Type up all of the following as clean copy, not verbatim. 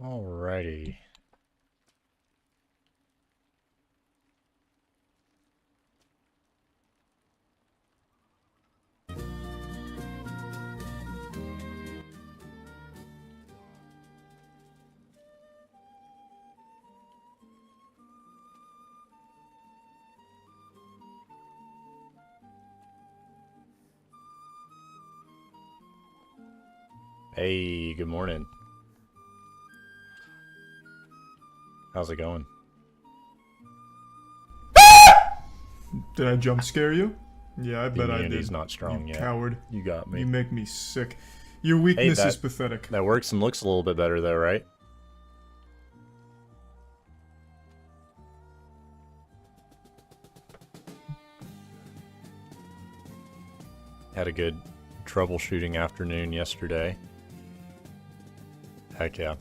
Alrighty. Hey, good morning. How's it going? Did I jump scare you? Yeah, I bet I did. Immunity's not strong you yet. Coward. You got me. You make me sick. Your weakness is pathetic. That works and looks a little bit better though, right? Had a good troubleshooting afternoon yesterday. Heck yeah.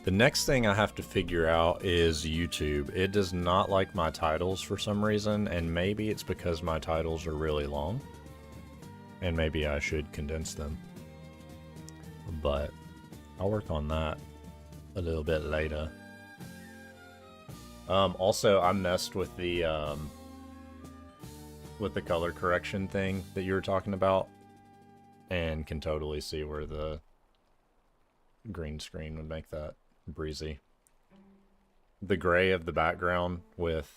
The next thing I have to figure out is YouTube. It does not like my titles for some reason, and maybe it's because my titles are really long. And maybe I should condense them. But I'll work on that a little bit later. Also, I messed with the color correction thing that you were talking about, and can totally see where the green screen would make that breezy. The gray of the background with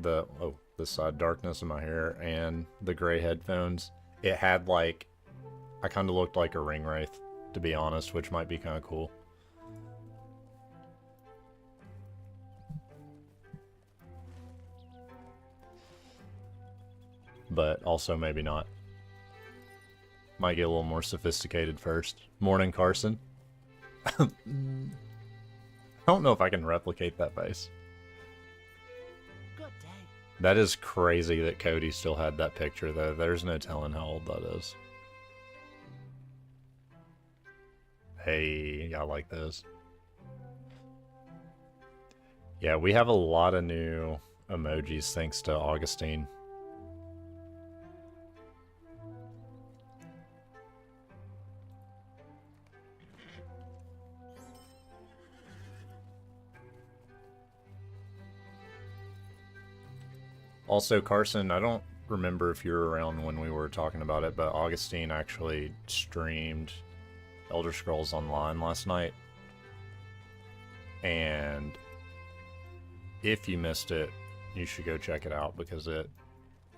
the this side darkness in my hair and the gray headphones, it had like, I kind of looked like a ring wraith, to be honest, which might be kind of cool. But also maybe not. Might get a little more sophisticated first. Morning, Carson. I don't know if I can replicate that face. Good day. That is crazy that Cody still had that picture, though. There's no telling how old that is. Hey, I like those. Yeah, we have a lot of new emojis thanks to Augustine. Also, Carson, I don't remember if you were around when we were talking about it, but Augustine actually streamed Elder Scrolls Online last night. And if you missed it, you should go check it out, because it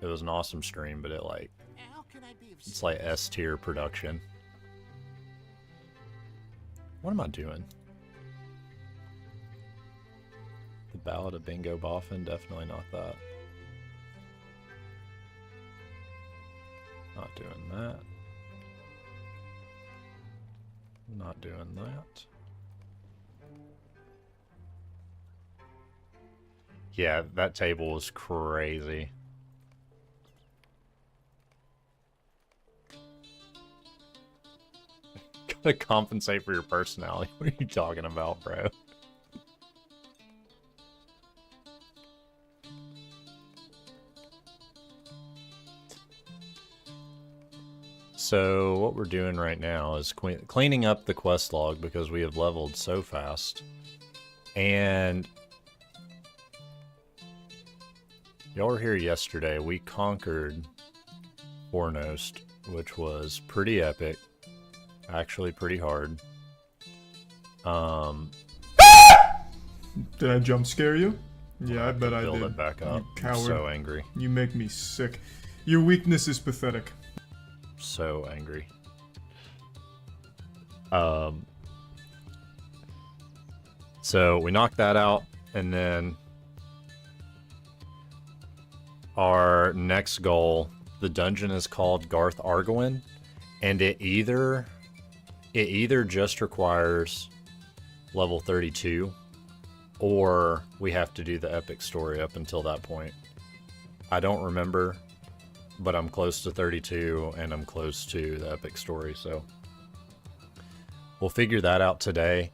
was an awesome stream, but it's like S tier production. What am I doing? The Ballad of Bingo Boffin? Definitely not that. Not doing that. Not doing that. Yeah, that table was crazy. Gotta compensate for your personality. What are you talking about, bro? So what we're doing right now is cleaning up the quest log, because we have leveled so fast. And y'all were here yesterday. We conquered Fornost, which was pretty epic. Actually pretty hard. Did I jump scare you? Yeah, I bet I did. Build it back up. You coward. I'm so angry. You make me sick. Your weakness is pathetic. So angry. So we knocked that out, and then our next goal, the dungeon is called Garth Argoin, and it either just requires level 32, or we have to do the epic story up until that point. I don't remember, but I'm close to 32, and I'm close to the epic story, so we'll figure that out today.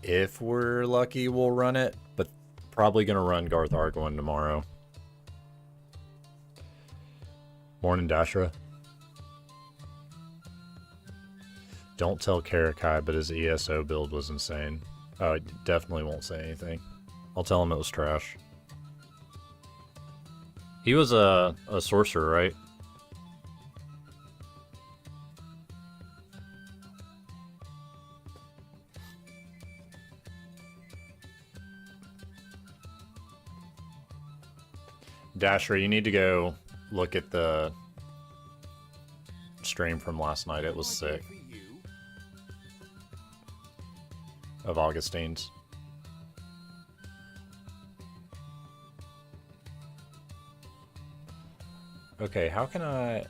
If we're lucky, we'll run it, but probably gonna run Garth Argoin tomorrow. Morning, Dashra. Don't tell Karakai, but his ESO build was insane. Oh, I definitely won't say anything. I'll tell him it was trash. He was a sorcerer, right? Dasher, you need to go look at the stream from last night. It was sick. Of Augustine's. Okay, how can I...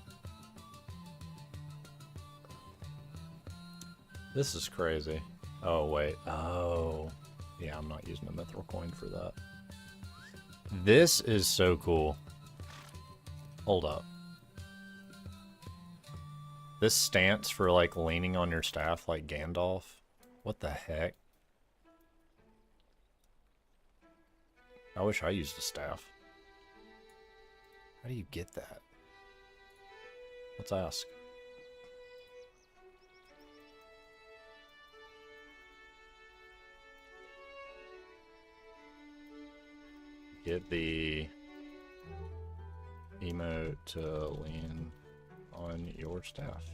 This is crazy. Oh, wait. Oh. Yeah, I'm not using a mithril coin for that. This is so cool. Hold up. This stance for, like, leaning on your staff like Gandalf. What the heck? I wish I used a staff. How do you get that? Let's ask. Get the emote to lean on your staff.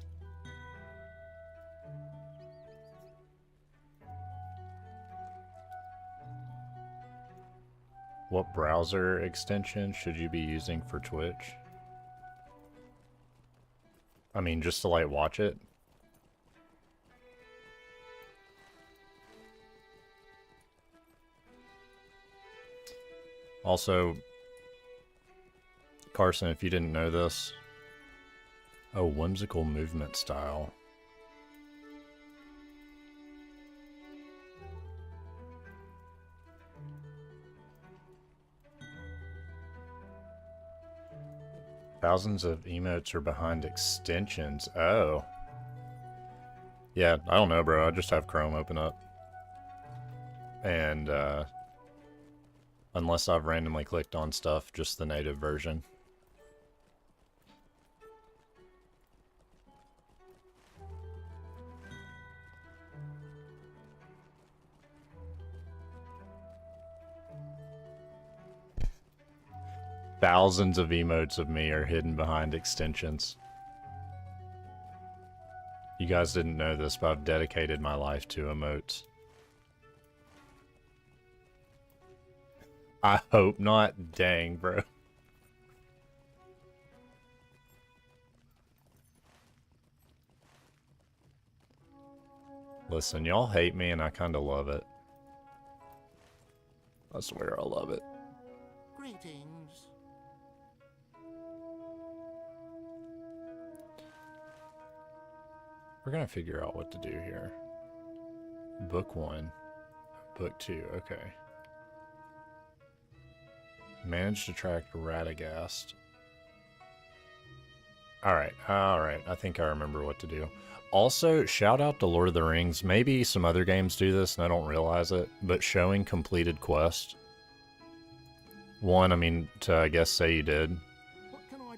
What browser extension should you be using for Twitch? I mean, just to like watch it. Also, Carson, if you didn't know this. Oh, whimsical movement style. Thousands of emotes are behind extensions. Oh. Yeah, I don't know, bro. I just have Chrome open up. And, unless I've randomly clicked on stuff, just the native version. Thousands of emotes of me are hidden behind extensions. You guys didn't know this, but I've dedicated my life to emotes. I hope not. Dang, bro. Listen, y'all hate me and I kinda love it. I swear I love it. Greetings. We're gonna figure out what to do here. Book 1. Book 2, okay. Managed to track Radagast. Alright, I think I remember what to do. Also, shout out to Lord of the Rings. Maybe some other games do this and I don't realize it, but showing completed quest. One, I mean, to I guess say you did.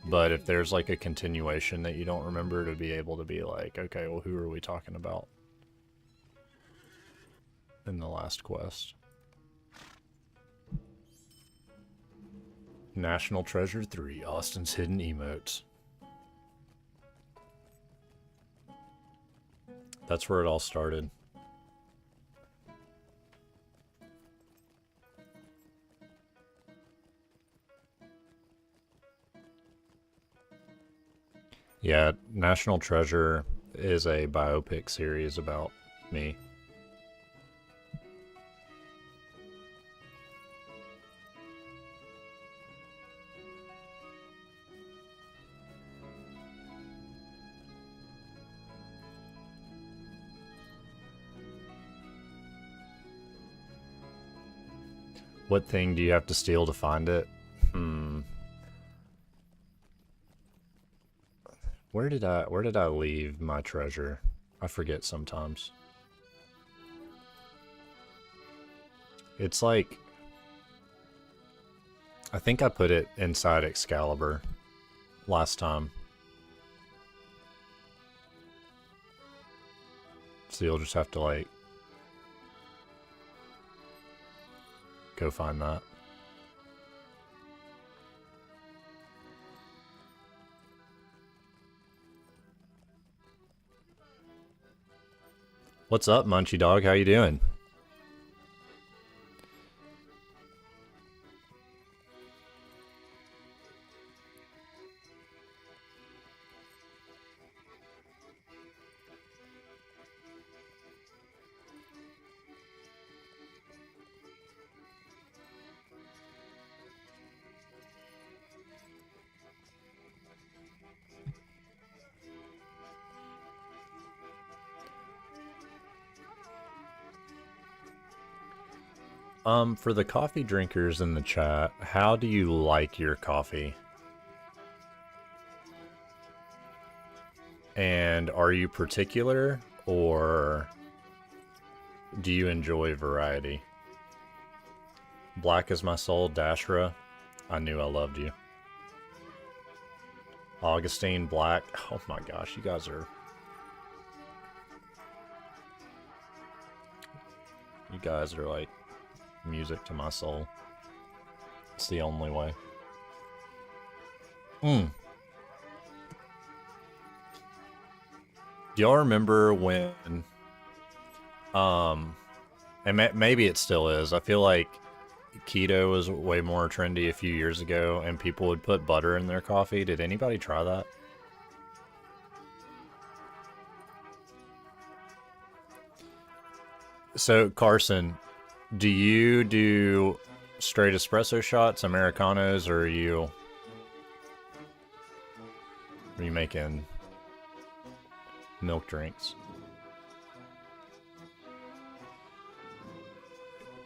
But if there's like a continuation that you don't remember, to be able to be like, okay, well, who are we talking about in the last quest? National Treasure 3, Austin's Hidden Emotes. That's where it all started. Yeah, National Treasure is a biopic series about me. What thing do you have to steal to find it? Where did I leave my treasure? I forget sometimes. It's like, I think I put it inside Excalibur last time. So you'll just have to, like, go find that. What's up, Munchy Dog? How you doing? For the coffee drinkers in the chat, how do you like your coffee? And are you particular, or do you enjoy variety? Black as my soul, Dashra. I knew I loved you. Augustine Black. Oh my gosh, you guys are... You guys are like music to my soul. It's the only way. Do y'all remember when, and maybe it still is, I feel like keto was way more trendy a few years ago and people would put butter in their coffee. Did anybody try that? So, Carson, do you do straight espresso shots, Americanos, or are you making milk drinks?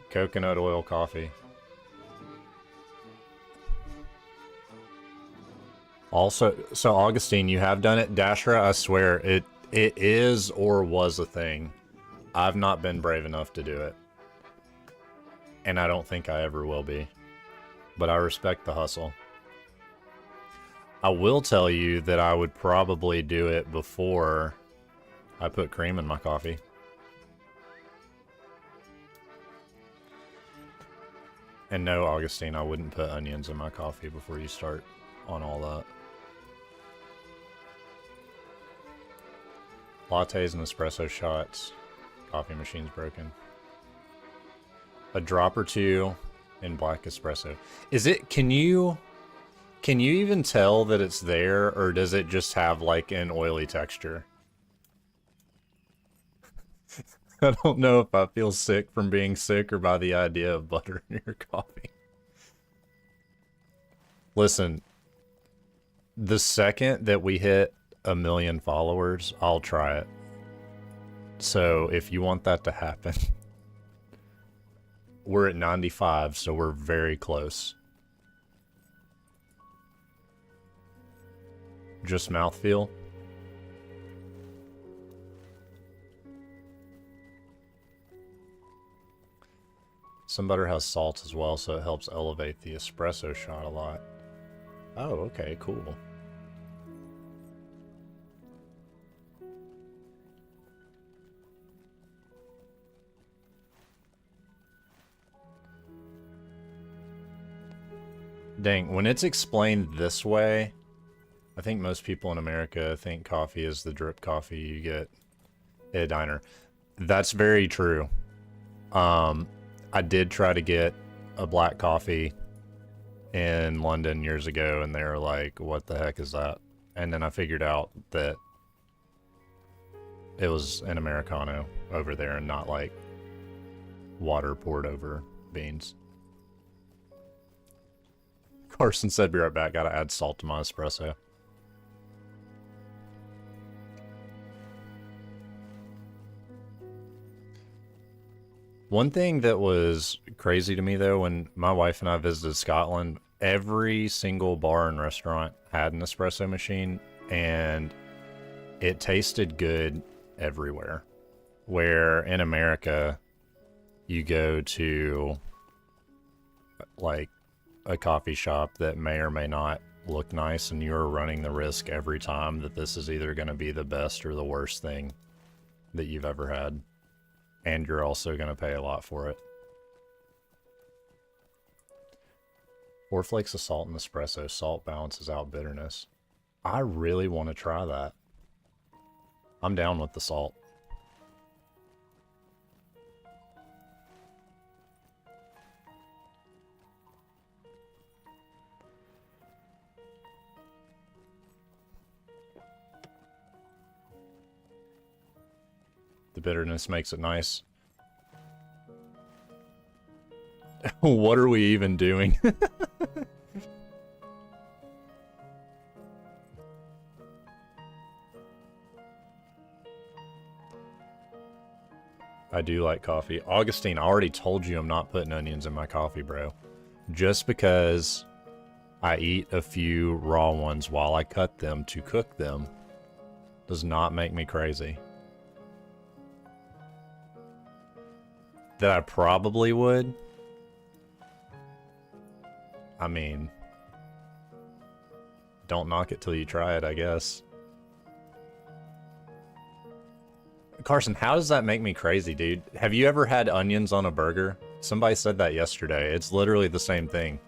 Coconut oil coffee. Also, so Augustine, you have done it. Dashra, I swear, it is or was a thing. I've not been brave enough to do it. And I don't think I ever will be. But I respect the hustle. I will tell you that I would probably do it before I put cream in my coffee. And no, Augustine, I wouldn't put onions in my coffee before you start on all that. Lattes and espresso shots. Coffee machine's broken. A drop or two in black espresso. Is it, can you even tell that it's there, or does it just have like an oily texture? I don't know if I feel sick from being sick or by the idea of butter in your coffee. Listen, the second that we hit 1 million followers, I'll try it. So if you want that to happen, we're at 95, so we're very close. Just mouthfeel. Some butter has salt as well, so it helps elevate the espresso shot a lot. Oh, okay, cool. Dang, when it's explained this way, I think most people in America think coffee is the drip coffee you get at a diner. That's very true. I did try to get a black coffee in London years ago, and they were like, what the heck is that? And then I figured out that it was an Americano over there and not like water poured over beans. Carson said, be right back, gotta add salt to my espresso. One thing that was crazy to me, though, when my wife and I visited Scotland, every single bar and restaurant had an espresso machine, and it tasted good everywhere. Where in America, you go to, like, a coffee shop that may or may not look nice, and you're running the risk every time that this is either going to be the best or the worst thing that you've ever had. And you're also going to pay a lot for it. 4 flakes of salt in espresso. Salt balances out bitterness. I really want to try that. I'm down with the salt. The bitterness makes it nice. What are we even doing? I do like coffee. Augustine, I already told you I'm not putting onions in my coffee, bro. Just because I eat a few raw ones while I cut them to cook them does not make me crazy. That I probably would. I mean, don't knock it till you try it, I guess. Carson, how does that make me crazy, dude? Have you ever had onions on a burger? Somebody said that yesterday. It's literally the same thing.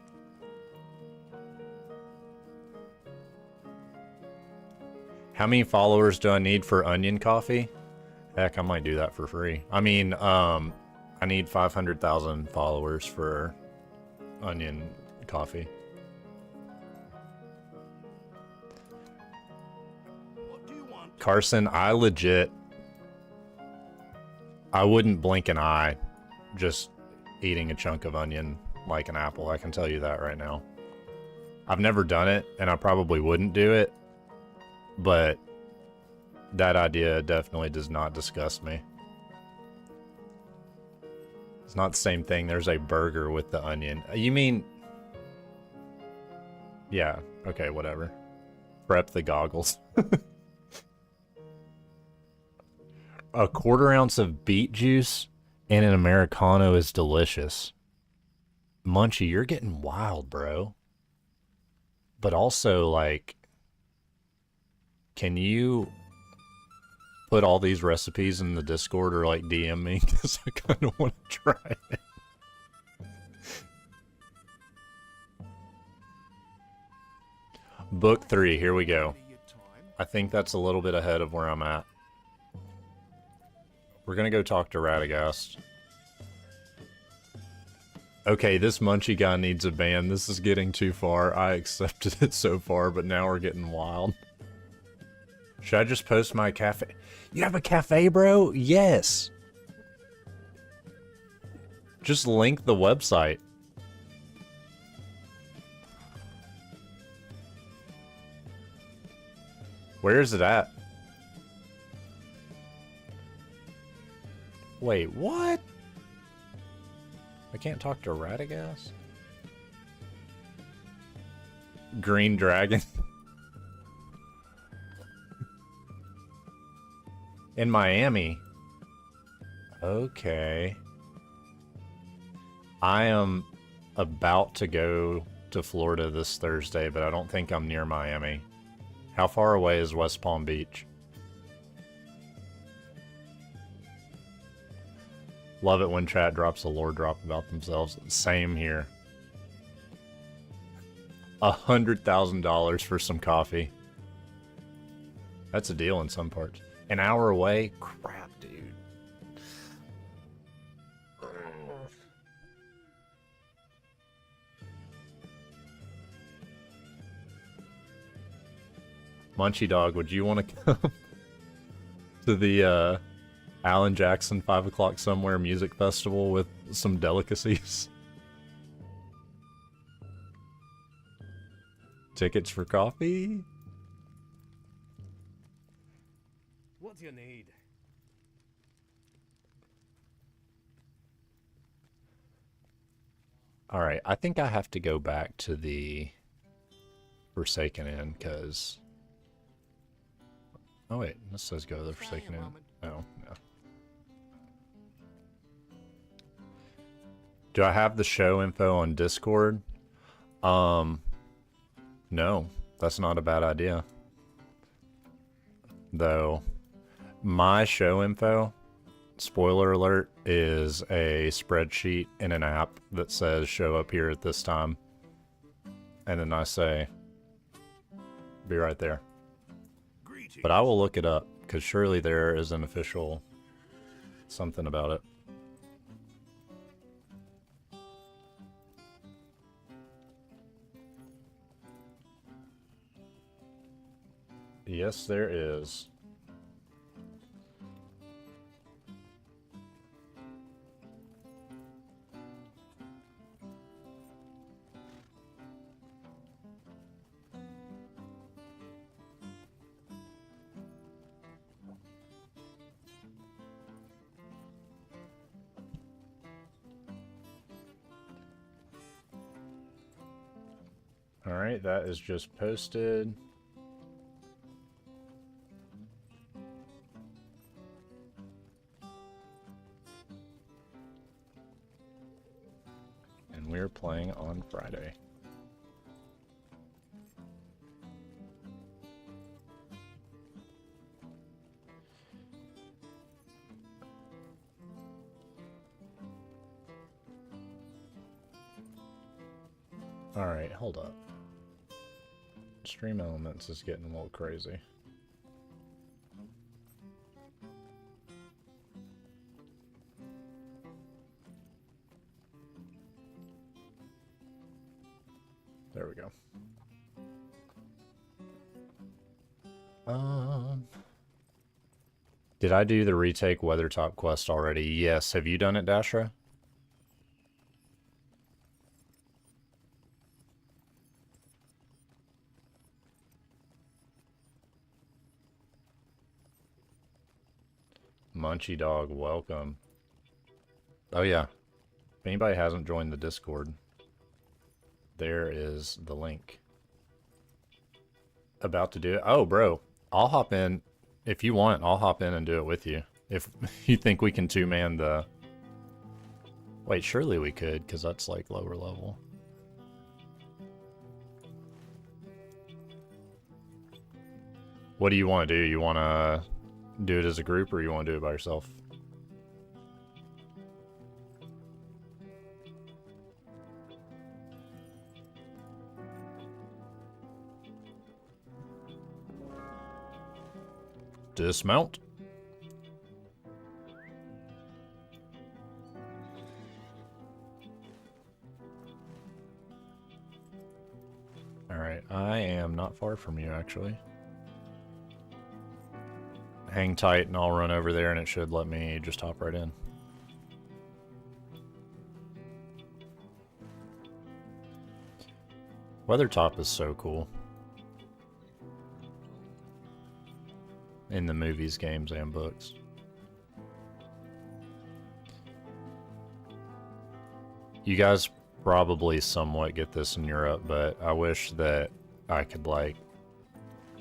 How many followers do I need for onion coffee? Heck, I might do that for free. I mean, I need 500,000 followers for onion coffee. What do you want? Carson, I wouldn't blink an eye just eating a chunk of onion like an apple. I can tell you that right now. I've never done it, and I probably wouldn't do it, but that idea definitely does not disgust me. It's not the same thing. There's a burger with the onion. You mean... Yeah, okay, whatever. Prep the goggles. A 1/4 ounce of beet juice and an Americano is delicious. Munchie, you're getting wild, bro. But also, like... Can you put all these recipes in the Discord or, like, DM me? Because I kind of want to try it. Book 3, here we go. I think that's a little bit ahead of where I'm at. We're gonna go talk to Radagast. Okay, this Munchie guy needs a ban. This is getting too far. I accepted it so far, but now we're getting wild. Should I just post my cafe? You have a cafe, bro? Yes. Just link the website. Where is it at? Wait, what? I can't talk to Radagast? Green Dragon. In Miami. Okay. I am about to go to Florida this Thursday, but I don't think I'm near Miami. How far away is West Palm Beach? Love it when chat drops a lore drop about themselves. Same here. $100,000 for some coffee. That's a deal in some parts. An hour away? Crap, dude. Munchie Dog, would you want to come to the Alan Jackson 5 o'clock somewhere music festival with some delicacies? Tickets for coffee? What do you need? Alright, I think I have to go back to the Forsaken Inn, because... Oh wait, this says go to the Forsaken Inn. Oh, no. Do I have the show info on Discord? No, that's not a bad idea. Though, My show info, spoiler alert, is a spreadsheet in an app that says show up here at this time. And then I say, be right there. Greetings. But I will look it up, because surely there is an official something about it. Yes, there is. Alright, that is just posted. And we're playing on Friday. Alright, hold up. Stream Elements is getting a little crazy. There we go. Did I do the retake Weathertop quest already? Yes. Have you done it, Dashra? Munchy Dog, welcome. Oh yeah. If anybody hasn't joined the Discord, there is the link. About to do it. Oh, bro. I'll hop in. If you want, I'll hop in and do it with you. If you think we can two-man the... Wait, surely we could, because that's like lower level. What do you want to do? You want to do it as a group, or you want to do it by yourself? Dismount. Alright, I am not far from you, actually. Hang tight and I'll run over there and it should let me just hop right in. Weathertop is so cool. In the movies, games, and books. You guys probably somewhat get this in Europe, but I wish that I could, like,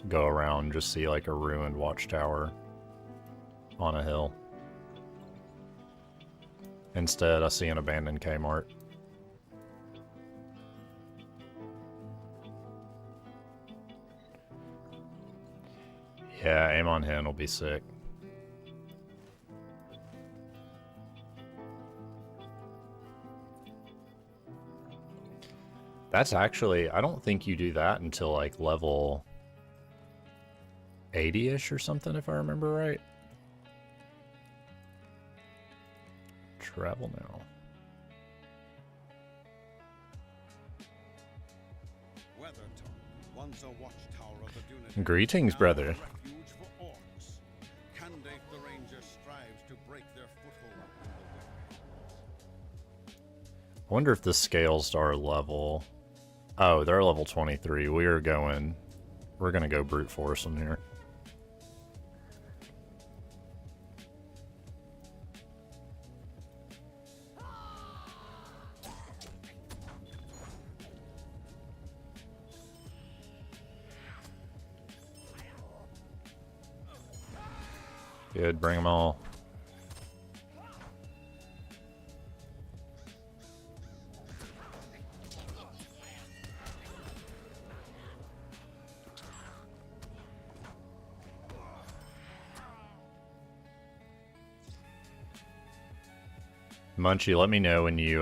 go around and just see, like, a ruined watchtower on a hill. Instead, I see an abandoned Kmart. Yeah, aim on him will be sick. That's actually, I don't think you do that until like level 80-ish or something, if I remember right. Travel now. Weathertop, once a watchtower of the Dunadan, Greetings, now brother. a refuge for orcs. Candate the Ranger strives to break their foothold in the wetlands. I wonder if the scales are level... Oh, they're level 23. We're gonna go brute force them here. Good, bring them all. Munchie, let me know when you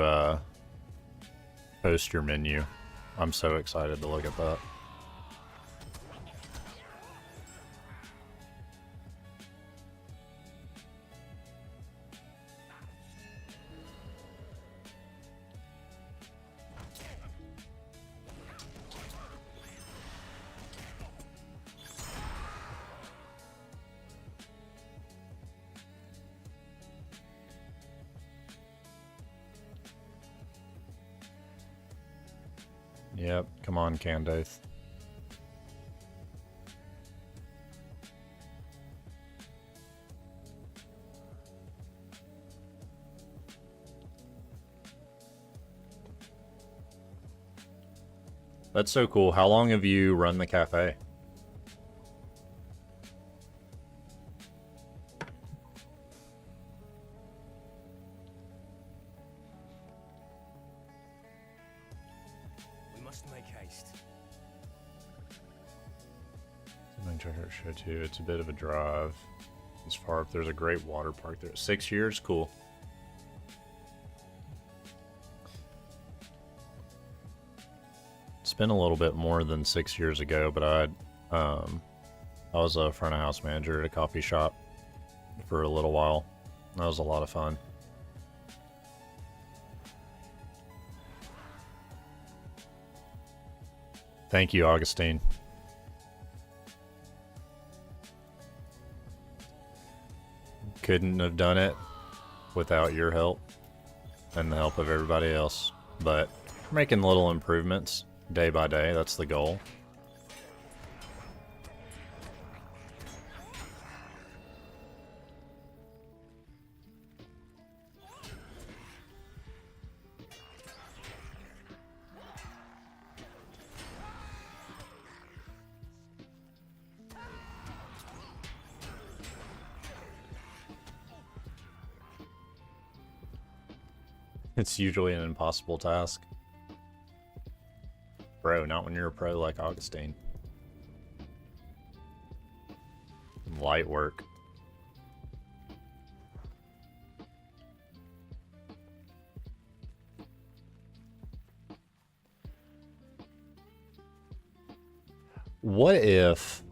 post your menu. I'm so excited to look at that. Yep, come on, Candace. That's so cool. How long have you run the cafe? We must make haste. Something check out show too. It's a bit of a drive. As far up, there's a great water park there. 6 years, cool. It's been a little bit more than 6 years ago, but I was a front of house manager at a coffee shop for a little while. That was a lot of fun. Thank you, Augustine. Couldn't have done it without your help and the help of everybody else, but we're making little improvements day by day. That's the goal. It's usually an impossible task. Bro, not when you're a pro like Augustine. Light work. What if...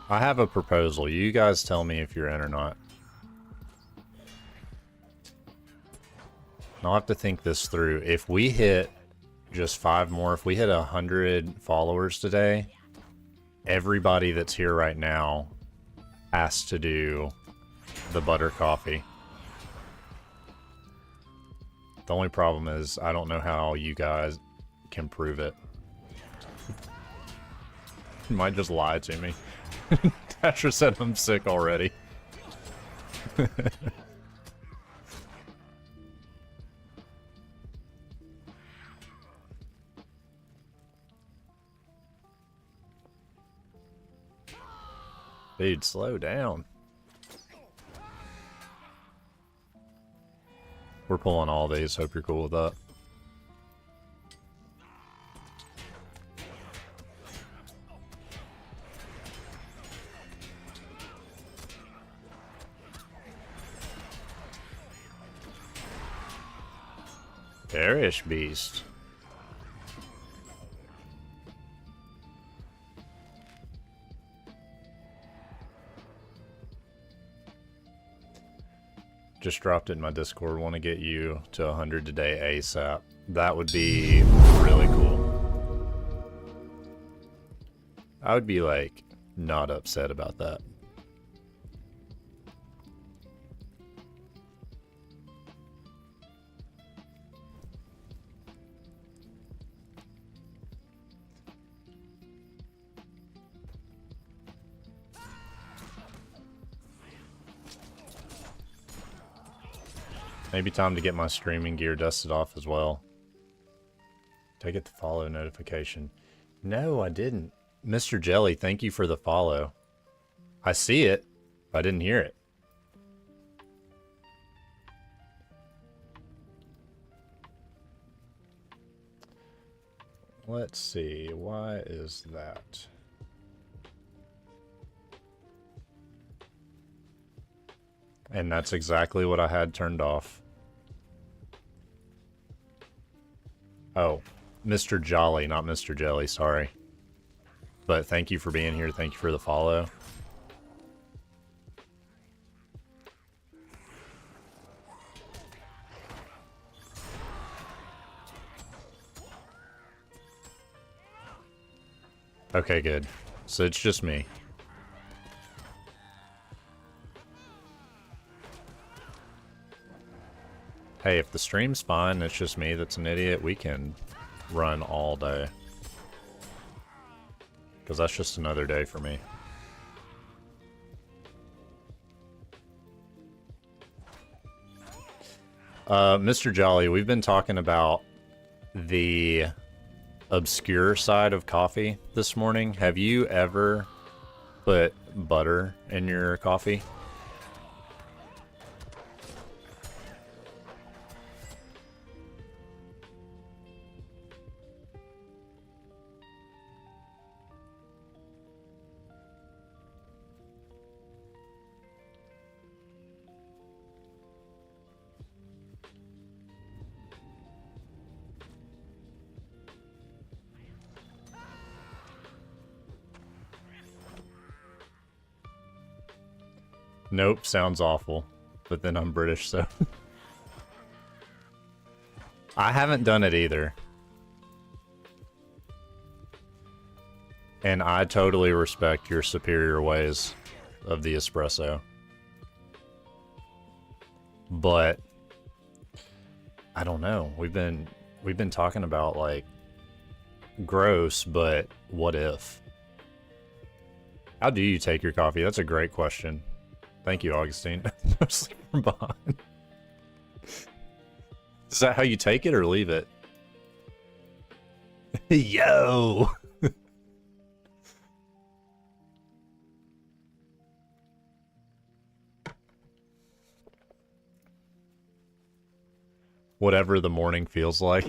I have a proposal. You guys tell me if you're in or not. I'll have to think this through. If we hit just 5 more, if we hit 100 followers today, everybody that's here right now has to do the butter coffee. The only problem is I don't know how you guys can prove it. You might just lie to me. Dasher said I'm sick already. Dude, slow down. We're pulling all these. Hope you're cool with that. Perish beast. Just dropped it in my Discord. Want to get you to 100 today ASAP. That would be really cool. I would be like not upset about that. Maybe time to get my streaming gear dusted off as well. Did I get the follow notification? No, I didn't. Mr. Jelly, thank you for the follow. I see it, but I didn't hear it. Let's see, why is that? And that's exactly what I had turned off. Oh, Mr. Jolly, not Mr. Jelly, sorry. But thank you for being here. Thank you for the follow. Okay, good. So it's just me. Hey, if the stream's fine, it's just me that's an idiot, we can run all day. Because that's just another day for me. Mr. Jolly, we've been talking about the obscure side of coffee this morning. Have you ever put butter in your coffee? Nope, sounds awful. But then I'm British, so... I haven't done it either. And I totally respect your superior ways of the espresso. But... I don't know. We've been talking about, like... gross, but what if? How do you take your coffee? That's a great question. Thank you, Augustine. No sleep from behind. Is that how you take it or leave it? Yo! Whatever the morning feels like.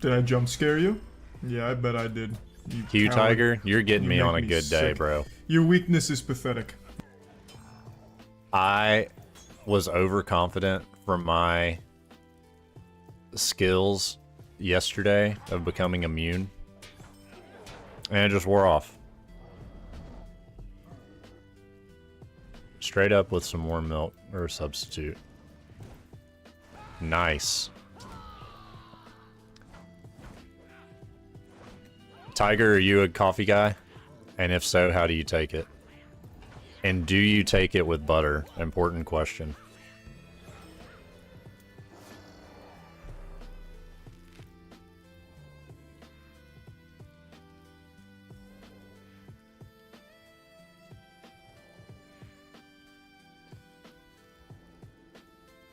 Did I jump scare you? Yeah, I bet I did. Q coward. Tiger, you're getting You me make on a me good day, sick. bro. Your weakness is pathetic. I was overconfident from my skills yesterday of becoming immune. And it just wore off. Straight up with some warm milk or a substitute. Nice. Tiger, are you a coffee guy? And if so, how do you take it? And do you take it with butter? Important question.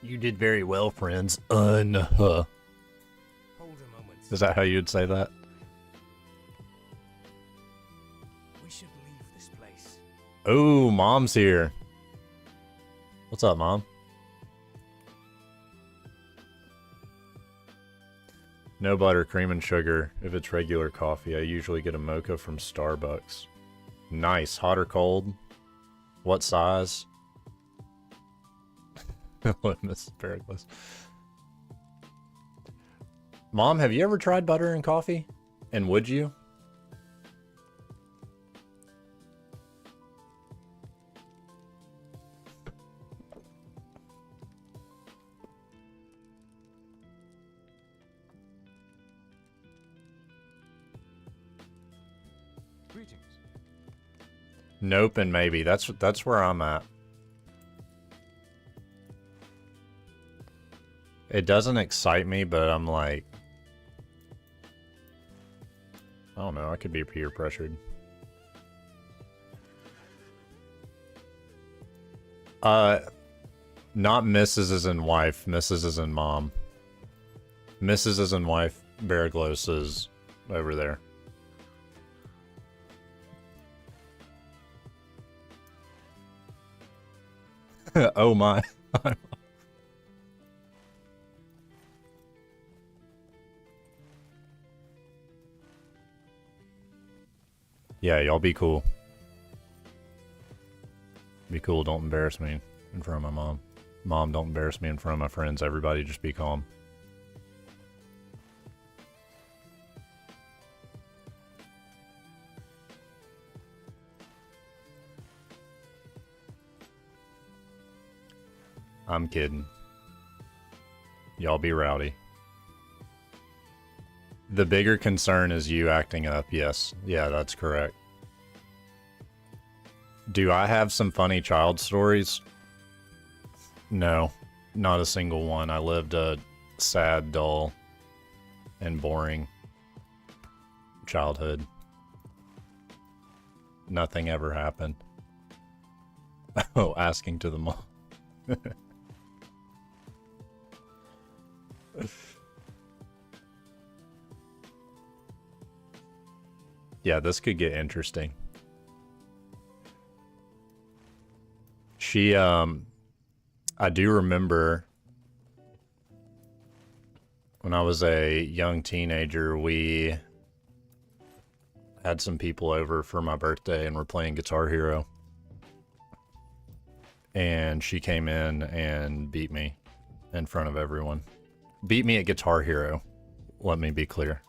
You did very well, friends. Hold a moment. Is that how you'd say that? We should leave this place. Oh, Mom's here. What's up, Mom? No butter, cream, and sugar. If it's regular coffee, I usually get a mocha from Starbucks. Nice. Hot or cold? What size? What, Mrs. Pericles? Mom, have you ever tried butter in coffee? And would you? Greetings. Nope and maybe. That's where I'm at. It doesn't excite me, but I'm like, I don't know, I could be peer pressured. Not Mrs. as in wife, Mrs. as in mom. Mrs. as in wife, Baraglos is over there. Oh my. Yeah, y'all be cool. Be cool, don't embarrass me in front of my mom. Mom, don't embarrass me in front of my friends. Everybody just be calm. I'm kidding. Y'all be rowdy. The bigger concern is you acting up, yes. Yeah, that's correct. Do I have some funny child stories? No, not a single one. I lived a sad, dull, and boring childhood. Nothing ever happened. Oh, asking to the mom. Yeah, this could get interesting. I do remember when I was a young teenager, we had some people over for my birthday and we're playing Guitar Hero. And she came in and beat me in front of everyone. Beat me at Guitar Hero. Let me be clear.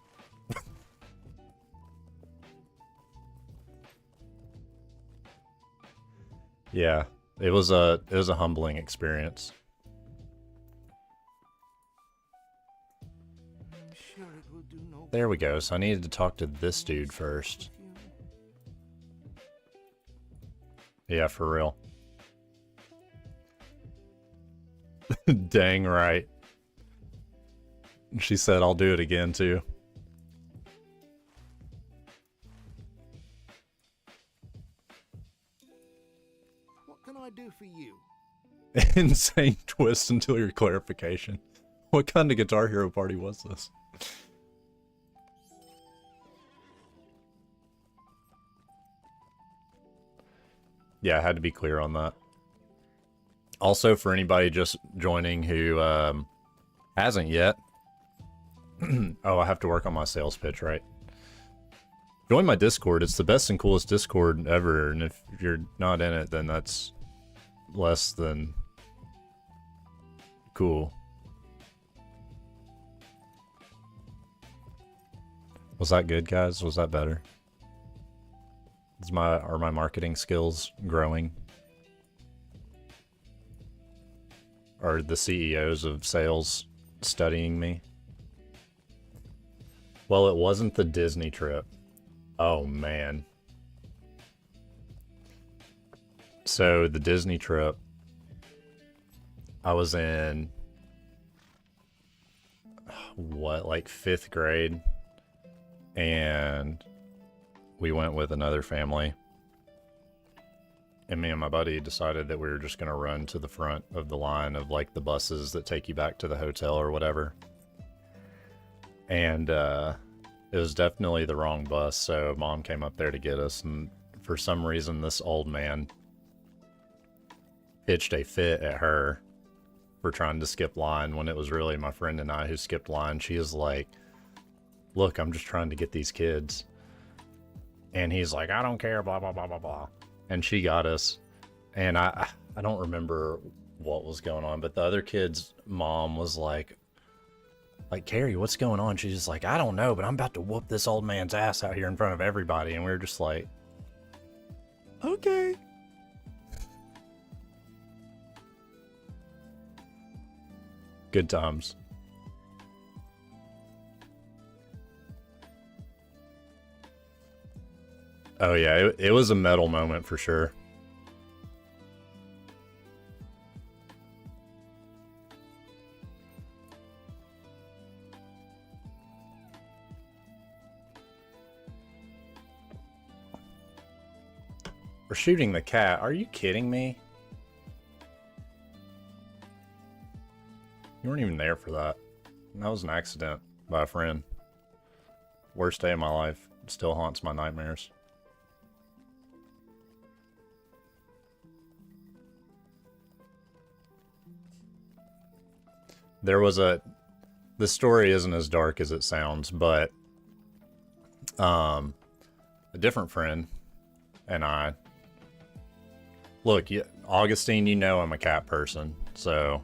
Yeah, it was a humbling experience. Sure it will do no There we go. So I needed to talk to this dude first. Yeah, for real. Dang right. She said I'll do it again too. What can I do for you? Insane twist until your clarification. What kind of Guitar Hero party was this? Yeah, I had to be clear on that. Also, for anybody just joining who hasn't yet. Oh, I have to work on my sales pitch, right? Join my Discord. It's the best and coolest Discord ever. And if you're not in it, then that's less than cool. Was that good, guys? Was that better? Are my marketing skills growing? Are the CEOs of sales studying me? Well, it wasn't the Disney trip. Oh, man. So, the Disney trip, I was in, what, like 5th grade? And we went with another family. And me and my buddy decided that we were just going to run to the front of the line of like the buses that take you back to the hotel or whatever. And it was definitely the wrong bus, so Mom came up there to get us. And for some reason, this old man pitched a fit at her for trying to skip line when it was really my friend and I who skipped line. She is like, look, I'm just trying to get these kids. And he's like, I don't care, blah, blah, blah, blah, blah. And she got us. And I don't remember what was going on, but the other kid's mom was like, Carrie, what's going on? She's just like, I don't know, but I'm about to whoop this old man's ass out here in front of everybody. And we were just like, okay. Good times. Oh yeah, it was a metal moment for sure. We're shooting the cat. Are you kidding me? You weren't even there for that. That was an accident by a friend. Worst day of my life. Still haunts my nightmares. There was a... The story isn't as dark as it sounds, but a different friend and I... Look, Augustine, you know I'm a cat person, so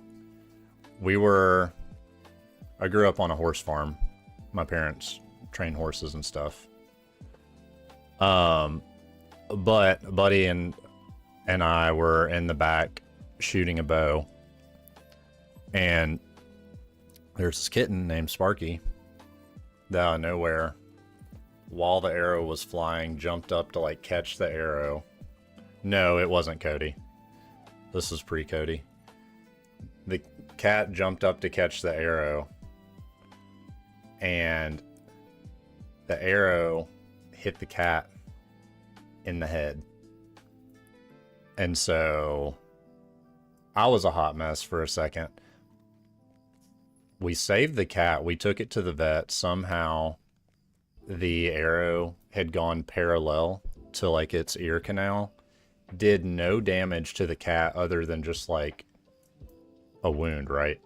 we were... I grew up on a horse farm. My parents train horses and stuff. But Buddy and I were in the back shooting a bow, and there's this kitten named Sparky that out of nowhere, while the arrow was flying, jumped up to like catch the arrow. No, it wasn't Cody. This was pre-Cody. The cat jumped up to catch the arrow, and the arrow hit the cat in the head. And so I was a hot mess for a second. We saved the cat. We took it to the vet. Somehow the arrow had gone parallel to like its ear canal. Did no damage to the cat other than just like a wound, right?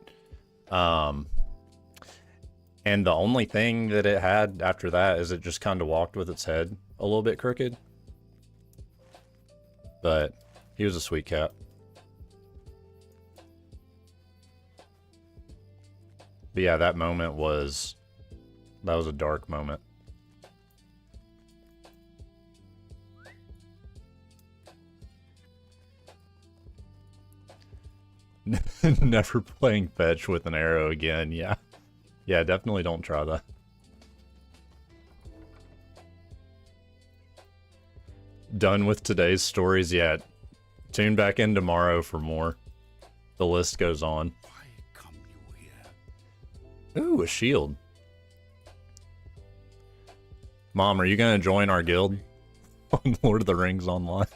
And the only thing that it had after that is it just kind of walked with its head a little bit crooked. But he was a sweet cat. But yeah, that was a dark moment. Never playing fetch with an arrow again, yeah. Yeah, definitely don't try that. Done with today's stories yet. Tune back in tomorrow for more. The list goes on. Why come you here? Ooh, a shield. Mom, are you gonna join our guild on Lord of the Rings Online?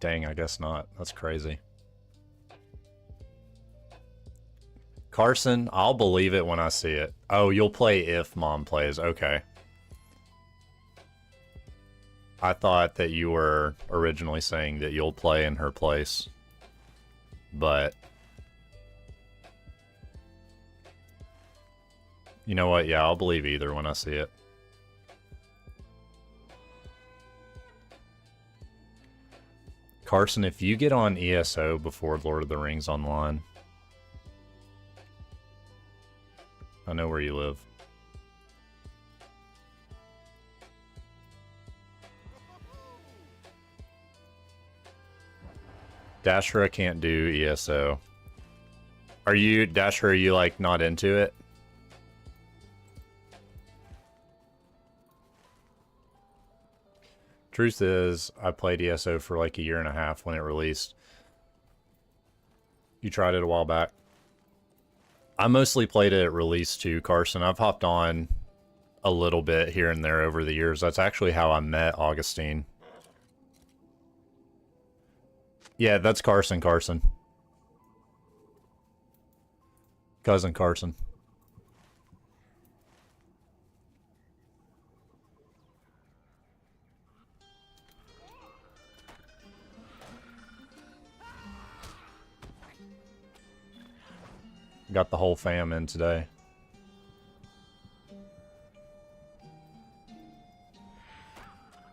Dang, I guess not. That's crazy. Carson, I'll believe it when I see it. Oh, you'll play if Mom plays. Okay. I thought that you were originally saying that you'll play in her place. But... you know what? Yeah, I'll believe either when I see it. Carson, if you get on ESO before Lord of the Rings Online, I know where you live. Dasher can't do ESO. Are you, Dasher, are you like not into it? Truth is, I played ESO for like a year and a half when it released. You tried it a while back. I mostly played it at release too, Carson. I've hopped on a little bit here and there over the years. That's actually how I met Augustine. Yeah, that's Carson. Cousin Carson. Got the whole fam in today.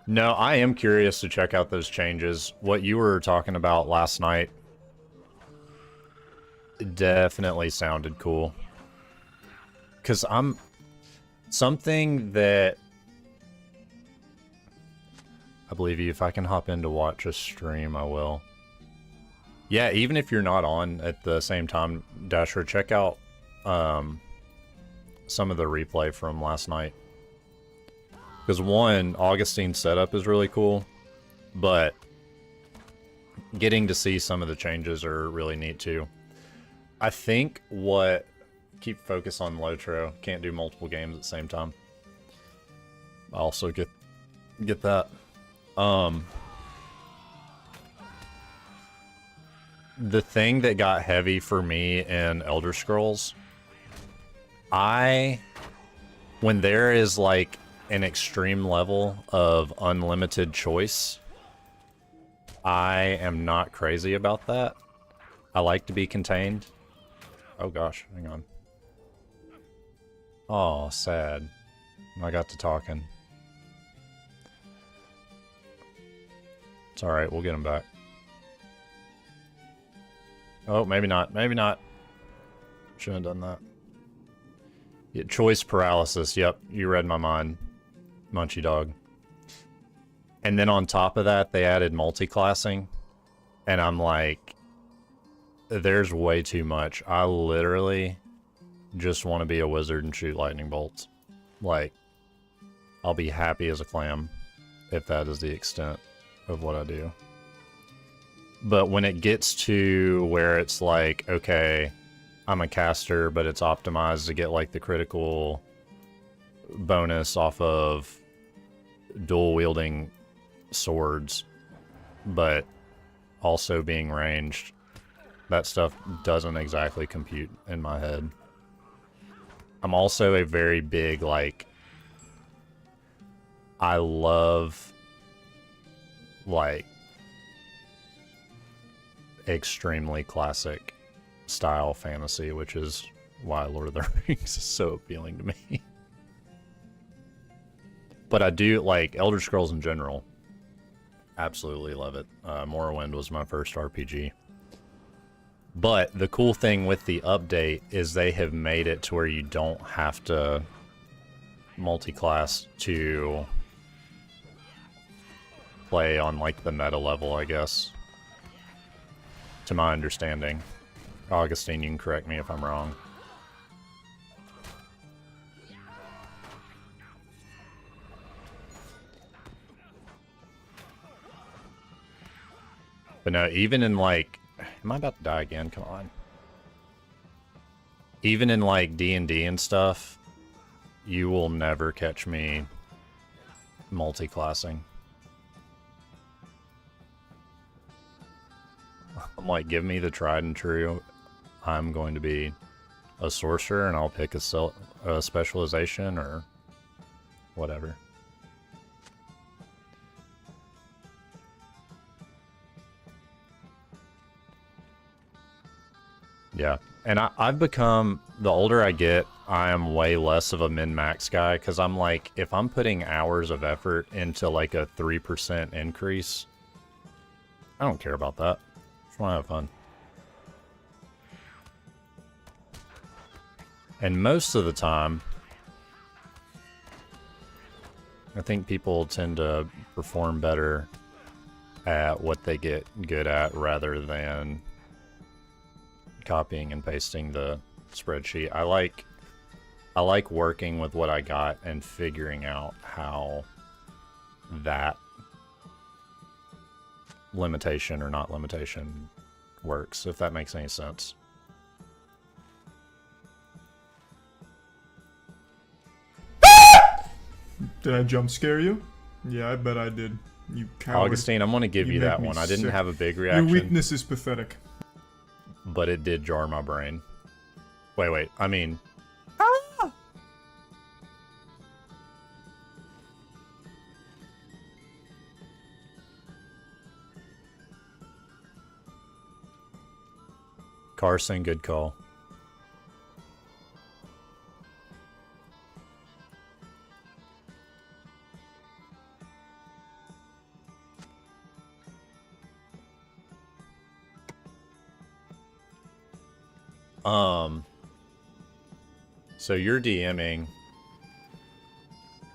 No, I am curious to check out those changes. What you were talking about last night definitely sounded cool. Because I'm... something that... I believe you. If I can hop in to watch a stream, I will. Yeah, even if you're not on at the same time, Dasher, check out some of the replay from last night. Because one, Augustine's setup is really cool, but getting to see some of the changes are really neat too. I think what... keep focus on Lotro. Can't do multiple games at the same time. I also get the thing that got heavy for me in Elder Scrolls, when there is like an extreme level of unlimited choice, I am not crazy about that. I like to be contained. Oh gosh, hang on. Oh, sad. I got to talking. It's alright, we'll get him back. Oh, maybe not. Maybe not. Shouldn't have done that. Yeah, choice paralysis. Yep, you read my mind. Munchy dog. And then on top of that, they added multi-classing. And I'm like, there's way too much. I literally just want to be a wizard and shoot lightning bolts. Like, I'll be happy as a clam if that is the extent of what I do. But when it gets to where it's like, okay, I'm a caster, but it's optimized to get like the critical bonus off of dual wielding swords, but also being ranged, that stuff doesn't exactly compute in my head. I'm also a very big, like, I love, like, extremely classic style fantasy, which is why Lord of the Rings is so appealing to me. But I do like Elder Scrolls in general. Absolutely love it. Morrowind was my first RPG. But the cool thing with the update is they have made it to where you don't have to multi-class to play on like the meta level, I guess. To my understanding. Augustine, you can correct me if I'm wrong. But no, even in like... Am I about to die again? Come on. Even in like D&D and stuff, you will never catch me multi-classing. I'm like, give me the tried and true. I'm going to be a sorcerer and I'll pick a specialization or whatever. Yeah, and I've become, the older I get, I am way less of a min-max guy, because I'm like, if I'm putting hours of effort into like a 3% increase, I don't care about that. I just want to have fun. And most of the time, I think people tend to perform better at what they get good at rather than copying and pasting the spreadsheet. I like working with what I got and figuring out how that limitation or not limitation works, if that makes any sense. Did I jump scare you? Yeah, I bet I did. You coward. Augustine, I'm going to give you that one. I didn't have a big reaction. Your weakness is pathetic. But it did jar my brain. Wait, I mean... Carson, good call. So you're DMing.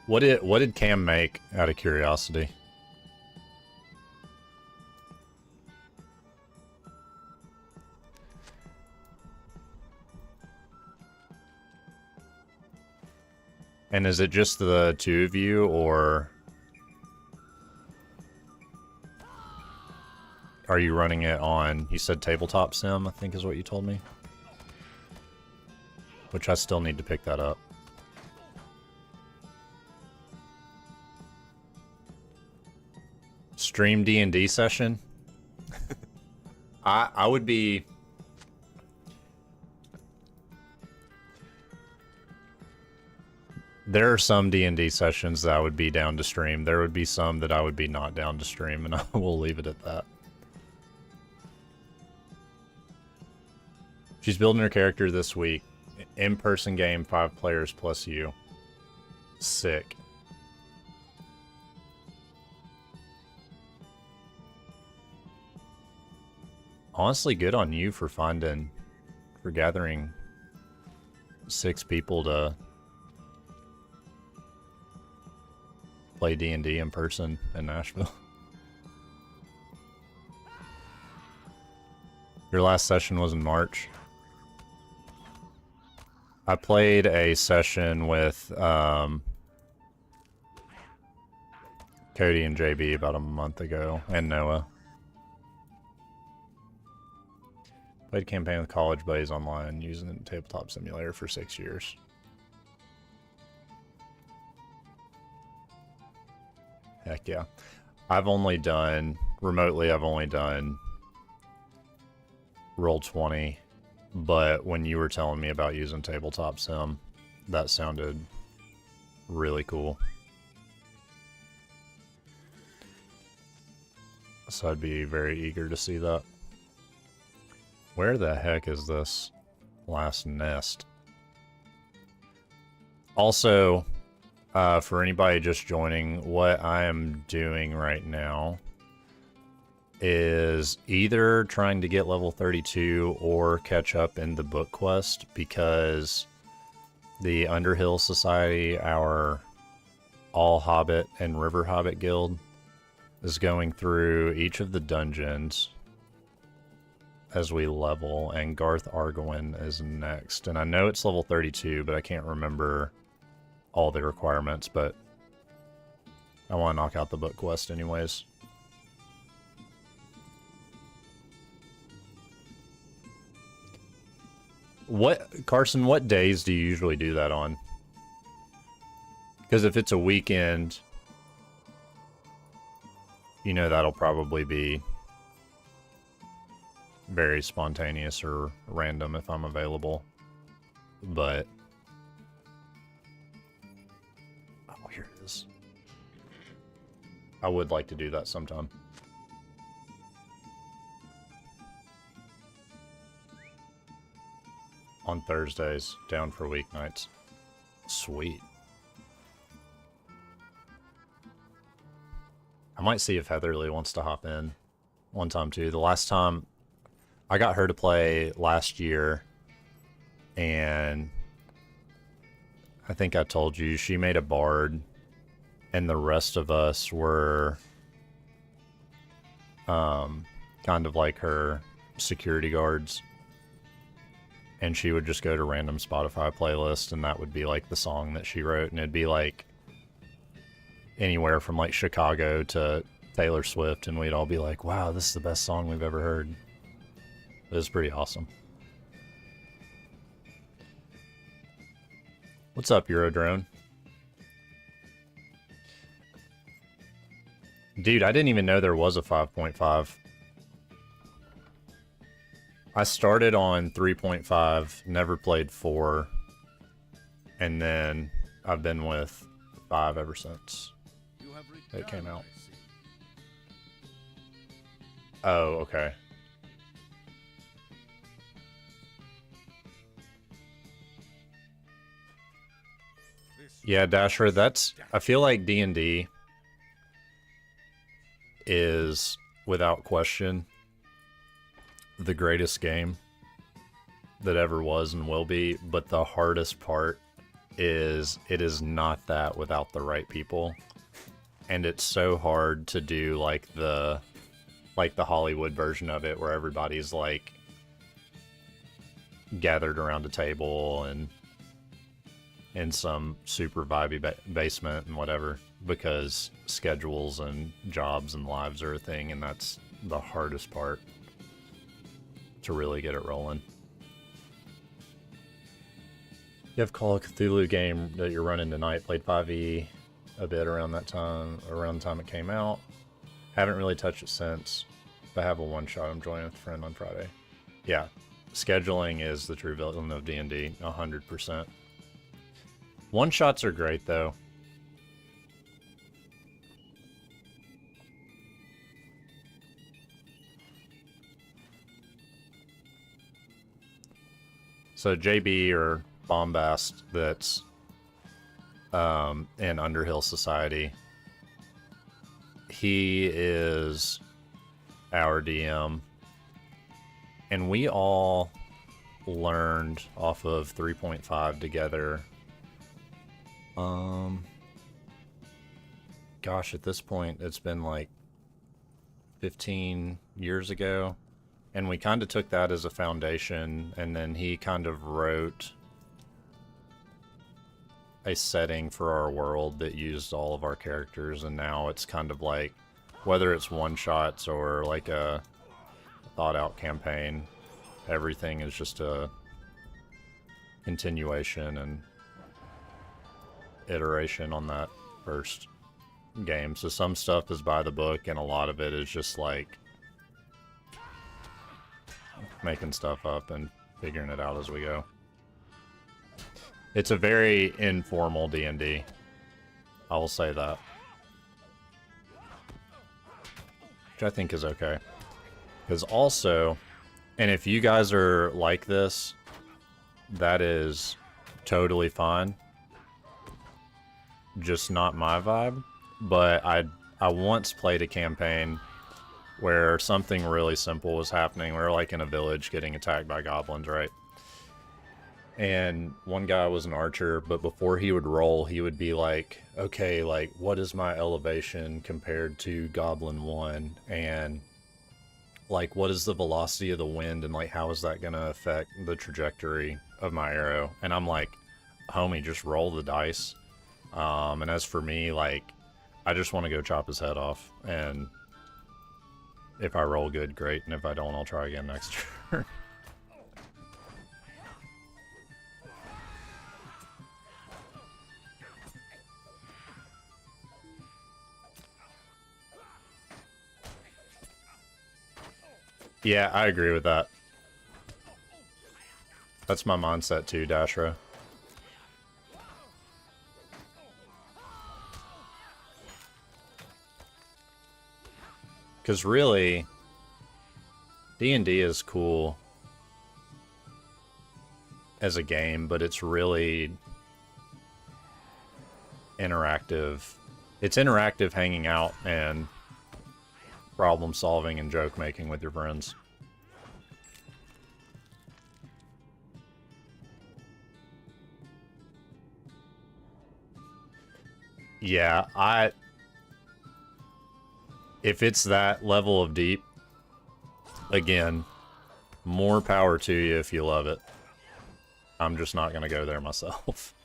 What did Cam make out of curiosity? And is it just the two of you, or are you running it on, you said tabletop sim, I think is what you told me? Which I still need to pick that up. Stream D&D session? I would be... There are some D&D sessions that I would be down to stream. There would be some that I would be not down to stream, and I will leave it at that. She's building her character this week. In-person game, 5 players plus you. Sick. Honestly, good on you for gathering 6 people to play D&D in person in Nashville. Your last session was in March. I played a session with Cody and JB about a month ago, and Noah. Played a campaign with College Buddies online using the Tabletop Simulator for 6 years. Heck yeah. I've only done Roll20, but when you were telling me about using Tabletop Sim, that sounded really cool. So I'd be very eager to see that. Where the heck is this last nest? Also, for anybody just joining, what I am doing right now is either trying to get level 32 or catch up in the book quest, because the Underhill Society, our All Hobbit and River Hobbit guild, is going through each of the dungeons as we level, and Garth Argoin is next. And I know it's level 32, but I can't remember all the requirements, but I want to knock out the book quest anyways. Carson, what days do you usually do that on? Because if it's a weekend, you know that'll probably be very spontaneous or random if I'm available. But oh, here it is. I would like to do that sometime. On Thursdays, down for weeknights. Sweet. I might see if Heatherly wants to hop in one time too. The last time I got her to play last year, and I think I told you she made a bard, and the rest of us were kind of like her security guards. And she would just go to random Spotify playlists, and that would be like the song that she wrote, and it'd be like anywhere from like Chicago to Taylor Swift, and we'd all be like, wow, this is the best song we've ever heard. It was pretty awesome. What's up, Eurodrone? Dude, I didn't even know there was a 5.5. I started on 3.5, never played 4, and then I've been with 5 ever since it came out. Oh, okay. Yeah, Dasher, I feel like D&D is, without question, the greatest game that ever was and will be, but the hardest part is it is not that without the right people. And it's so hard to do like the Hollywood version of it, where everybody's like gathered around a table and in some super vibey basement and whatever, because schedules and jobs and lives are a thing, and that's the hardest part to really get it rolling. You have Call of Cthulhu game that you're running tonight. Played 5e a bit around the time it came out. Haven't really touched it since. If I have a one-shot, I'm joining with a friend on Friday. Yeah, scheduling is the true villain of D&D, 100%. One-shots are great, though. So JB, or Bombast, that's in Underhill Society, he is our DM, and we all learned off of 3.5 together. Gosh, at this point it's been like 15 years ago, and we kind of took that as a foundation, and then he kind of wrote a setting for our world that used all of our characters, and now it's kind of like, whether it's one-shots or like a thought-out campaign, everything is just a continuation and iteration on that first game. So some stuff is by the book, and a lot of it is just like making stuff up and figuring it out as we go. It's a very informal D&D. I will say that. Which I think is okay. Because also, and if you guys are like this, that is totally fine. Just not my vibe. But I once played a campaign where something really simple was happening. We were like in a village getting attacked by goblins, right? And one guy was an archer, but before he would roll, he would be like, okay, like, what is my elevation compared to Goblin 1? And, like, what is the velocity of the wind? And, like, how is that going to affect the trajectory of my arrow? And I'm like, homie, just roll the dice. And as for me, like, I just want to go chop his head off. And if I roll good, great. And if I don't, I'll try again next turn. Yeah, I agree with that. That's my mindset too, Dashra. Because really, D&D is cool as a game, but it's really interactive. It's interactive hanging out and problem solving and joke making with your friends. Yeah, if it's that level of deep, again, more power to you if you love it. I'm just not gonna go there myself.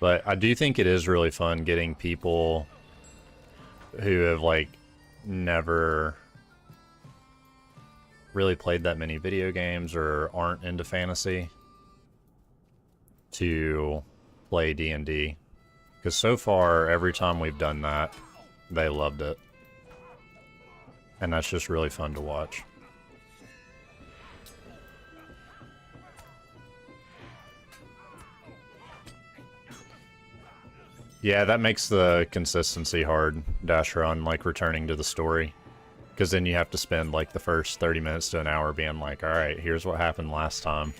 But I do think it is really fun getting people who have, like, never really played that many video games or aren't into fantasy to play D&D. Because so far, every time we've done that, they loved it. And that's just really fun to watch. Yeah, that makes the consistency hard, Dasher, on, like, returning to the story. Because then you have to spend, like, the first 30 minutes to an hour being like, alright, here's what happened last time.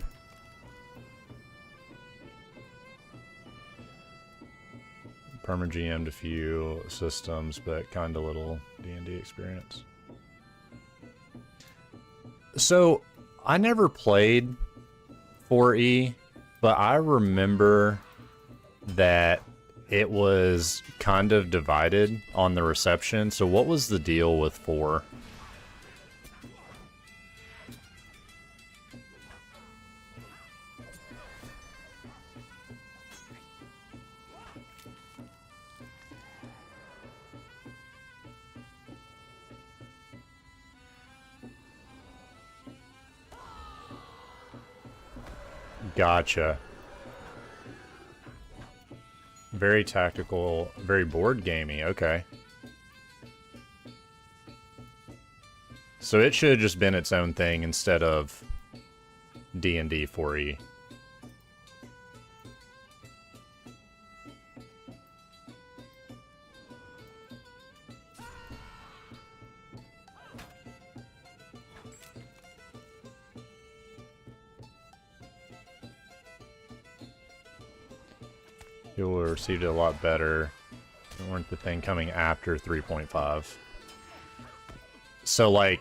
Perma-GM'd a few systems, but kinda little D&D experience. So, I never played 4E, but I remember that it was kind of divided on the reception. So what was the deal with 4? Gotcha. Very tactical, very board gamey. Okay. So it should have just been its own thing instead of D&D 4E. People would have received it a lot better. They weren't the thing coming after 3.5. So, like,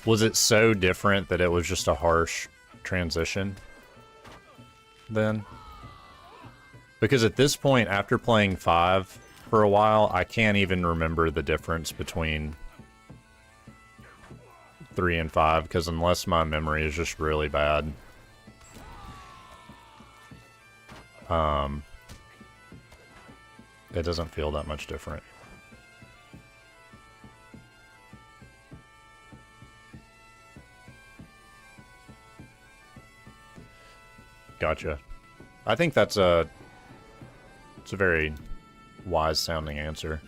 was it so different that it was just a harsh transition then? Because at this point, after playing 5 for a while, I can't even remember the difference between 3 and 5, because unless my memory is just really bad. It doesn't feel that much different. Gotcha. I think it's a very wise sounding answer.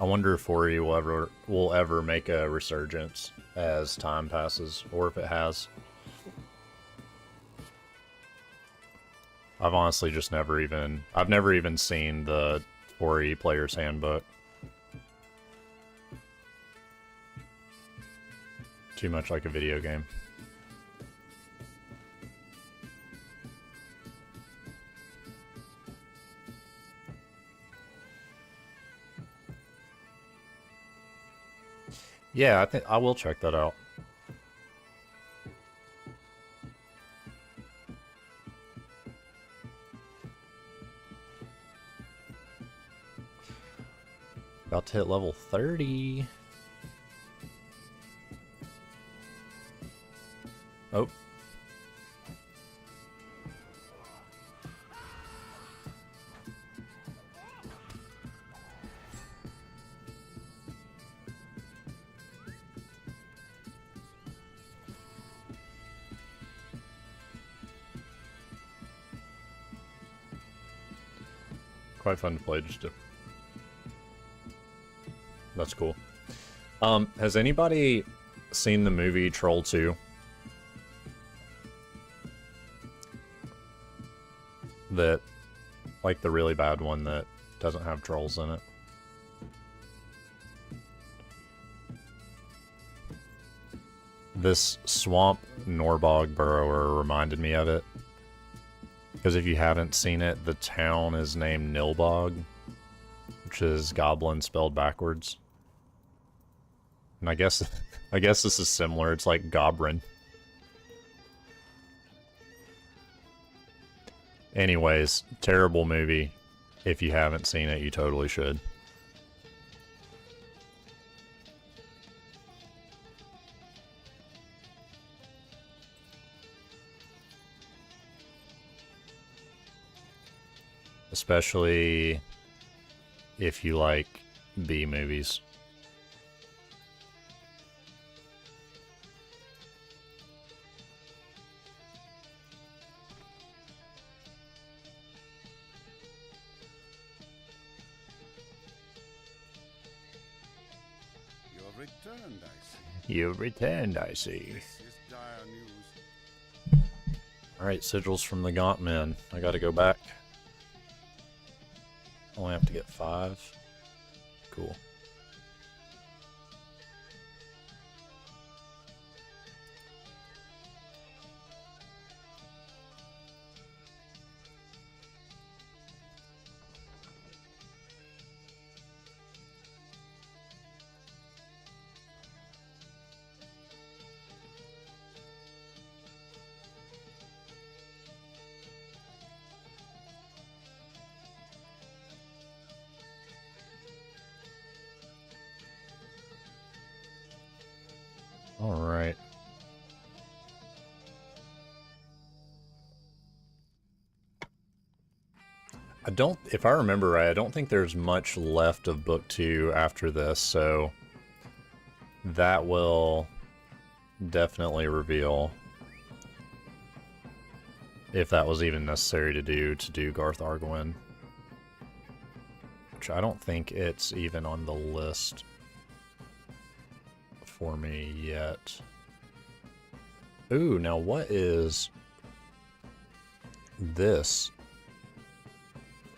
I wonder if 4E will ever make a resurgence as time passes, or if it has. I've honestly just never even seen the 4E Player's Handbook. Too much like a video game. Yeah, I think I will check that out. About to hit level 30. Oh. Quite fun to play, just to... That's cool. Has anybody seen the movie Troll 2? That, like the really bad one that doesn't have trolls in it. This swamp Norbog burrower reminded me of it. Because if you haven't seen it, the town is named Nilbog, which is goblin spelled backwards. And I guess this is similar. It's like Gobrin. Anyways, terrible movie. If you haven't seen it, you totally should. Especially if you like B movies. Returned, I see. You returned, I see. This is dire news. Alright, sigils from the Gaunt Men. I gotta go back. Only have to get 5. Cool. All right. If I remember right, I don't think there's much left of book 2 after this, so that will definitely reveal if that was even necessary to do Garth Argwin. Which I don't think it's even on the list for me yet. Ooh, now what is this?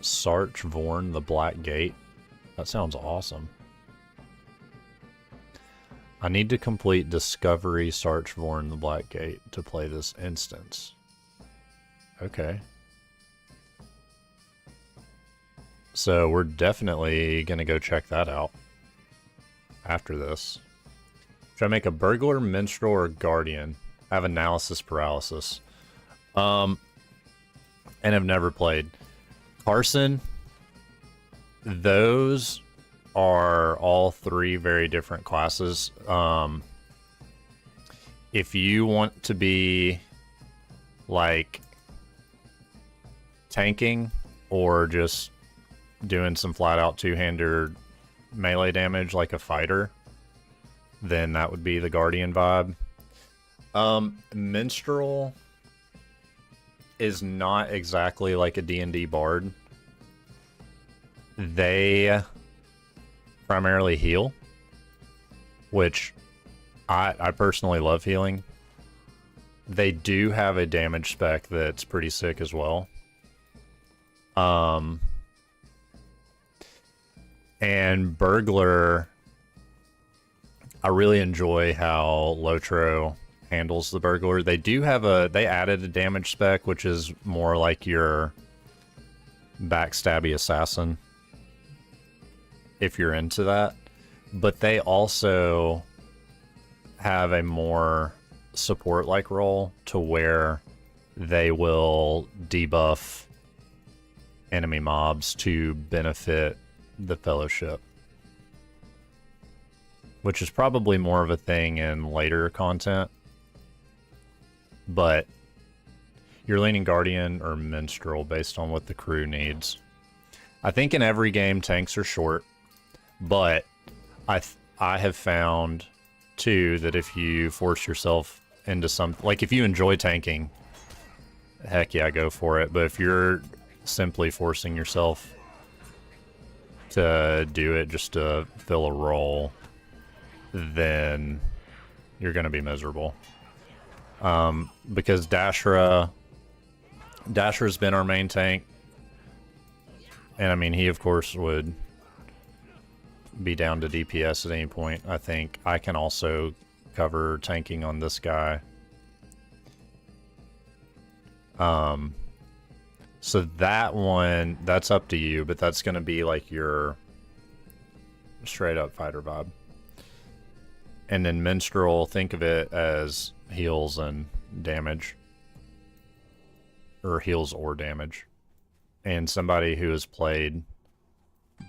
Sarch Vorn the Black Gate? That sounds awesome. I need to complete Discovery Sarch Vorn the Black Gate to play this instance. Okay. So we're definitely gonna go check that out after this. Should I make a burglar, minstrel, or guardian? I have analysis paralysis. And have never played. Carson, those are all three very different classes. If you want to be like tanking or just doing some flat out two-hander melee damage like a fighter, then that would be the Guardian vibe. Minstrel is not exactly like a D&D bard. They primarily heal, which I personally love healing. They do have a damage spec that's pretty sick as well. And Burglar, I really enjoy how Lotro handles the Burglar. They do have they added a damage spec, which is more like your backstabby assassin, if you're into that. But they also have a more support-like role to where they will debuff enemy mobs to benefit the Fellowship, which is probably more of a thing in later content. But you're leaning Guardian or Minstrel based on what the crew needs. I think in every game tanks are short, but I have found too that if you force yourself into something, like if you enjoy tanking, heck yeah, go for it. But if you're simply forcing yourself to do it just to fill a role, then you're going to be miserable. Because Dasher's been our main tank, and I mean, he of course would be down to DPS at any point. I think I can also cover tanking on this guy. So that one, that's up to you, but that's going to be like your straight up fighter vibe. And then Minstrel, think of it as heals and damage. Or heals or damage. And somebody who has played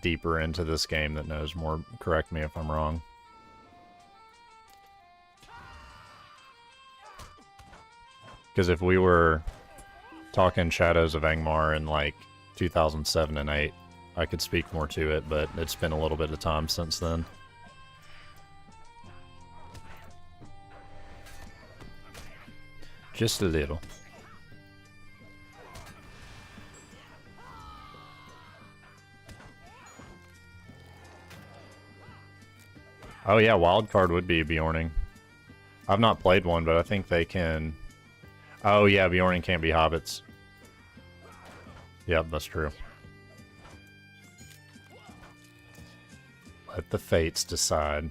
deeper into this game that knows more, correct me if I'm wrong. Because if we were talking Shadows of Angmar in like 2007 and 8, I could speak more to it, but it's been a little bit of time since then. Just a little. Oh yeah, wildcard would be Bjorning. I've not played one, but I think they can... Oh yeah, Bjorning can't be hobbits. Yep, that's true. Let the fates decide.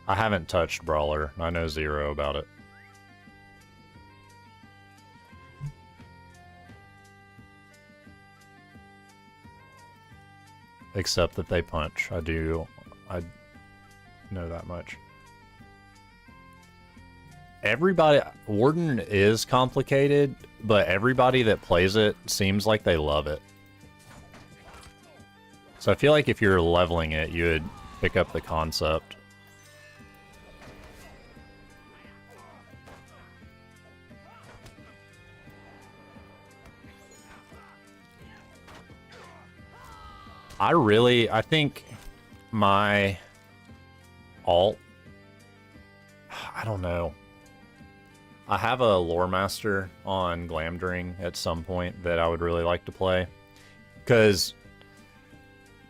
I haven't touched Brawler. I know zero about it. Except that they punch. I know that much. Everybody... Warden is complicated, but everybody that plays it seems like they love it. So I feel like if you're leveling it, you would pick up the concept. I think my alt, I don't know. I have a lore master on Glamdring at some point that I would really like to play. Because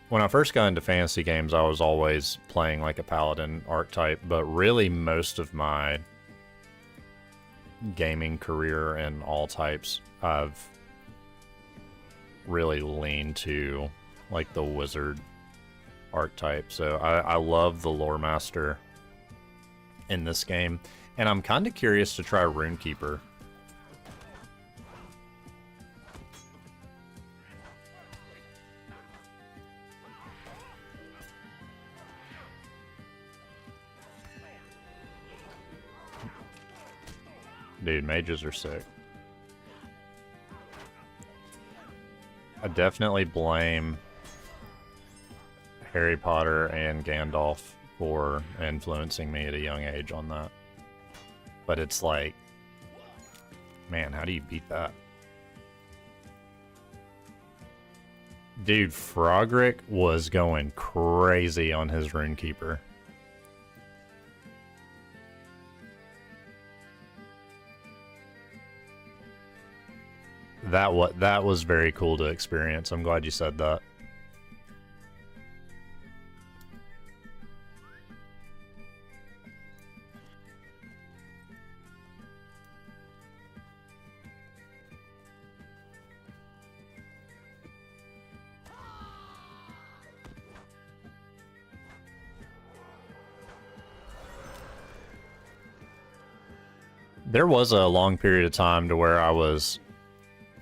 when I first got into fantasy games, I was always playing like a paladin archetype, but really most of my gaming career and all types, I've really leaned to like the wizard archetype. So I love the lore master in this game, and I'm kind of curious to try Runekeeper. Dude, mages are sick. I definitely blame Harry Potter and Gandalf for influencing me at a young age on that. But it's like, man, how do you beat that? Dude, Frogrick was going crazy on his Runekeeper. That was very cool to experience. I'm glad you said that. There was a long period of time to where I was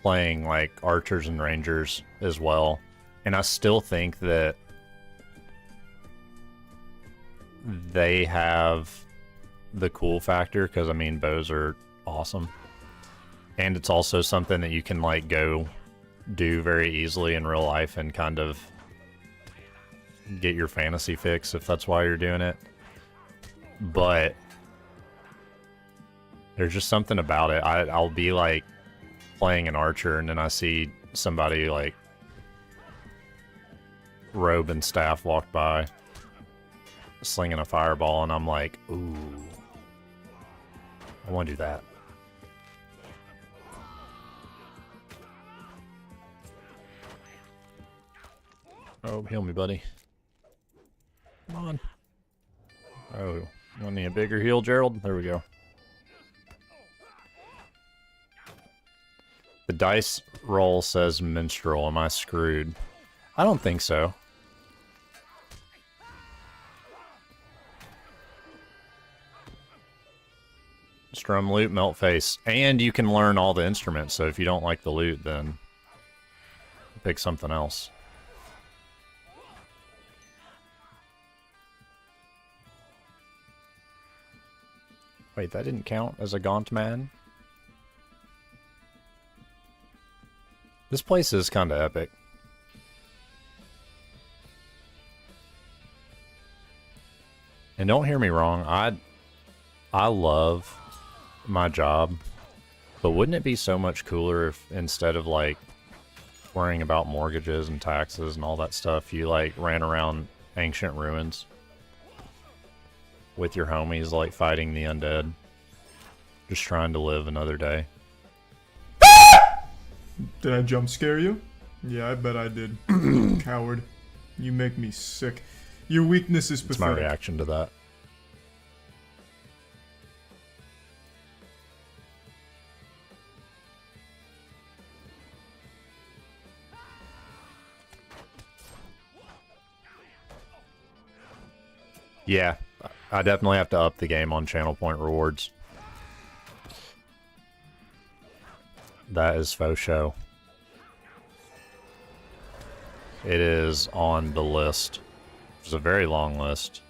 playing like archers and rangers as well, and I still think that they have the cool factor, because I mean bows are awesome, and it's also something that you can like go do very easily in real life and kind of get your fantasy fix if that's why you're doing it. But there's just something about it. I'll be like playing an archer, and then I see somebody like robe and staff walk by slinging a fireball, and I'm like, ooh, I want to do that. Oh, heal me, buddy. Come on. Oh, you want me a bigger heal, Gerald? There we go. The dice roll says minstrel. Am I screwed? I don't think so. Strum loot, melt face. And you can learn all the instruments, so if you don't like the loot, then pick something else. Wait, that didn't count as a gaunt man? This place is kind of epic. And don't hear me wrong, I love my job, but wouldn't it be so much cooler if instead of like worrying about mortgages and taxes and all that stuff, you like ran around ancient ruins with your homies, like fighting the undead, just trying to live another day? Did I jump scare you? Yeah, I bet I did. Coward. You make me sick. Your weakness is That's my pathetic. reaction to that. Yeah, I definitely have to up the game on channel point rewards. That is faux show. It is on the list. It's a very long list.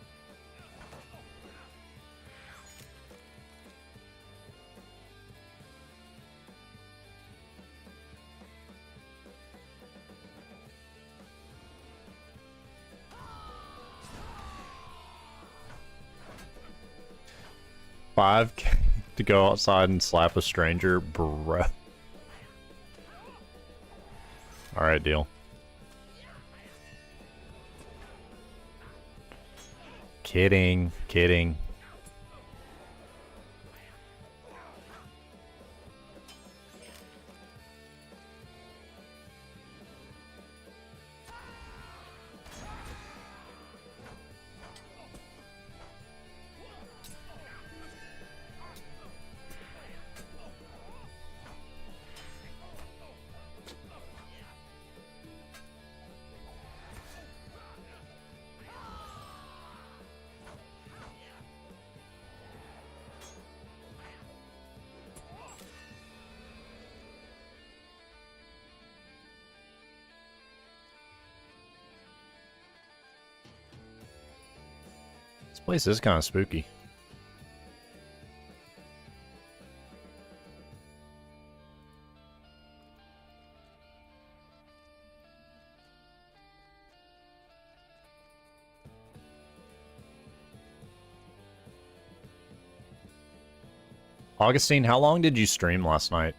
$5K to go outside and slap a stranger, bro. Alright, deal. Kidding, kidding. This place is kind of spooky. Augustine, how long did you stream last night?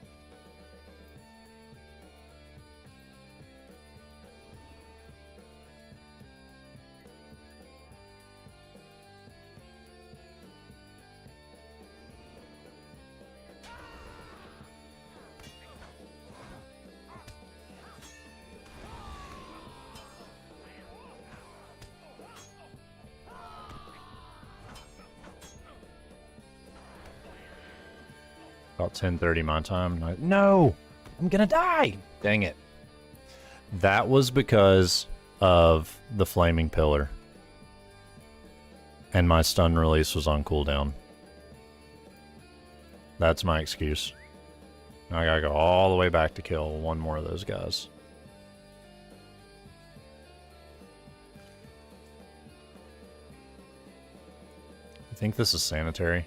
About 10:30 my time. No! I'm gonna die! Dang it. That was because of the flaming pillar. And my stun release was on cooldown. That's my excuse. I gotta go all the way back to kill one more of those guys. I think this is sanitary.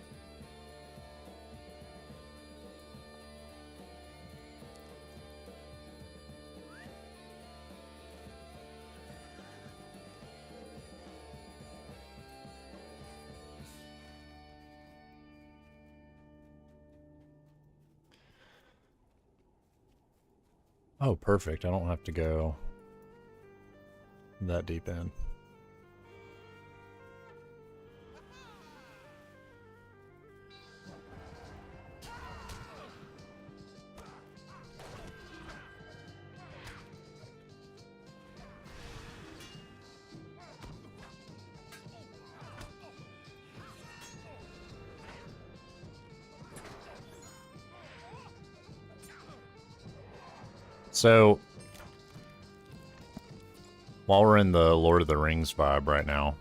Oh, perfect. I don't have to go that deep in. So, while we're in the Lord of the Rings vibe right now,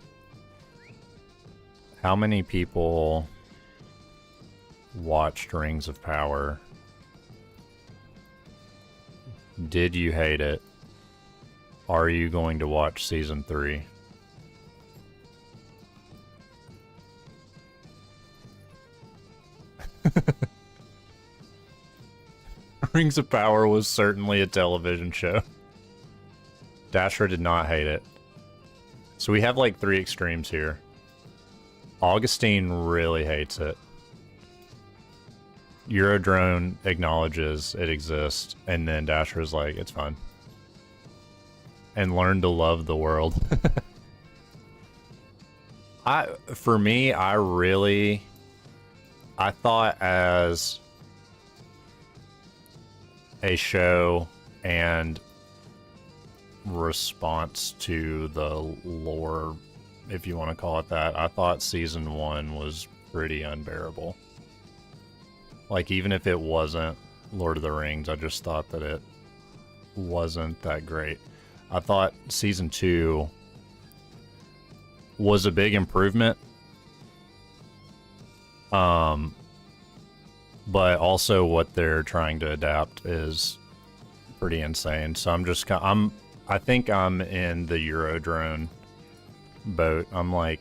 how many people watched Rings of Power? Did you hate it? Are you going to watch season 3? Rings of Power was certainly a television show. Dasher did not hate it. So we have like 3 extremes here. Augustine really hates it. Eurodrone acknowledges it exists, and then Dasher's like, it's fine. And learn to love the world. For me, I thought as a show and response to the lore, if you want to call it that, I thought season 1 was pretty unbearable. Like, even if it wasn't Lord of the Rings, I just thought that it wasn't that great. I thought season 2 was a big improvement. But also what they're trying to adapt is pretty insane. So I think I'm in the Eurodrone boat. I'm like,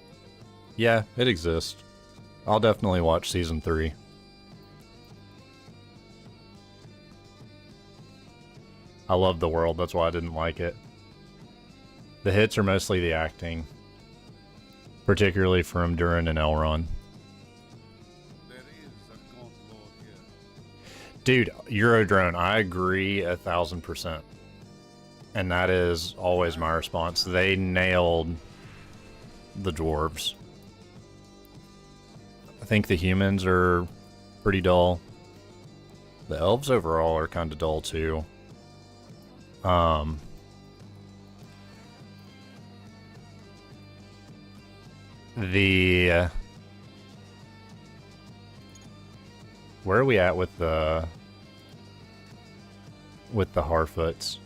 yeah, it exists. I'll definitely watch season 3. I love the world, that's why I didn't like it. The hits are mostly the acting, particularly from Durin and Elrond. Dude, Eurodrone, I agree 1000%. And that is always my response. They nailed the dwarves. I think the humans are pretty dull. The elves overall are kind of dull too. Where are we at with the Harfoots?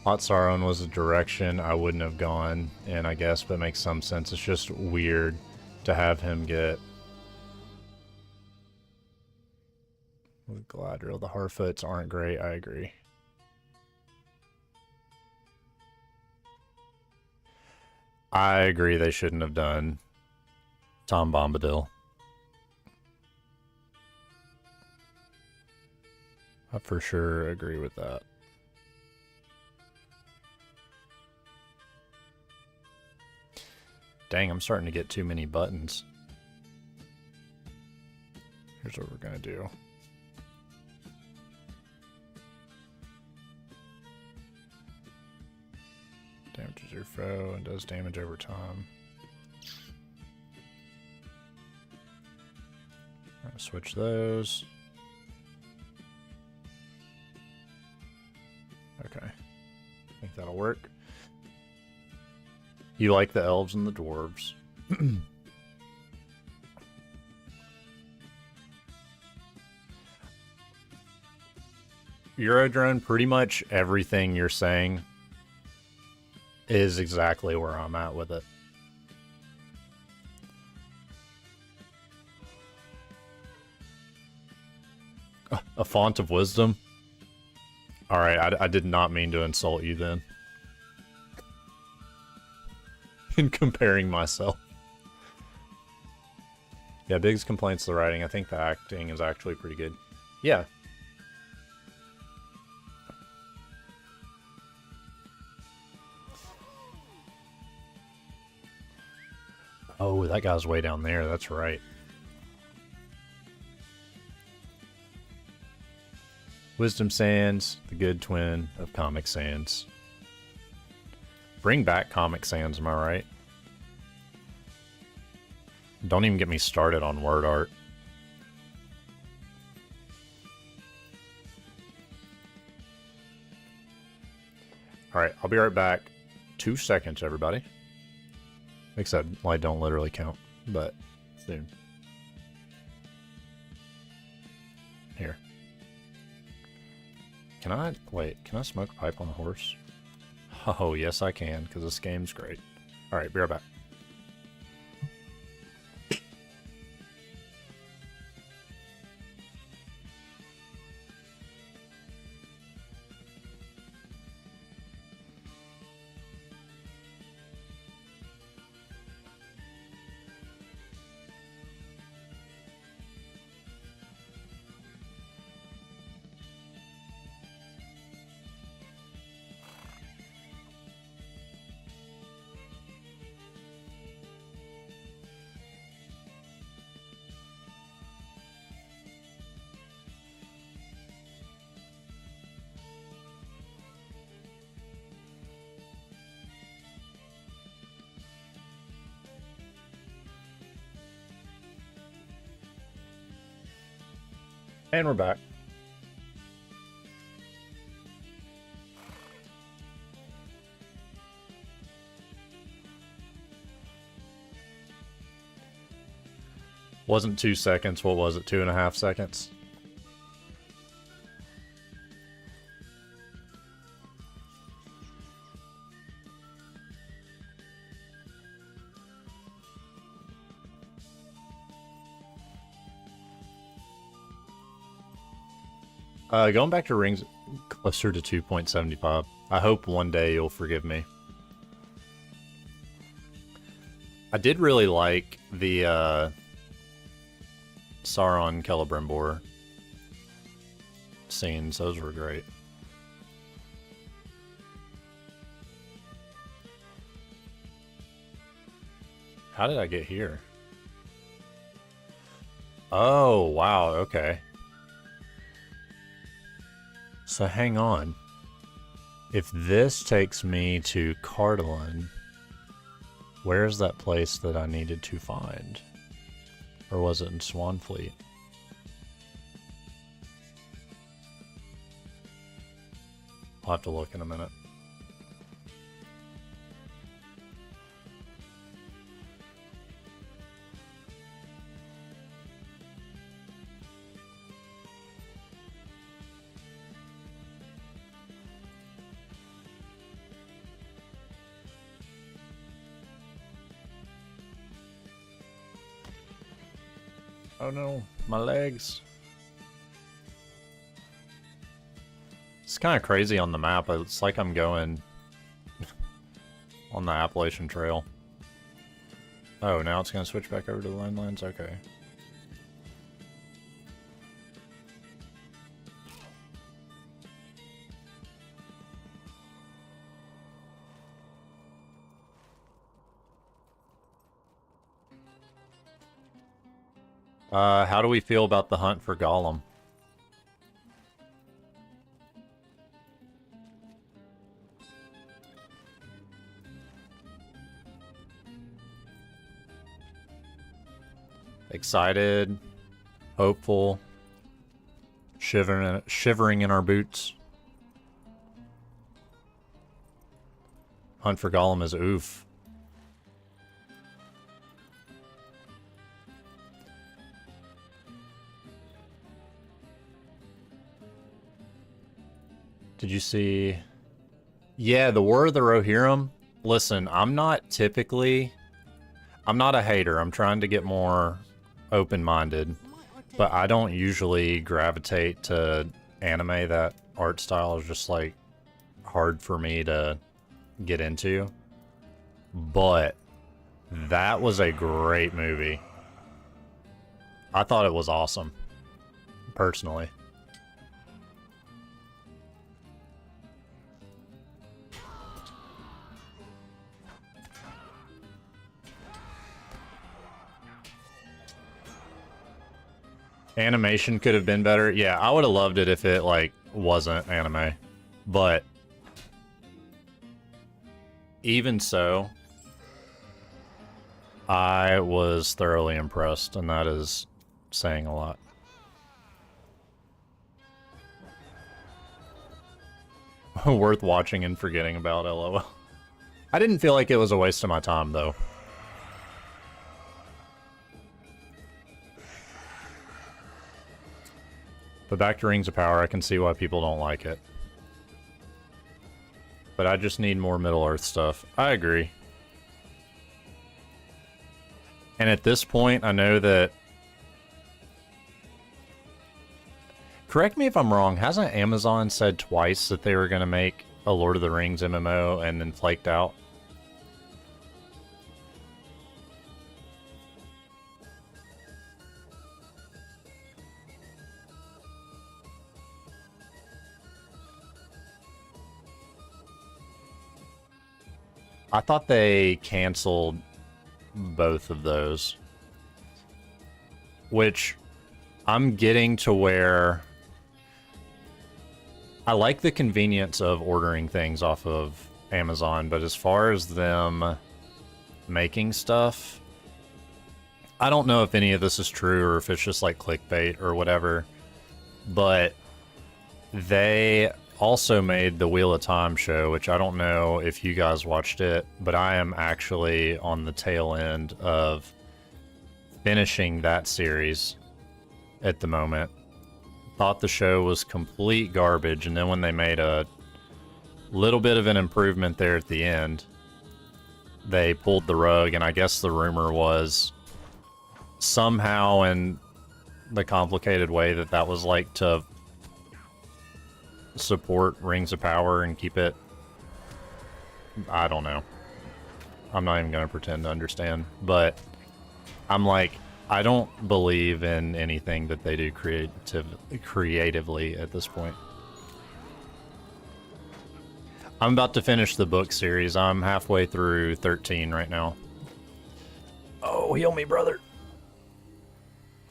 Hot Sauron was a direction I wouldn't have gone in, I guess, but it makes some sense. It's just weird to have him get with Galadriel. The Harfoots aren't great, I agree. I agree they shouldn't have done Tom Bombadil. I for sure agree with that. Dang, I'm starting to get too many buttons. Here's what we're gonna do. Damages your foe and does damage over time. I'm gonna switch those. Okay. I think that'll work. You like the elves and the dwarves. Eurodrone, pretty much everything you're saying is exactly where I'm at with it. A font of wisdom? Alright, I did not mean to insult you then. In comparing myself. Yeah, Biggs complains the writing. I think the acting is actually pretty good. Yeah. Oh, that guy's way down there. That's right. Wisdom Sans, the good twin of Comic Sans. Bring back Comic Sans, am I right? Don't even get me started on word art. Alright, I'll be right back. 2 seconds, everybody. Except, well, I don't literally count, but soon. Here. Can I, wait, can I smoke a pipe on a horse? Oh, yes I can, because this game's great. Alright, be right back. And we're back. Wasn't 2 seconds, what was it, 2.5 seconds? Going back to rings closer to 2.75. I hope one day you'll forgive me. I did really like the Sauron Celebrimbor scenes. Those were great. How did I get here? Oh, wow, okay. So hang on. If this takes me to Cardalin, where's that place that I needed to find? Or was it in Swanfleet? I'll have to look in a minute. Oh no, my legs. It's kind of crazy on the map. It's like I'm going on the Appalachian Trail. Oh, now it's going to switch back over to the Landlands? Okay. How do we feel about the hunt for Gollum? Excited, hopeful, shivering in our boots. Hunt for Gollum is oof. Did you see? Yeah, the War of the Rohirrim. Listen, I'm not a hater. I'm trying to get more open-minded. But I don't usually gravitate to anime. That art style is just, like, hard for me to get into. But that was a great movie. I thought it was awesome, personally. Animation could have been better. Yeah, I would have loved it if it, like, wasn't anime. But even so, I was thoroughly impressed, and that is saying a lot. Worth watching and forgetting about, LOL. I didn't feel like it was a waste of my time, though. But back to Rings of Power, I can see why people don't like it. But I just need more Middle-earth stuff. I agree. And at this point, I know that... Correct me if I'm wrong, hasn't Amazon said twice that they were going to make a Lord of the Rings MMO and then flaked out? I thought they canceled both of those. Which I'm getting to where I like the convenience of ordering things off of Amazon, but as far as them making stuff, I don't know if any of this is true or if it's just like clickbait or whatever, but they also made the Wheel of Time show, which I don't know if you guys watched it, but I am actually on the tail end of finishing that series at the moment. Thought the show was complete garbage, and then when they made a little bit of an improvement there at the end, they pulled the rug, and I guess the rumor was somehow in the complicated way that that was like to support Rings of Power and keep it... I don't know. I'm not even going to pretend to understand, but I'm like, I don't believe in anything that they do creatively at this point. I'm about to finish the book series. I'm halfway through 13 right now. Oh, heal me, brother.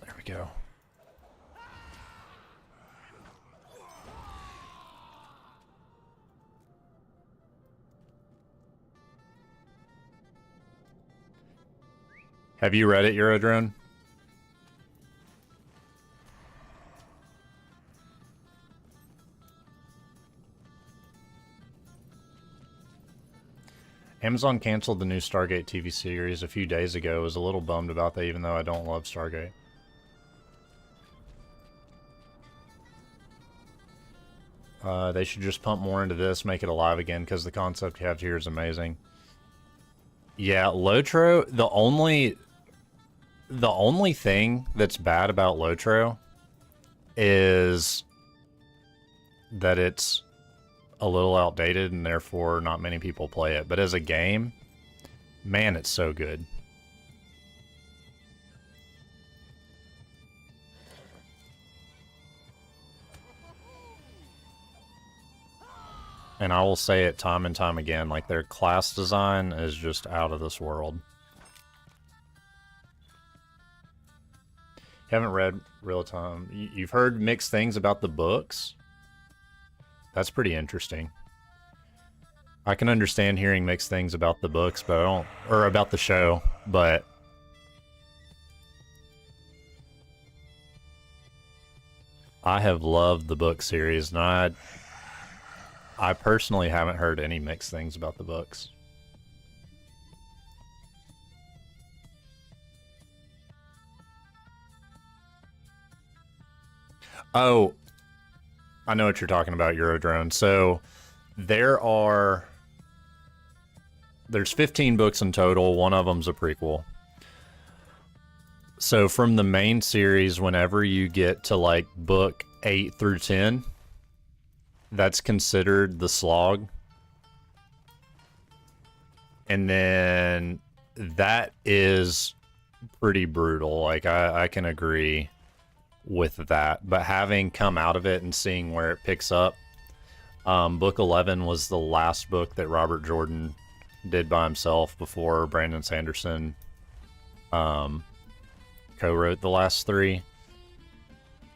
There we go. Have you read it, Eurodrone? Amazon canceled the new Stargate TV series a few days ago. I was a little bummed about that, even though I don't love Stargate. They should just pump more into this, make it alive again, because the concept you have here is amazing. Yeah, Lotro, the only thing that's bad about Lotro is that it's a little outdated and therefore not many people play it. But as a game, man, it's so good. And I will say it time and time again, like their class design is just out of this world. Haven't read Real Time. You've heard mixed things about the books? That's pretty interesting. I can understand hearing mixed things about the books, but I don't, or about the show, but I have loved the book series, and I personally haven't heard any mixed things about the books. Oh, I know what you're talking about, Eurodrone. So there's 15 books in total. One of them's a prequel. So from the main series, whenever you get to like book 8 through 10, that's considered the slog. And then that is pretty brutal. Like I can agree with that, but having come out of it and seeing where it picks up, book 11 was the last book that Robert Jordan did by himself before Brandon Sanderson co-wrote the last 3.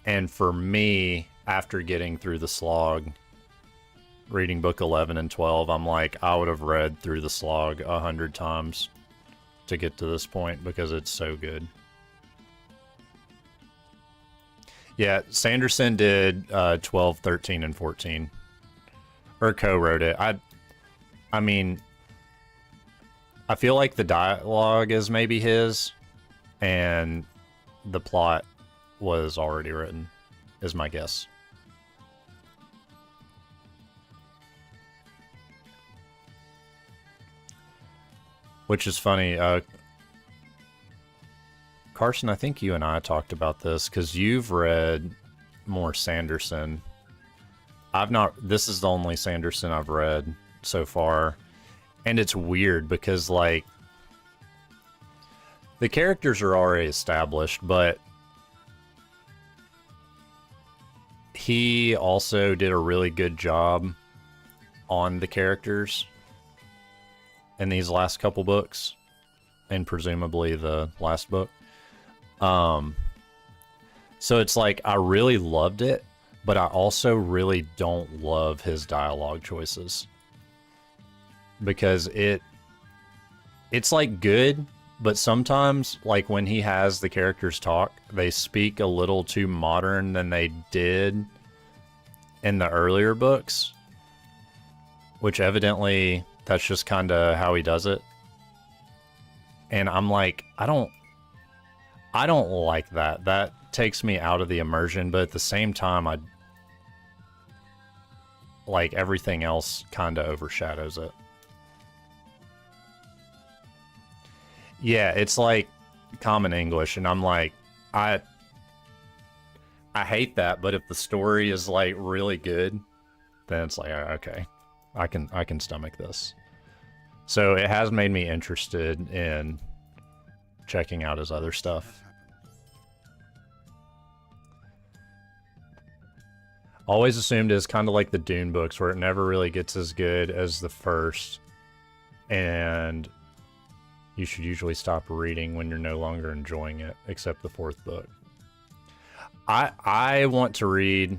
And for me, after getting through the slog, reading book 11 and 12, I'm like, I would have read through the slog 100 times to get to this point because it's so good. Yeah, Sanderson did 12, 13, and 14. Or co-wrote it. I mean, I feel like the dialogue is maybe his, and the plot was already written, is my guess. Which is funny. Carson, I think you and I talked about this because you've read more Sanderson. I've not. This is the only Sanderson I've read so far, and it's weird because like the characters are already established, but he also did a really good job on the characters in these last couple books, and presumably the last book. So it's like, I really loved it, but I also really don't love his dialogue choices. Because it's like good, but sometimes, like when he has the characters talk, they speak a little too modern than they did in the earlier books. Which evidently, that's just kind of how he does it. And I'm like, I don't like that. That takes me out of the immersion, but at the same time, like everything else kind of overshadows it. Yeah, it's like common English, and I'm like, I hate that, but if the story is like really good, then it's like, okay, I can stomach this. So it has made me interested in checking out his other stuff. Always assumed it's kind of like the Dune books, where it never really gets as good as the first, and you should usually stop reading when you're no longer enjoying it, except the 4th book. I want to read.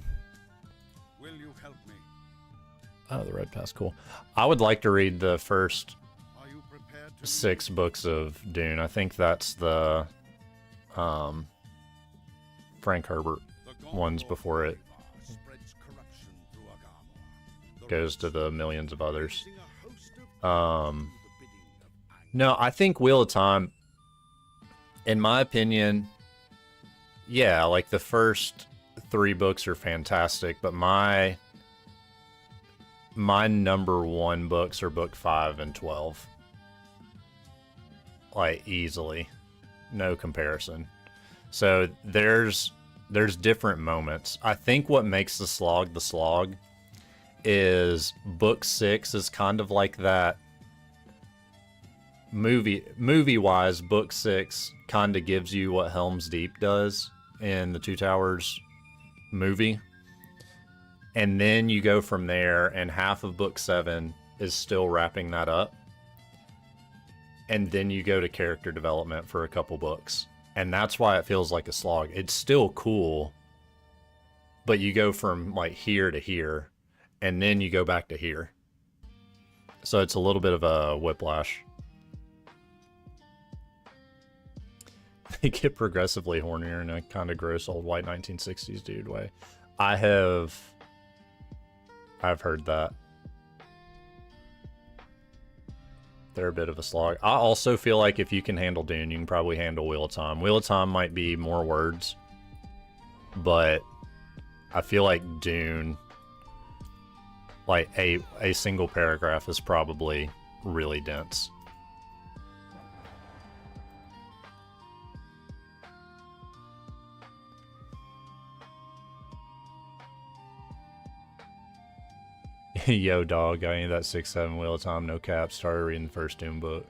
Will you help me? Oh, the red pass, cool. I would like to read the first Are you prepared to 6 books of Dune. I think that's the Frank Herbert The ones before it spreads corruption through Agamor. The goes to the millions of others. raising a host of Um, to the bidding of Ang. no, I think Wheel of Time, in my opinion, yeah, like the first 3 books are fantastic, but my number 1 books are book 5 and 12. Like easily. No comparison. So there's different moments. I think what makes the slog is book 6 is kind of like that movie wise. Book 6 kind of gives you what Helm's Deep does in the Two Towers movie, and then you go from there, and half of book 7 is still wrapping that up, and then you go to character development for a couple books, and that's why it feels like a slog. It's still cool, but you go from like here to here, and then you go back to here, so it's a little bit of a whiplash. They get progressively hornier in a kind of gross old white 1960s dude way. I've heard that. They're a bit of a slog. I also feel like if you can handle Dune, you can probably handle Wheel of Time. Wheel of Time might be more words, but I feel like Dune, like a single paragraph is probably really dense. Yo, dog, I need that 6-7 Wheel of Time, no cap. Started reading the first Doom book.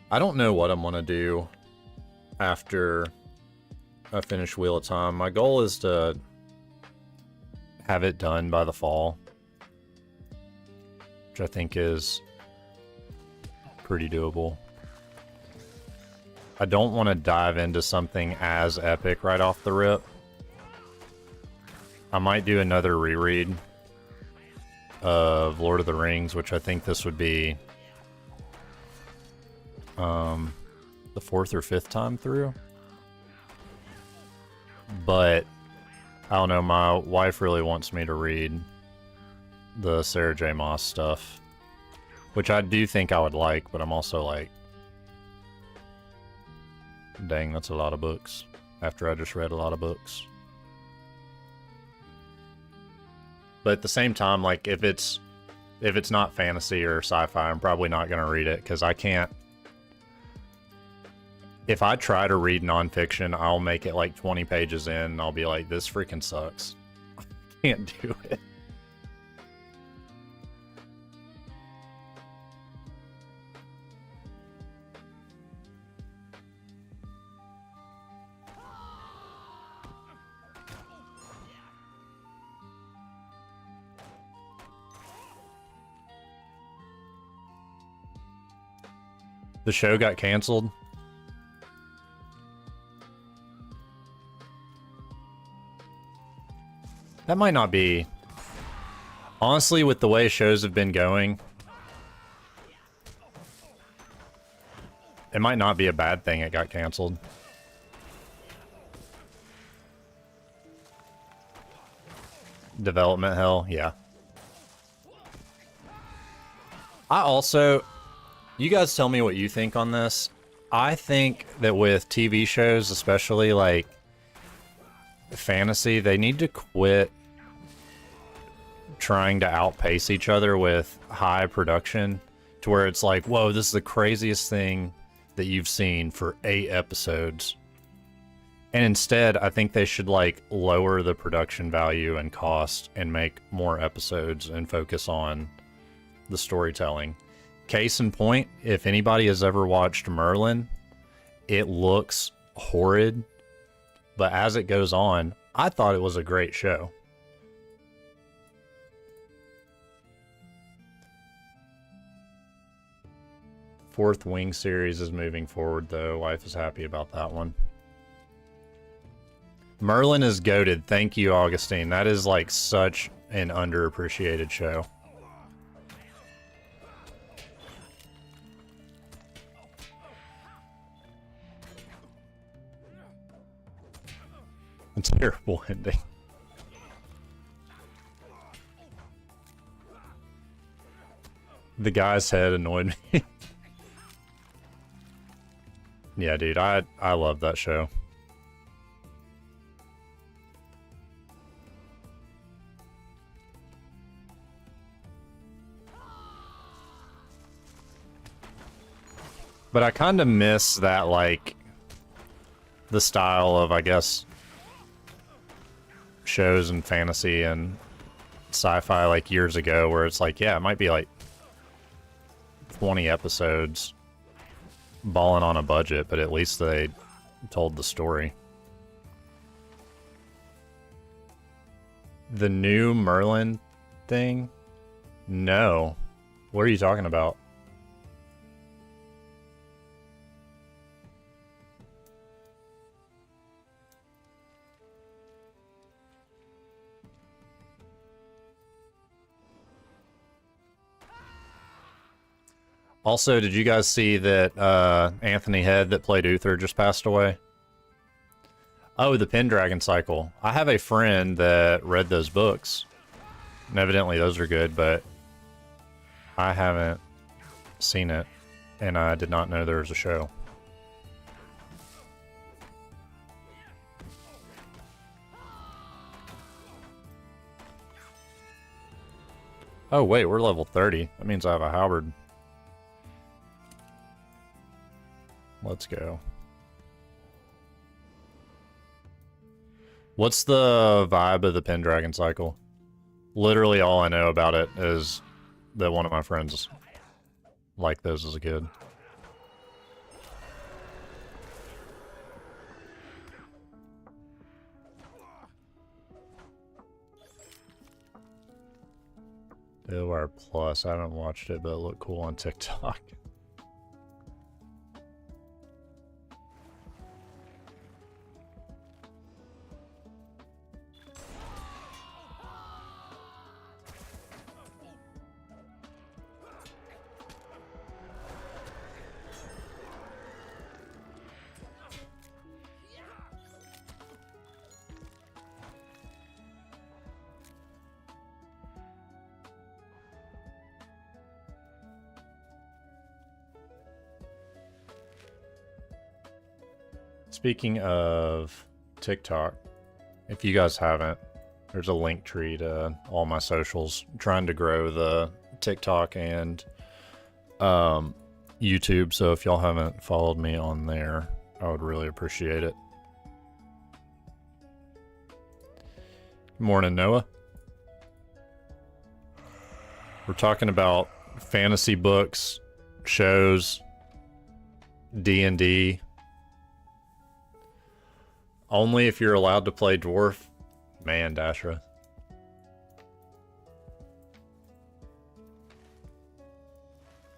I don't know what I'm gonna do after I finish Wheel of Time. My goal is to have it done by the fall, which I think is pretty doable. I don't want to dive into something as epic right off the rip. I might do another reread of Lord of the Rings, which I think this would be the 4th or 5th time through. But I don't know, my wife really wants me to read the Sarah J. Maas stuff, which I do think I would like, but I'm also like, dang, that's a lot of books after I just read a lot of books. But at the same time, like if it's not fantasy or sci-fi, I'm probably not going to read it, because I can't. If I try to read nonfiction, I'll make it like 20 pages in and I'll be like, this freaking sucks. I can't do it. The show got canceled. That might not be. Honestly, with the way shows have been going, it might not be a bad thing it got canceled. Development hell, yeah. I also, you guys tell me what you think on this. I think that with TV shows, especially like fantasy, they need to quit trying to outpace each other with high production to where it's like, whoa, this is the craziest thing that you've seen for 8 episodes. And instead, I think they should like lower the production value and cost and make more episodes and focus on the storytelling. Case in point, if anybody has ever watched Merlin, it looks horrid, but as it goes on, I thought it was a great show. Fourth Wing series is moving forward, though. Wife is happy about that one. Merlin is goated. Thank you, Augustine. That is like such an underappreciated show. A terrible ending. The guy's head annoyed me. Yeah, dude, I love that show. But I kind of miss that, like, the style of, I guess, shows and fantasy and sci-fi like years ago, where it's like, yeah, it might be like 20 episodes balling on a budget, but at least they told the story. The new Merlin thing? No. What are you talking about? Also, did you guys see that Anthony Head that played Uther just passed away? Oh, the Pendragon Cycle. I have a friend that read those books. And evidently those are good, but I haven't seen it. And I did not know there was a show. Oh, wait, we're level 30. That means I have a halberd. Let's go. What's the vibe of the Pendragon Cycle? Literally all I know about it is that one of my friends liked those as a kid. DOR Plus, I haven't watched it, but it looked cool on TikTok. Speaking of TikTok, if you guys haven't, there's a link tree to all my socials. I'm trying to grow the TikTok and YouTube, so if y'all haven't followed me on there, I would really appreciate it. Morning, Noah. We're talking about fantasy books, shows, D&D. Only if you're allowed to play dwarf. Man, Dashra.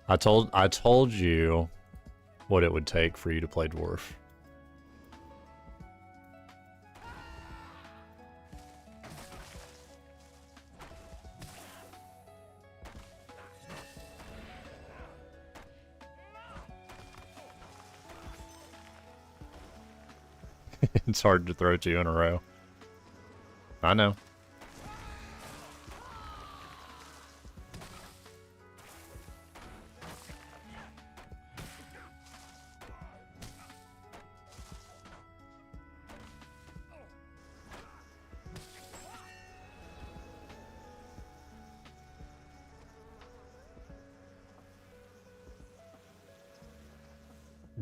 I told you what it would take for you to play dwarf. It's hard to throw two in a row. I know.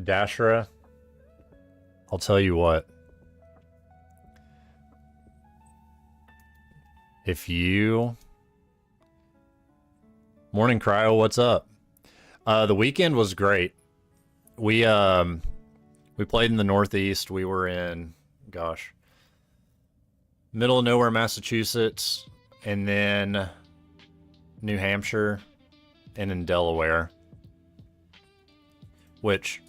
Dashra, I'll tell you what. If you... Morning, Cryo, what's up? The weekend was great. We played in the Northeast. We were in, gosh, middle of nowhere, Massachusetts, and then New Hampshire, and in Delaware. which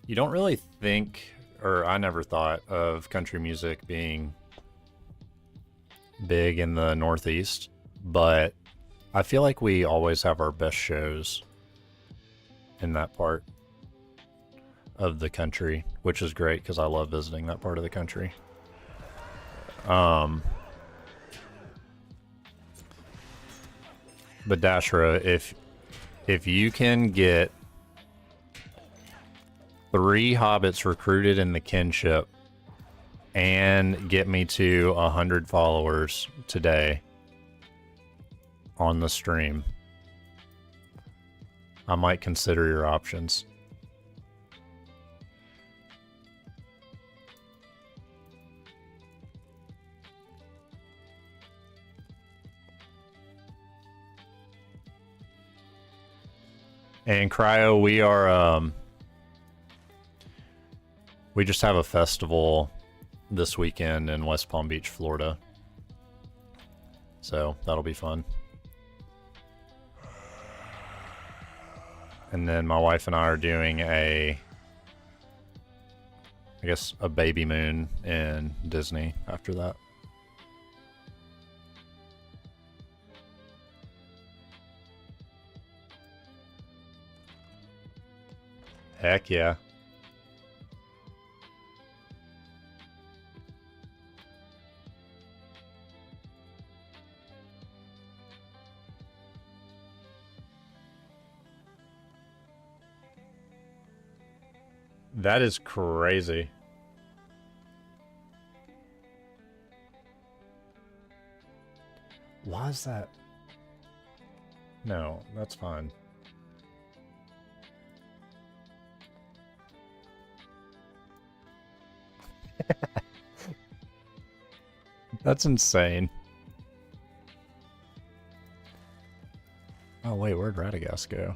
you don't really think, or I never thought of country music being big in the Northeast, but I feel like we always have our best shows in that part of the country, which is great because I love visiting that part of the country. But Dashra, if you can get 3 hobbits recruited in the kinship and get me to 100 followers today on the stream, I might consider your options. And Cryo, we just have a festival this weekend in West Palm Beach, Florida. So that'll be fun. And then my wife and I are doing I guess a baby moon in Disney after that. Heck yeah. That is crazy. Why is that? No, that's fine. That's insane. Oh wait, where'd Radagast go?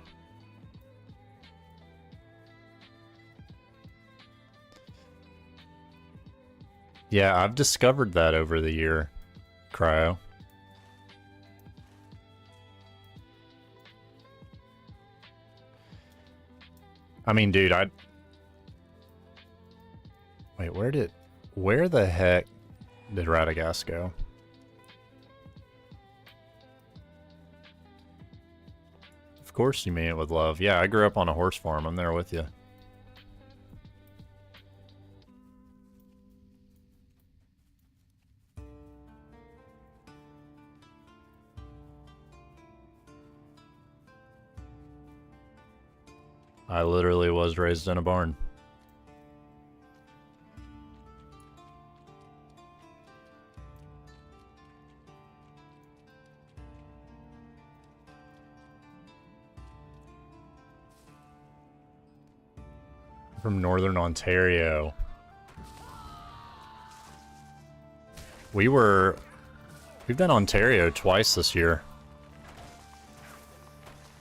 Yeah, I've discovered that over the year, Cryo. I mean, dude, wait, where the heck did Radagast go? Of course you mean it with love. Yeah, I grew up on a horse farm. I'm there with you. I literally was raised in a barn. From Northern Ontario. We've done Ontario twice this year.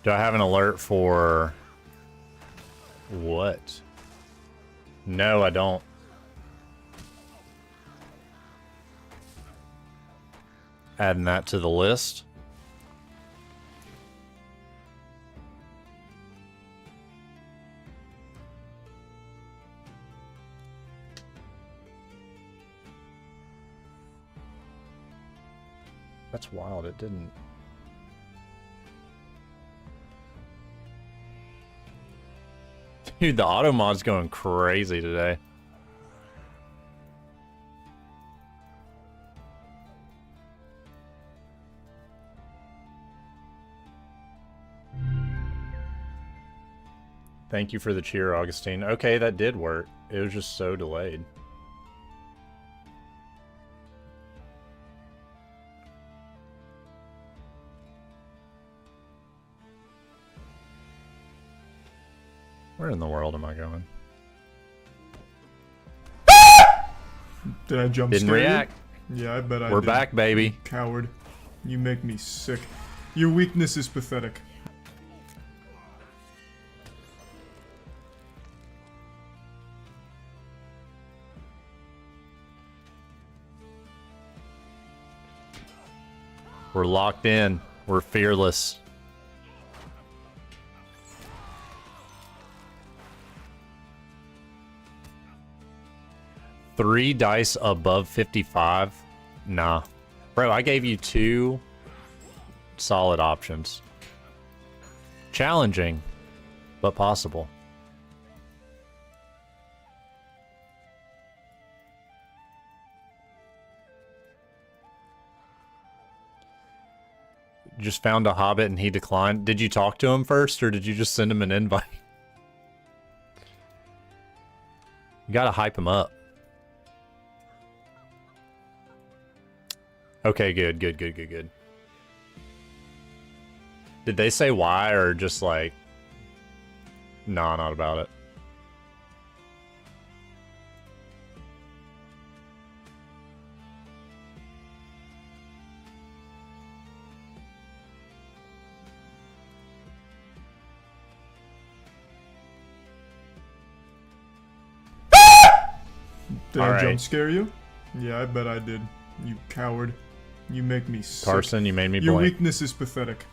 Do I have an alert for what? No, I don't. Adding that to the list. That's wild, it didn't. Dude, the auto mod's going crazy today. Thank you for the cheer, Augustine. Okay, that did work. It was just so delayed. Where in the world am I going? Did I jump Didn't scare you? react. Yeah, I bet I did. We're back, baby. Coward. You make me sick. Your weakness is pathetic. We're locked in. We're fearless. 3 dice above 55? Nah. Bro, I gave you 2 solid options. Challenging, but possible. Just found a Hobbit and he declined. Did you talk to him first, or did you just send him an invite? You gotta hype him up. Okay, good. Did they say why, or just like, nah, not about it? Did All I right. jump scare you? Yeah, I bet I did. You coward. You make me sick. Carson, you made me Your blink. weakness is pathetic.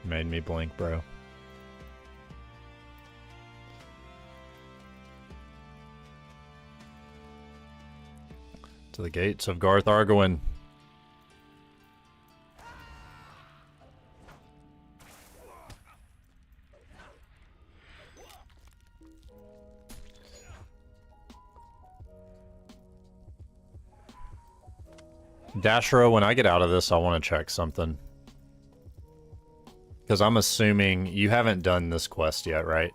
Made me blink, bro. To the gates of Garth Argoin. Dashro, when I get out of this, I want to check something. Because I'm assuming you haven't done this quest yet, right?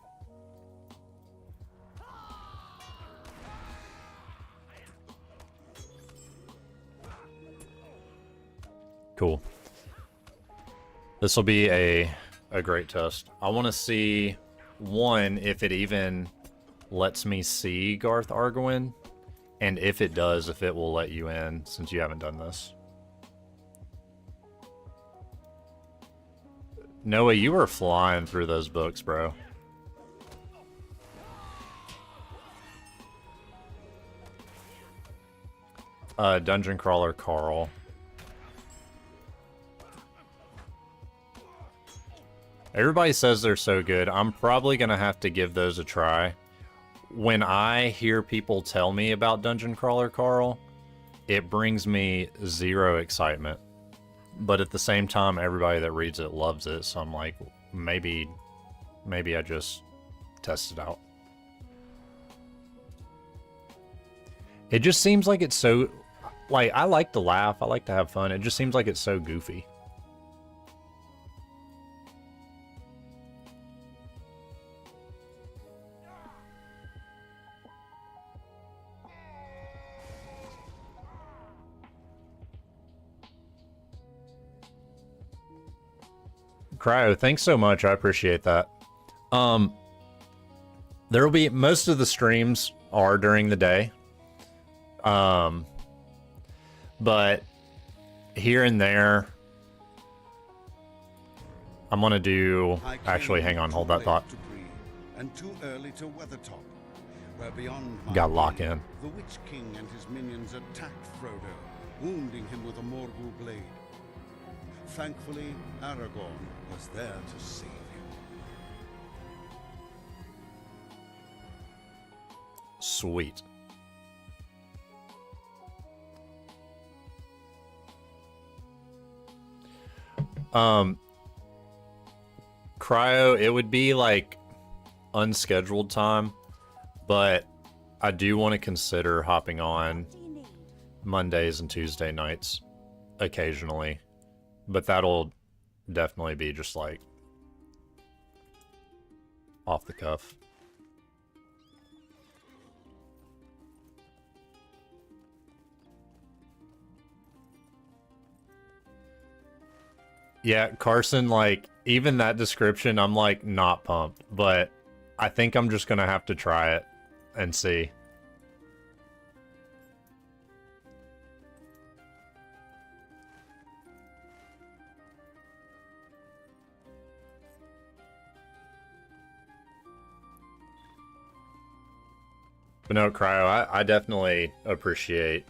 Cool. This will be a great test. I want to see, one, if it even lets me see Garth Argoin, and if it does, if it will let you in, since you haven't done this. Noah, you were flying through those books, bro. Dungeon Crawler Carl. Everybody says they're so good. I'm probably gonna have to give those a try. When I hear people tell me about Dungeon Crawler Carl, it brings me zero excitement. But at the same time, everybody that reads it loves it, so I'm like, maybe I just test it out. It just seems like it's so, like, I like to laugh, I like to have fun. It just seems like it's so goofy. Cryo, thanks so much. I appreciate that. There will be, most of the streams are during the day. But here and there, I'm gonna do, actually, hang on, hold that thought. And too early to Weathertop, where beyond Got my lock reading, in. the Witch King and his minions attacked Frodo, wounding him with a Morgul blade. Thankfully, Aragorn was there to save him. Sweet. Cryo, it would be like unscheduled time, but I do want to consider hopping on Mondays and Tuesday nights occasionally, but that'll definitely be just like off the cuff. Yeah, Carson, like, even that description, I'm like not pumped, but I think I'm just gonna have to try it and see. But no, Cryo, I definitely appreciate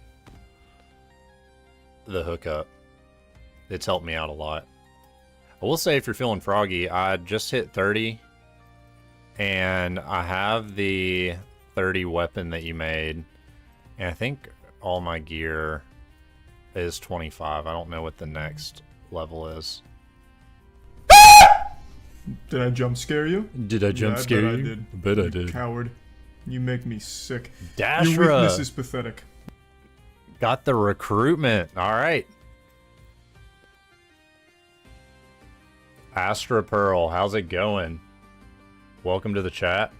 the hookup. It's helped me out a lot. I will say if you're feeling froggy, I just hit 30 and I have the 30 weapon that you made, and I think all my gear is 25. I don't know what the next level is. Did I jump scare you? Did I jump scare bet you? I did. I bet I You did. Coward. You make me sick. Your Dashra weakness is pathetic. got the recruitment. All right. Astra Pearl, how's it going? Welcome to the chat.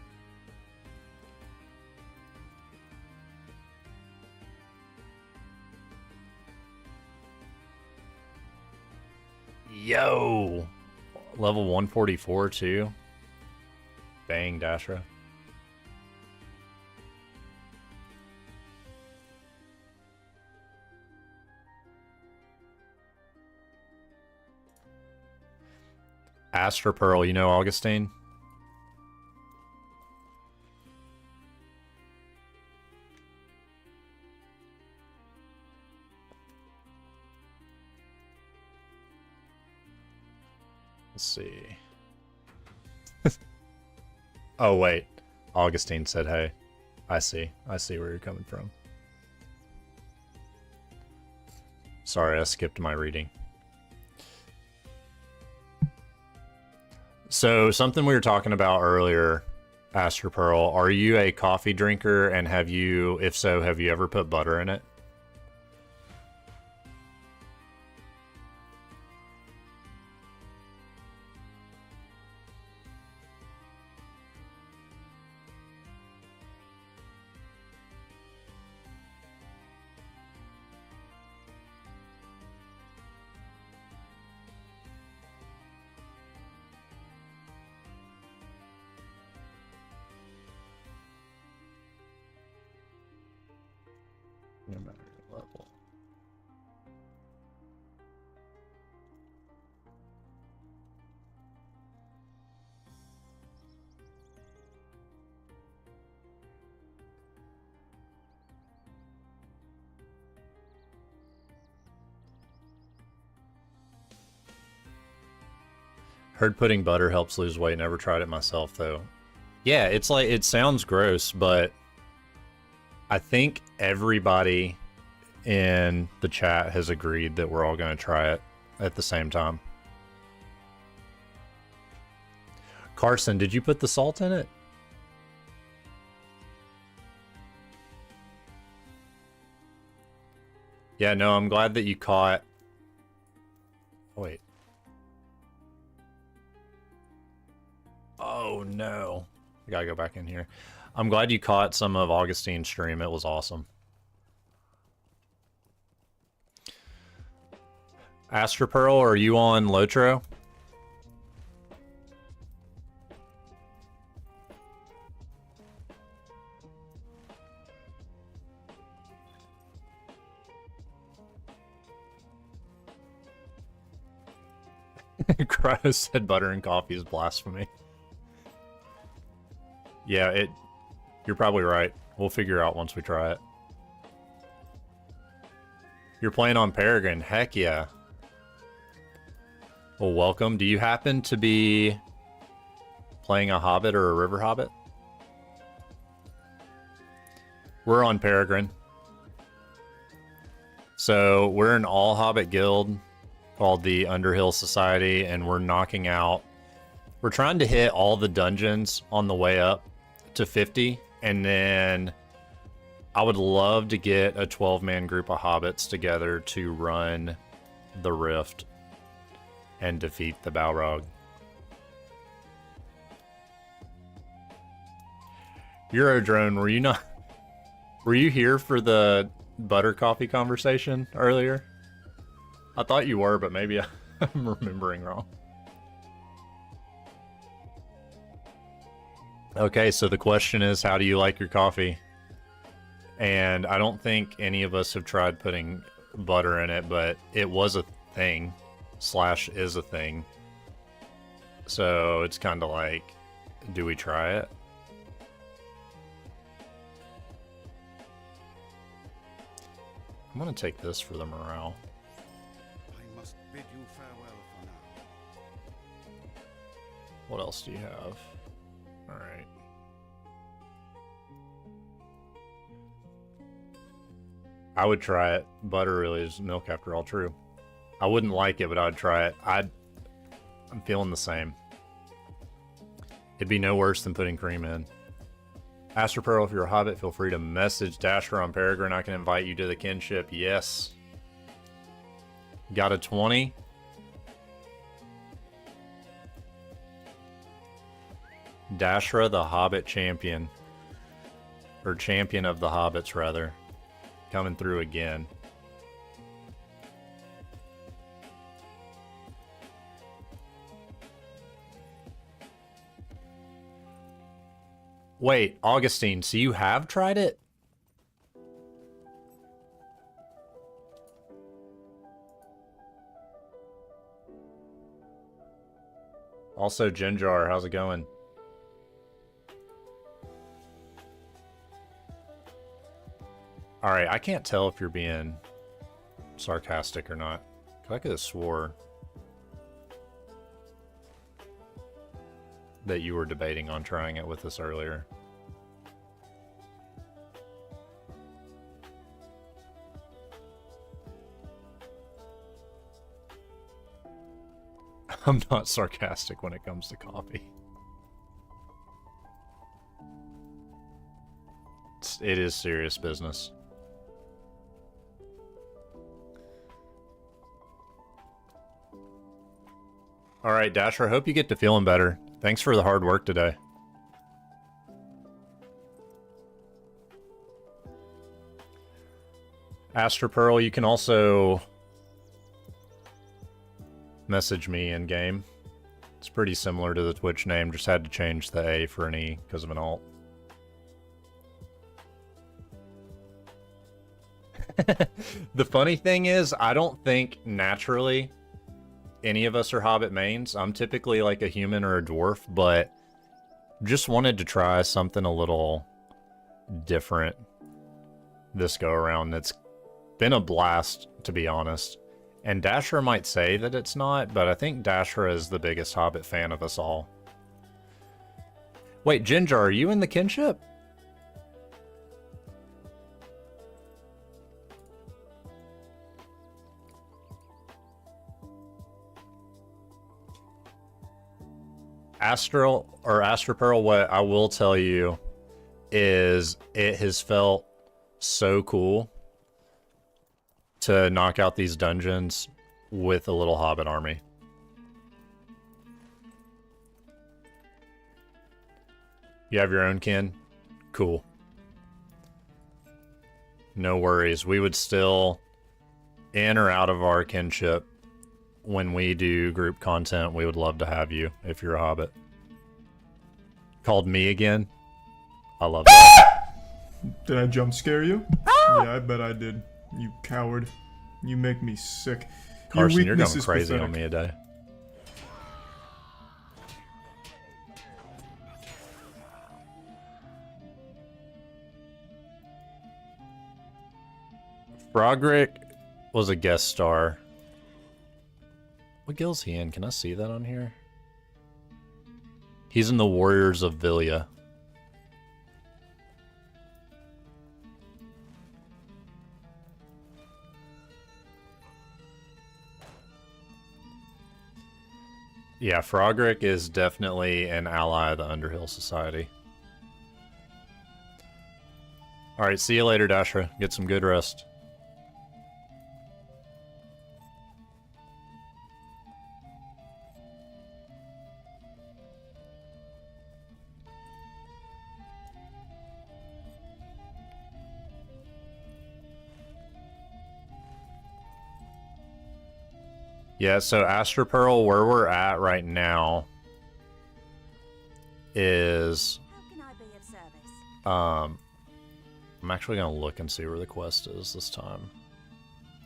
Yo! Level 144 too. Dang, Dashra. Astra Pearl, you know Augustine? Let's see. Oh, wait. Augustine said, hey. I see. I see where you're coming from. Sorry, I skipped my reading. So, something we were talking about earlier, Astra Pearl, are you a coffee drinker, and have you, if so, have you ever put butter in it? No matter the level. Heard putting butter helps lose weight. Never tried it myself though. Yeah, it's like, it sounds gross, but I think everybody in the chat has agreed that we're all going to try it at the same time. Carson, did you put the salt in it? Yeah, no, I'm glad that you caught... Wait. Oh, no. I gotta go back in here. I'm glad you caught some of Augustine's stream. It was awesome. Astra Pearl, are you on Lotro? Cryo said butter and coffee is blasphemy. Yeah, you're probably right. We'll figure out once we try it. You're playing on Peregrin. Heck yeah. Well, welcome. Do you happen to be playing a Hobbit or a River Hobbit? We're on Peregrin. So we're an all Hobbit guild called the Underhill Society, and we're knocking out... We're trying to hit all the dungeons on the way up to 50, and then I would love to get a 12-man group of hobbits together to run the Rift and defeat the Balrog. Eurodrone, were you here for the butter coffee conversation earlier? I thought you were, but maybe I'm remembering wrong. Okay, so the question is, how do you like your coffee? And I don't think any of us have tried putting butter in it, but it was a thing, / is a thing. So it's kind of like, do we try it? I'm gonna take this for the morale. I must bid you farewell for now. What else do you have? Alright. I would try it. Butter really is milk after all, true. I wouldn't like it, but I would try it. I'm feeling the same. It'd be no worse than putting cream in. Aster Pearl, if you're a Hobbit, feel free to message Dasher on Peregrin. I can invite you to the kinship. Yes. Got a 20. Dashra, the Hobbit champion. Or champion of the Hobbits, rather. Coming through again. Wait, Augustine, so you have tried it? Also, Jinjar, how's it going? Alright, I can't tell if you're being sarcastic or not. 'Cause I could have swore that you were debating on trying it with us earlier. I'm not sarcastic when it comes to coffee. It is serious business. Alright, Dasher, I hope you get to feeling better. Thanks for the hard work today. Aster Pearl, you can also message me in game. It's pretty similar to the Twitch name, just had to change the A for an E because of an alt. The funny thing is, I don't think naturally any of us are Hobbit mains. I'm typically like a human or a dwarf, but just wanted to try something a little different this go around. It's been a blast, to be honest. And Dasher might say that it's not, but I think Dasher is the biggest Hobbit fan of us all. Wait, Jinjar, are you in the kinship? Astral or Aster Pearl, what I will tell you is it has felt so cool to knock out these dungeons with a little Hobbit army. You have your own kin? Cool. No worries. We would still, in or out of our kinship, when we do group content, we would love to have you if you're a Hobbit. Called me again? I love that. Did I jump scare you? Yeah, I bet I did. You coward. You make me sick. Carson, you're going crazy on me today. Broderick was a guest star. What guild's he in? Can I see that on here? He's in the Warriors of Villia. Yeah, Frogrick is definitely an ally of the Underhill Society. Alright, see you later, Dashra. Get some good rest. Yeah, so Aster Pearl, where we're at right now is How can I be of service? I'm actually gonna look and see where the quest is this time.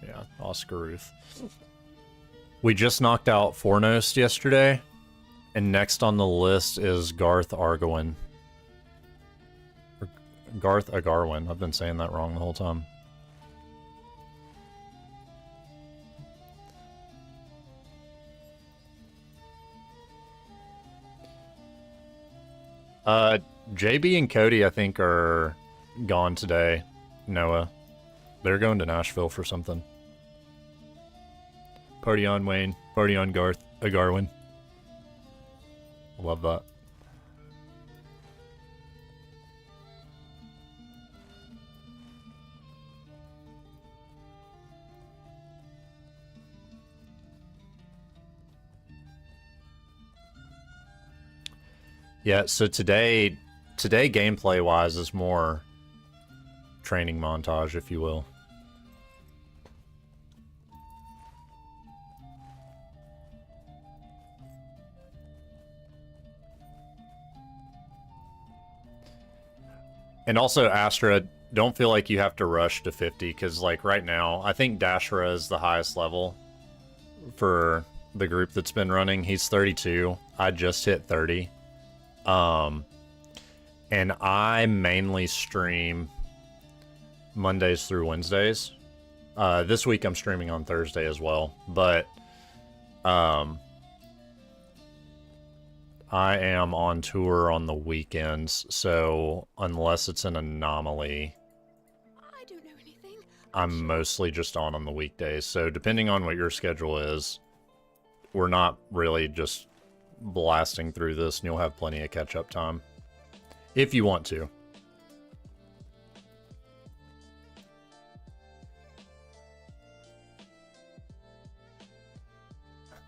Yeah, Oscar Ruth. We just knocked out Fornost yesterday, and next on the list is Garth Argowin. Or Garth Agarwin. I've been saying that wrong the whole time. JB and Cody, I think, are gone today. Noah. They're going to Nashville for something. Party on, Wayne. Party on, Garwin. Love that. Yeah, so today gameplay wise is more training montage, if you will. And also, Astra, don't feel like you have to rush to 50, because like right now, I think Dashra is the highest level for the group that's been running. He's 32. I just hit 30. And I mainly stream Mondays through Wednesdays. This week I'm streaming on Thursday as well, but I am on tour on the weekends, so unless it's an anomaly, I don't know anything. I'm mostly just on the weekdays. So depending on what your schedule is, we're not really just blasting through this, and you'll have plenty of catch-up time if you want to.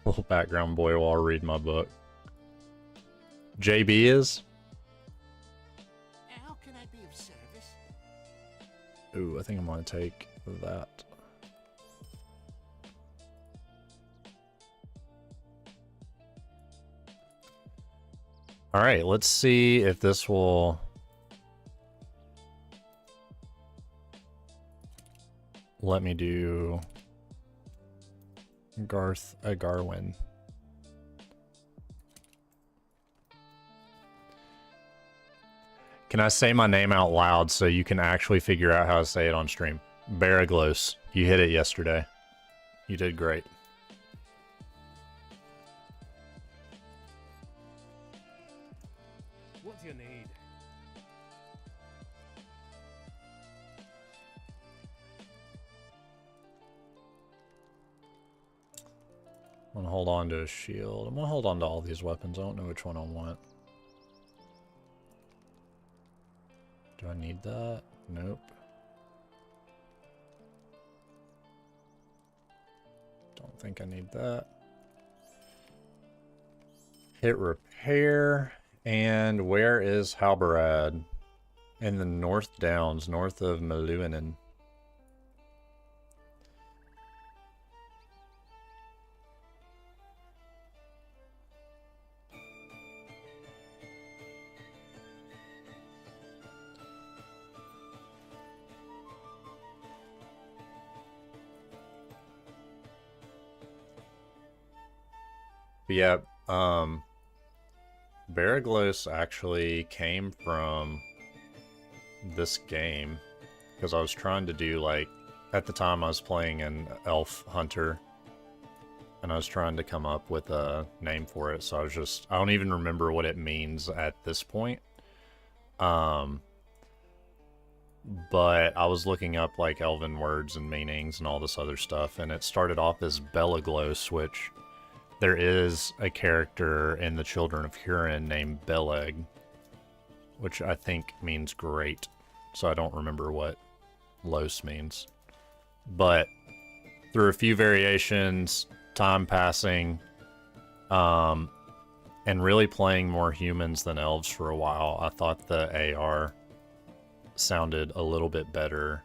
Little background boy while I read my book. JB is? How can I be of service? Ooh, I think I'm gonna take that. Alright, let's see if this will let me do Garwin. Can I say my name out loud so you can actually figure out how to say it on stream? Baraglos. You hit it yesterday. You did great. What do you need? I'm gonna hold on to a shield. I'm gonna hold on to all these weapons. I don't know which one I want. Do I need that? Nope. Don't think I need that. Hit repair. And where is Halberad? In the North Downs, north of Meluinen. But yeah, Baraglos actually came from this game because I was trying to do, like, at the time I was playing an elf hunter and I was trying to come up with a name for it, so I don't even remember what it means at this point. But I was looking up like elven words and meanings and all this other stuff, and it started off as Belaglos, which there is a character in the Children of Hurin named Beleg, which I think means great. So I don't remember what Los means. But through a few variations, time passing, and really playing more humans than elves for a while, I thought the AR sounded a little bit better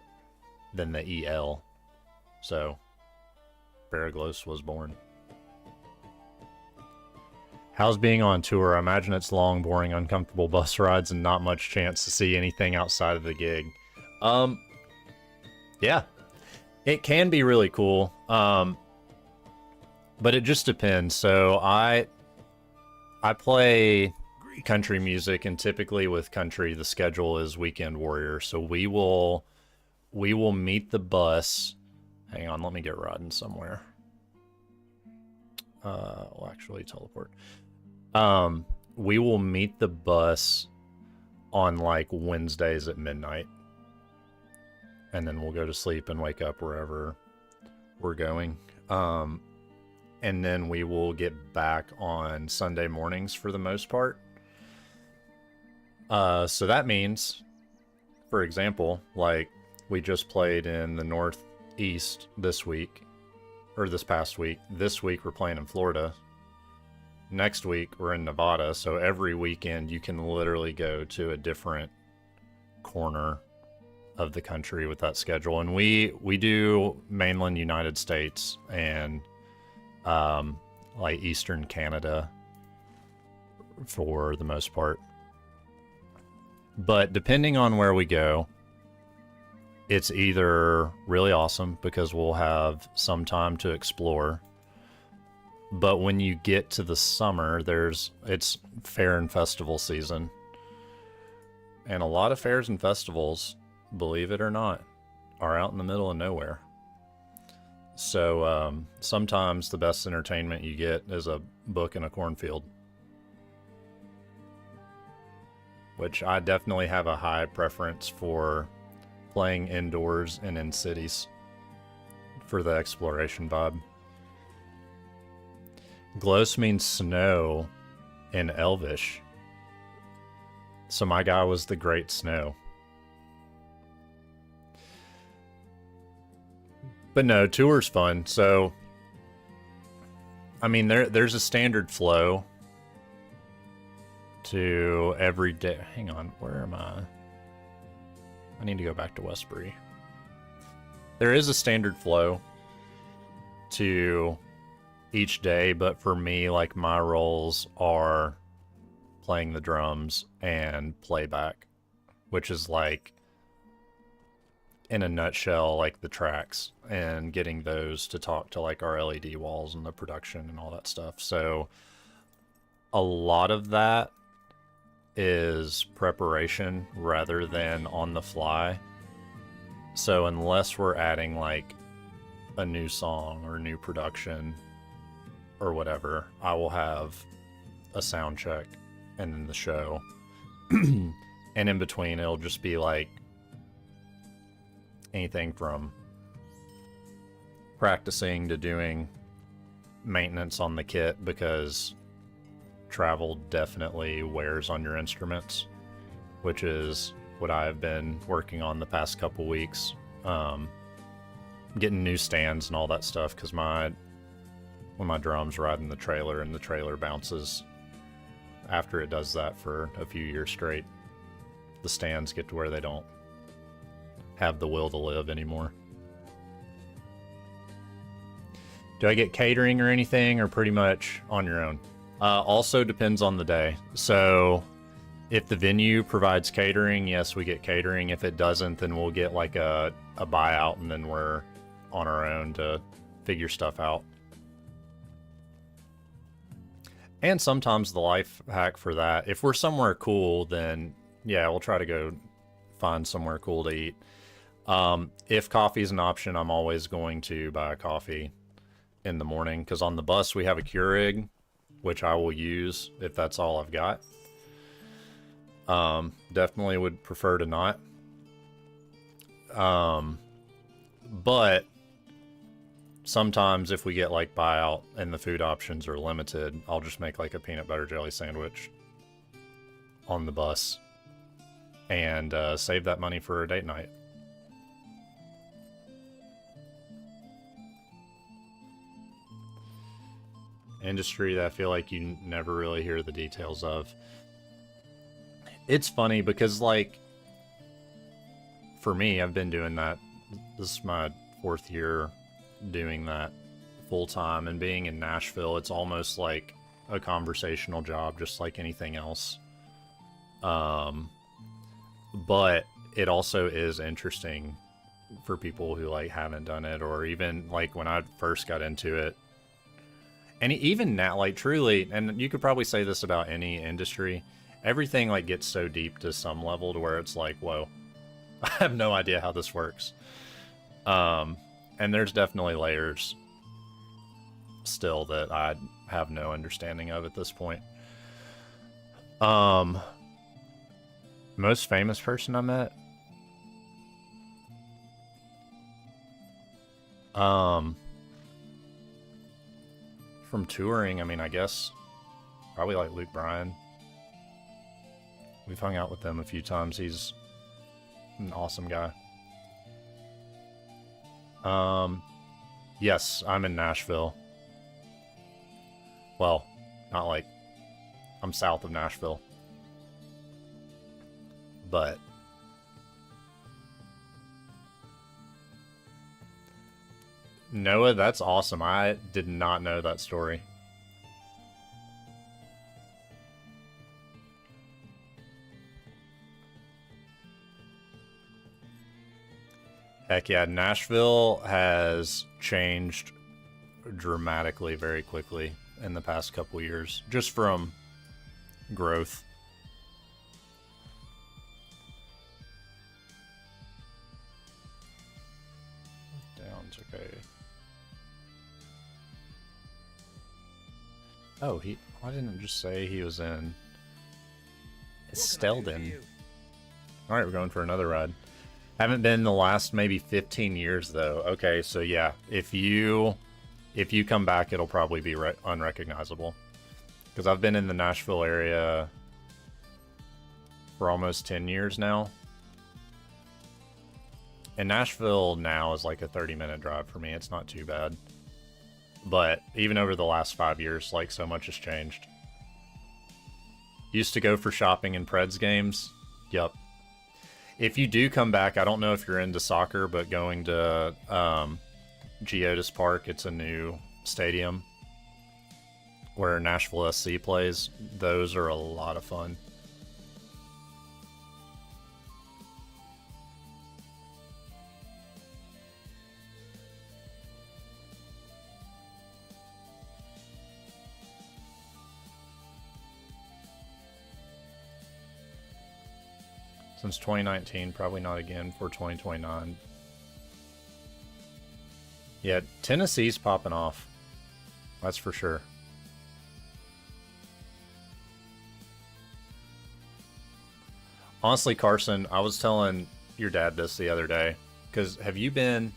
than the EL. So Baraglos was born. How's being on tour? I imagine it's long, boring, uncomfortable bus rides and not much chance to see anything outside of the gig. Yeah. It can be really cool. But it just depends. So I play country music, and typically with country the schedule is Weekend Warrior. So we will meet the bus. Hang on, let me get riding somewhere. We'll actually teleport. We will meet the bus on like Wednesdays at midnight. And then we'll go to sleep and wake up wherever we're going. And then we will get back on Sunday mornings for the most part. So that means, for example, like we just played in the Northeast this week, or this past week. This week we're playing in Florida. Next week we're in Nevada. So every weekend you can literally go to a different corner of the country with that schedule. And we do mainland United States and like Eastern Canada for the most part. But depending on where we go, it's either really awesome because we'll have some time to explore. But when you get to the summer, it's fair and festival season. And a lot of fairs and festivals, believe it or not, are out in the middle of nowhere. So sometimes the best entertainment you get is a book in a cornfield. Which I definitely have a high preference for playing indoors and in cities for the exploration vibe. Glos means snow in Elvish. So my guy was the Great Snow. But no, tour's fun. So, I mean, there's a standard flow to every day. Hang on, where am I? I need to go back to Westbury. There is a standard flow to each day, but for me, like, my roles are playing the drums and playback, which is like, in a nutshell, like the tracks and getting those to talk to like our LED walls and the production and all that stuff. So a lot of that is preparation rather than on the fly. So unless we're adding like a new song or new production or whatever, I will have a sound check and then the show. And in between, it'll just be like anything from practicing to doing maintenance on the kit, because travel definitely wears on your instruments, which is what I've been working on the past couple weeks. Getting new stands and all that stuff, because when my drums ride in the trailer and the trailer bounces after it does that for a few years straight, the stands get to where they don't have the will to live anymore. Do I get catering or anything, or pretty much on your own? Also depends on the day. So if the venue provides catering, yes, we get catering. If it doesn't, then we'll get like a buyout, and then we're on our own to figure stuff out. And sometimes the life hack for that, if we're somewhere cool, then yeah, we'll try to go find somewhere cool to eat. If coffee is an option, I'm always going to buy a coffee in the morning, because on the bus we have a Keurig, which I will use if that's all I've got. Definitely would prefer to not. But sometimes if we get like buyout and the food options are limited, I'll just make like a peanut butter jelly sandwich on the bus and save that money for a date night. Industry that I feel like you never really hear the details of. It's funny because, like, for me, I've been doing that. This is my 4th year doing that full time, and being in Nashville, it's almost like a conversational job, just like anything else. But it also is interesting for people who like haven't done it, or even like when I first got into it. And even now, like, truly, and you could probably say this about any industry, everything like gets so deep to some level to where it's like, whoa, I have no idea how this works. And there's definitely layers still that I have no understanding of at this point. Most famous person I met? From touring, I mean, I guess probably like Luke Bryan. We've hung out with him a few times. He's an awesome guy. Yes, I'm in Nashville. Well, not like I'm south of Nashville. But Noah, that's awesome. I did not know that story. Heck yeah, Nashville has changed dramatically very quickly in the past couple years, just from growth. Down's okay. Oh, why didn't it just say he was in Stelden? Alright, we're going for another ride. Haven't been the last maybe 15 years though. Okay, so yeah, if you come back, it'll probably be unrecognizable. Because I've been in the Nashville area for almost 10 years now. And Nashville now is like a 30-minute drive for me. It's not too bad. But even over the last 5 years, like, so much has changed. Used to go for shopping and Preds games. Yup. If you do come back, I don't know if you're into soccer, but going to Geodis Park, it's a new stadium where Nashville SC plays. Those are a lot of fun. Since 2019, probably not again for 2029. Yeah, Tennessee's popping off. That's for sure. Honestly, Carson, I was telling your dad this the other day. Because have you been...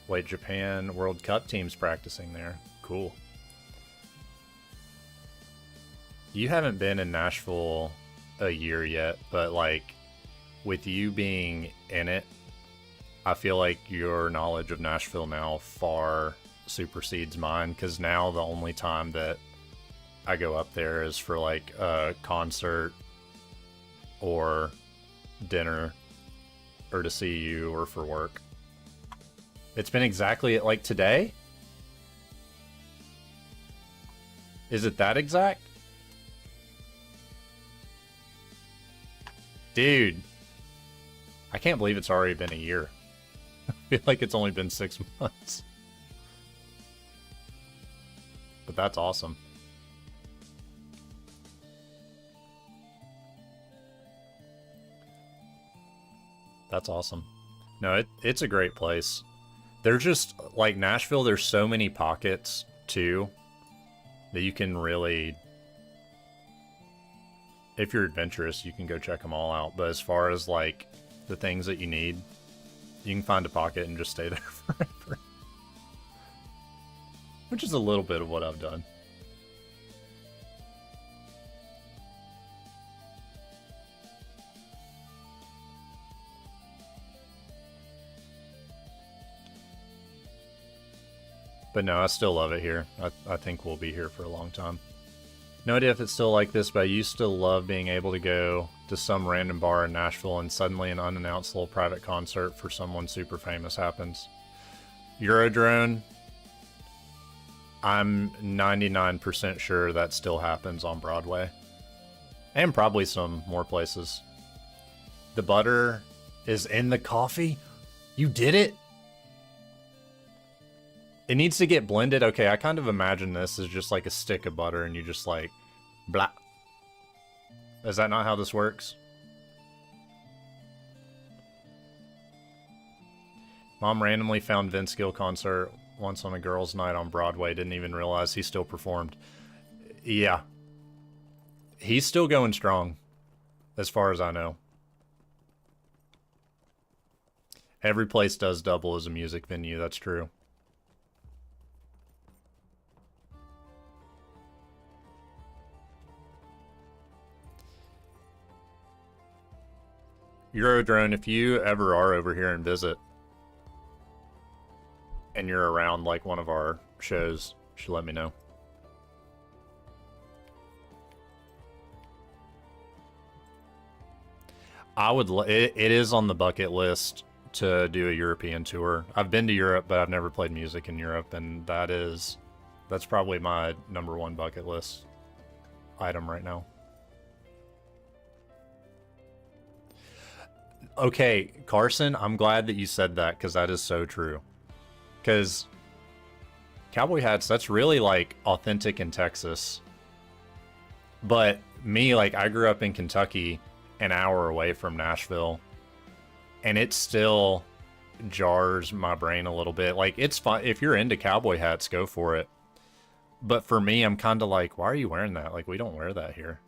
Wait, Japan World Cup team's practicing there. Cool. You haven't been in Nashville a year yet, but like with you being in it, I feel like your knowledge of Nashville now far supersedes mine, because now the only time that I go up there is for like a concert or dinner or to see you or for work. It's been exactly like today? Is it that exact? Dude, I can't believe it's already been a year. I feel like it's only been 6 months. But that's awesome. That's awesome. No, it's a great place. They're just, like Nashville, there's so many pockets, too, that you can really... If you're adventurous, you can go check them all out. But as far as, like, the things that you need, you can find a pocket and just stay there forever. Which is a little bit of what I've done. But no, I still love it here. I think we'll be here for a long time. No idea if it's still like this, but I used to love being able to go to some random bar in Nashville and suddenly an unannounced little private concert for someone super famous happens. Eurodrone, I'm 99% sure that still happens on Broadway. And probably some more places. The butter is in the coffee? You did it? It needs to get blended. Okay, I kind of imagine this as just like a stick of butter and you just like, blah. Is that not how this works? Mom randomly found Vince Gill concert once on a girls' night on Broadway. Didn't even realize he still performed. Yeah. He's still going strong. as far as I know. Every place does double as a music venue, that's true. Eurodrone, if you ever are over here and visit, and you're around like one of our shows, you should let me know. I would. It is on the bucket list to do a European tour. I've been to Europe, but I've never played music in Europe, and that's probably my #1 bucket list item right now. Okay, Carson, I'm glad that you said that, because that is so true. Because cowboy hats, that's really like authentic in Texas. But me, like, I grew up in Kentucky, an hour away from Nashville, and it still jars my brain a little bit. Like, it's fun. If you're into cowboy hats, go for it. But for me, I'm kind of like, why are you wearing that? Like, we don't wear that here.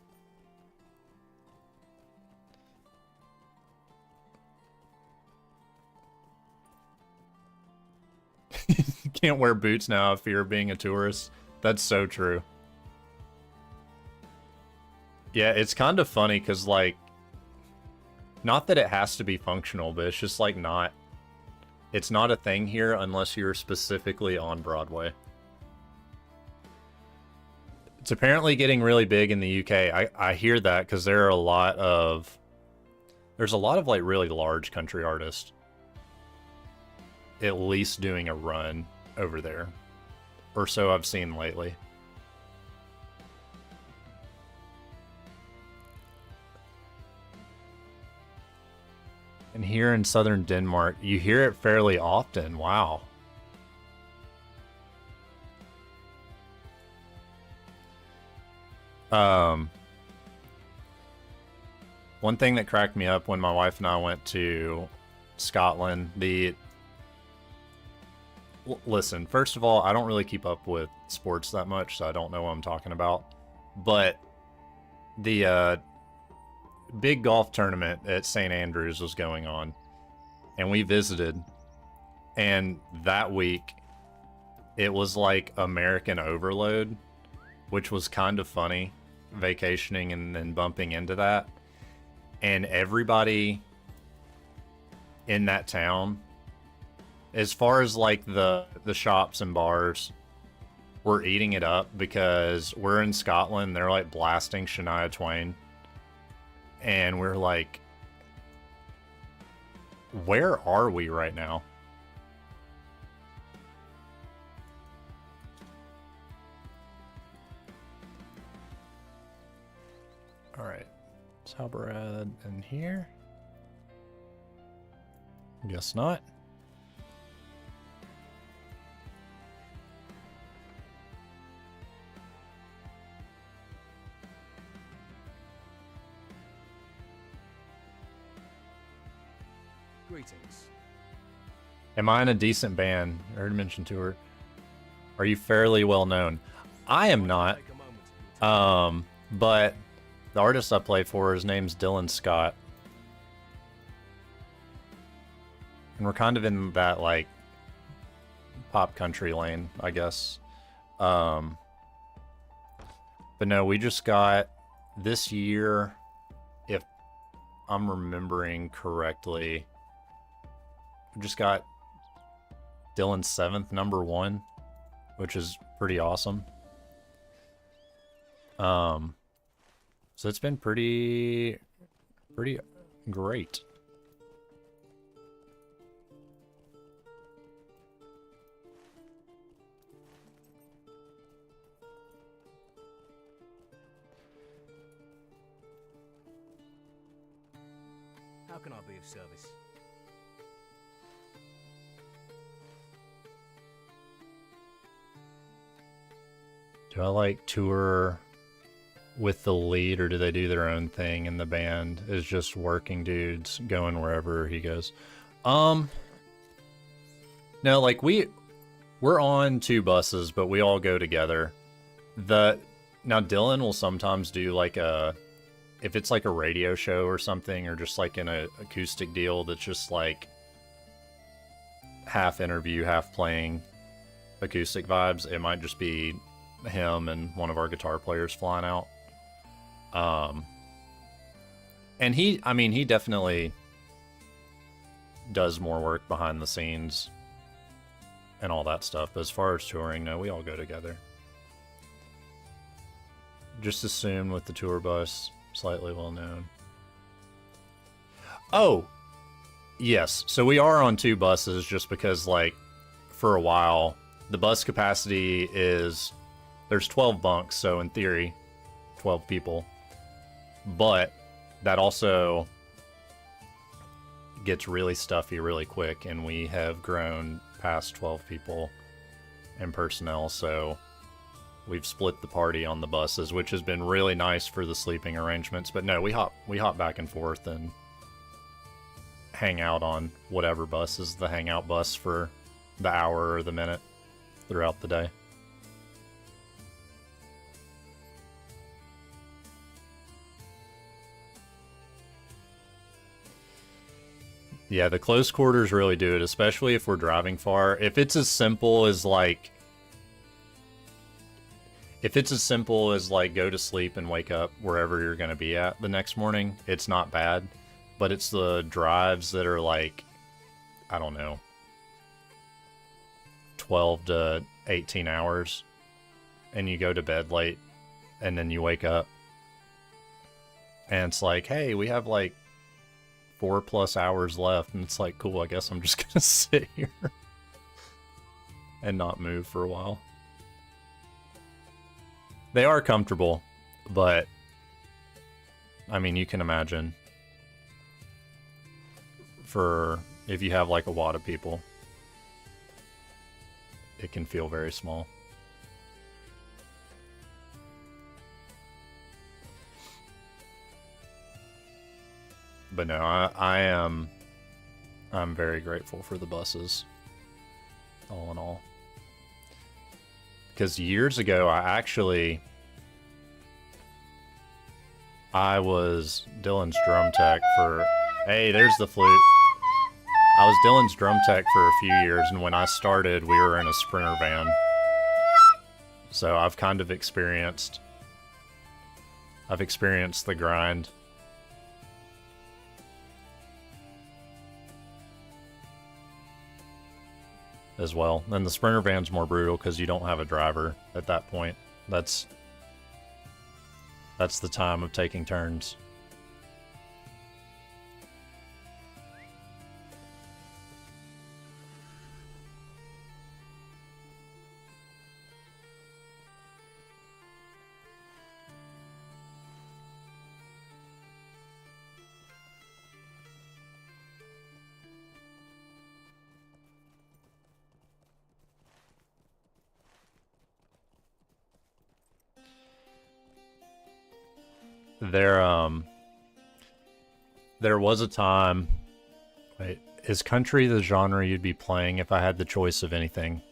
You can't wear boots now if you're being a tourist. That's so true. Yeah, it's kind of funny because, like, not that it has to be functional, but it's just like it's not a thing here unless you're specifically on Broadway. It's apparently getting really big in the UK. I hear that because there's a lot of like really large country artists at least doing a run over there, or so I've seen lately. And here in southern Denmark, you hear it fairly often. Wow. One thing that cracked me up when my wife and I went to Scotland, listen, first of all, I don't really keep up with sports that much, so I don't know what I'm talking about. But the big golf tournament at St. Andrews was going on, and we visited, and that week it was like American overload, which was kind of funny, vacationing and then bumping into that. And everybody in that town, as far as like the shops and bars, we're eating it up because we're in Scotland. They're like blasting Shania Twain, and we're like, where are we right now? All right, is Halberad in here? Guess not. Greetings. Am I in a decent band? I heard mention tour. Are you fairly well known? I am not. But the artist I play for, his name's Dylan Scott. And we're kind of in that, like, pop country lane, I guess. But no, we just got this year, if I'm remembering correctly, we just got Dylan's 7th #1, which is pretty awesome. So it's been pretty great. How can I be of service? Do I like tour with the lead, or do they do their own thing and the band is just working dudes going wherever he goes? No, like we're on 2 buses, but we all go together. Now Dylan will sometimes do like a if it's like a radio show or something, or just like an acoustic deal that's just like half interview, half playing acoustic vibes, it might just be him and one of our guitar players flying out. And he definitely does more work behind the scenes and all that stuff. But as far as touring, no, we all go together. Just assume with the tour bus, slightly well known. Oh, yes. So we are on 2 buses just because, like, for a while, the bus capacity is, there's 12 bunks, so in theory, 12 people. But that also gets really stuffy really quick, and we have grown past 12 people in personnel, so we've split the party on the buses, which has been really nice for the sleeping arrangements. But no, we hop back and forth and hang out on whatever bus is the hangout bus for the hour or the minute throughout the day. Yeah, the close quarters really do it, especially if we're driving far. If it's as simple as like go to sleep and wake up wherever you're going to be at the next morning, it's not bad. But it's the drives that are like, I don't know, 12 to 18 hours, and you go to bed late, and then you wake up, and it's like, hey, we have like 4+ hours left, and it's like, cool, I guess I'm just gonna sit here and not move for a while. They are comfortable, but I mean, you can imagine for if you have like a wad of people, it can feel very small. But no, I'm very grateful for the buses, all in all. Because years ago, I was Dylan's drum tech for, hey, there's the flute. I was Dylan's drum tech for a few years, and when I started, we were in a Sprinter van. So I've kind of experienced the grind. As well. And the Sprinter van's more brutal because you don't have a driver at that point. That's the time of taking turns. There was a time. Wait, is country the genre you'd be playing if I had the choice of anything?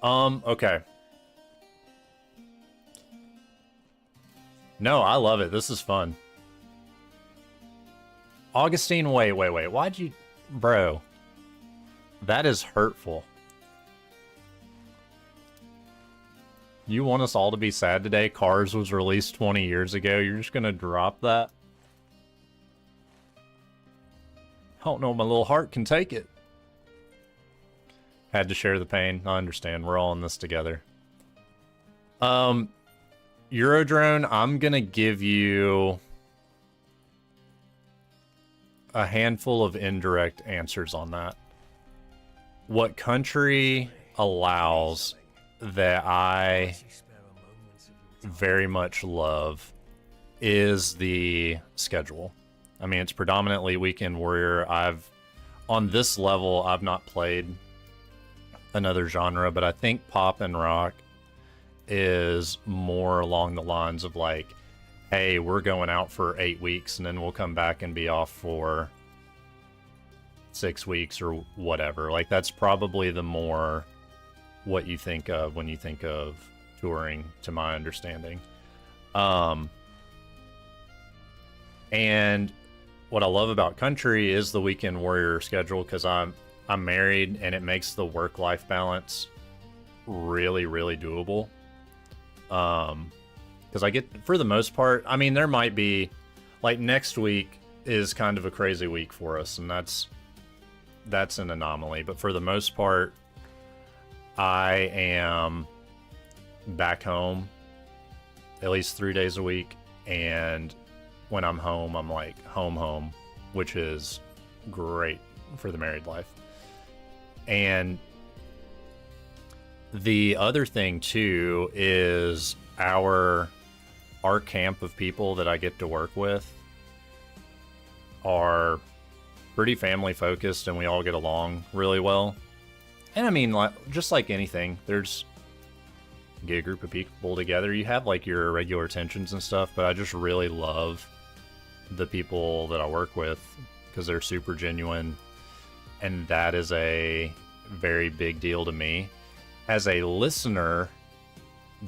Okay. No, I love it. This is fun. Augustine, wait. Why'd you... Bro. That is hurtful. You want us all to be sad today? Cars was released 20 years ago. You're just gonna drop that? I don't know, my little heart can take it. Had to share the pain. I understand. We're all in this together. Eurodrone, I'm gonna give you a handful of indirect answers on that. What country allows that I very much love is the schedule. I mean, it's predominantly Weekend Warrior. On this level, I've not played another genre, but I think pop and rock is more along the lines of like, hey, we're going out for 8 weeks and then we'll come back and be off for 6 weeks or whatever. Like, that's probably the more what you think of when you think of touring, to my understanding. And what I love about country is the weekend warrior schedule, because I'm married, and it makes the work-life balance really, really doable. Because I get, for the most part, I mean, there might be, like, next week is kind of a crazy week for us, and that's an anomaly. But for the most part, I am back home at least 3 days a week, and when I'm home, I'm like home, which is great for the married life. And the other thing too is our camp of people that I get to work with are pretty family focused, and we all get along really well. And I mean, like, just like anything, there's get a group of people together, you have like your regular tensions and stuff, but I just really love the people that I work with because they're super genuine, and that is a very big deal to me. As a listener,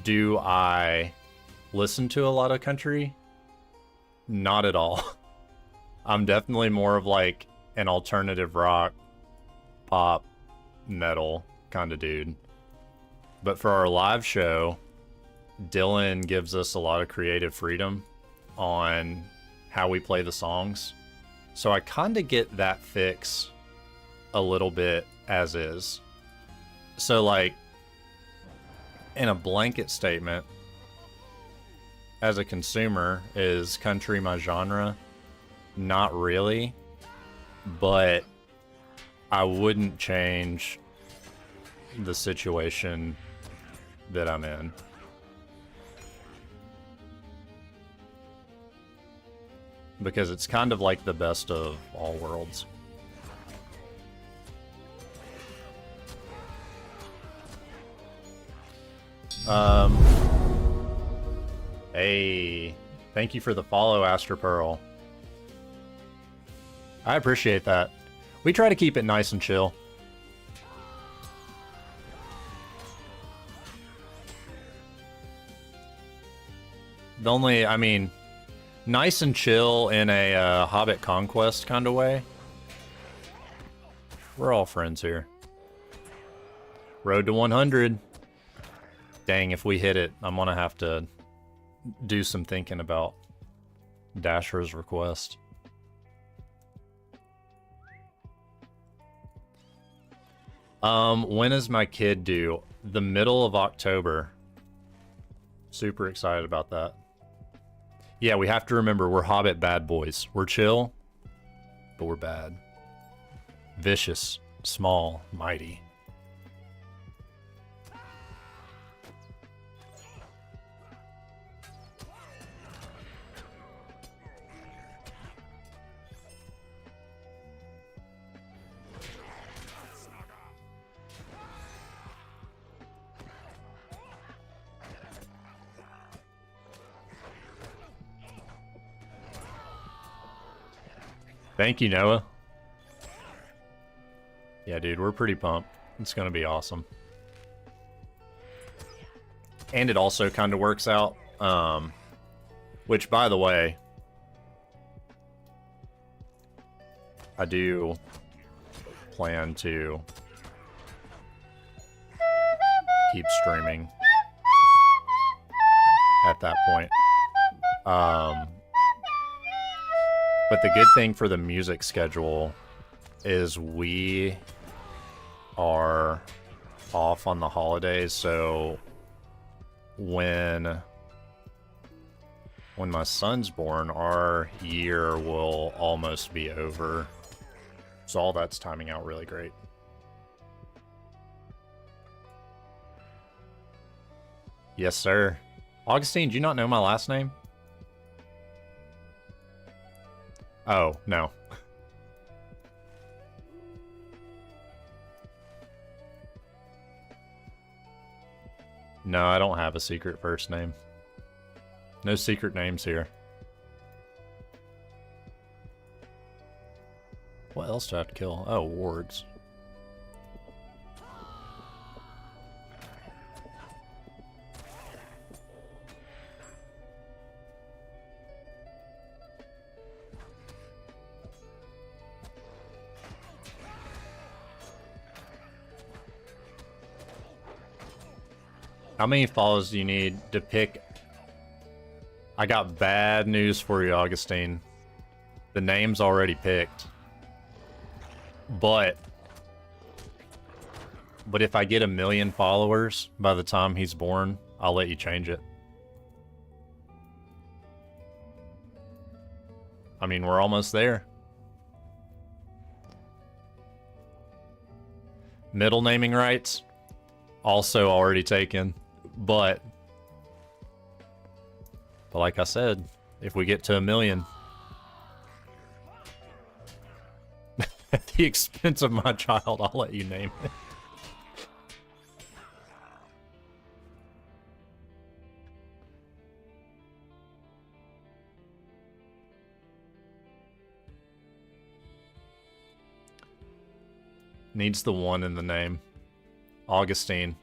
do I listen to a lot of country? Not at all. I'm definitely more of like an alternative rock, pop, metal kind of dude. But for our live show, Dylan gives us a lot of creative freedom on how we play the songs. So I kind of get that fix a little bit as is. So like, in a blanket statement, as a consumer, is country my genre? Not really, but I wouldn't change the situation that I'm in. Because it's kind of like the best of all worlds. Hey, thank you for the follow, Aster Pearl. I appreciate that. We try to keep it nice and chill. The only, I mean, nice and chill in a Hobbit conquest kind of way. We're all friends here. Road to 100. Dang, if we hit it, I'm gonna have to do some thinking about Dasher's request. When is my kid due? The middle of October. Super excited about that. Yeah, we have to remember we're Hobbit bad boys. We're chill, but we're bad. Vicious, small, mighty. Thank you, Noah. Yeah, dude, we're pretty pumped. It's gonna be awesome. And it also kind of works out, which, by the way, I do plan to keep streaming at that point. But the good thing for the music schedule is we are off on the holidays, so when my son's born, our year will almost be over. So all that's timing out really great. Yes, sir. Augustine, do you not know my last name? Oh, no. No, I don't have a secret first name. No secret names here. What else do I have to kill? Oh, wards. How many follows do you need to pick? I got bad news for you, Augustine. The name's already picked. But if I get 1 million followers by the time he's born, I'll let you change it. I mean, we're almost there. Middle naming rights, also already taken. But like I said, if we get to 1 million, at the expense of my child, I'll let you name it. Needs the 1 in the name. Augustine.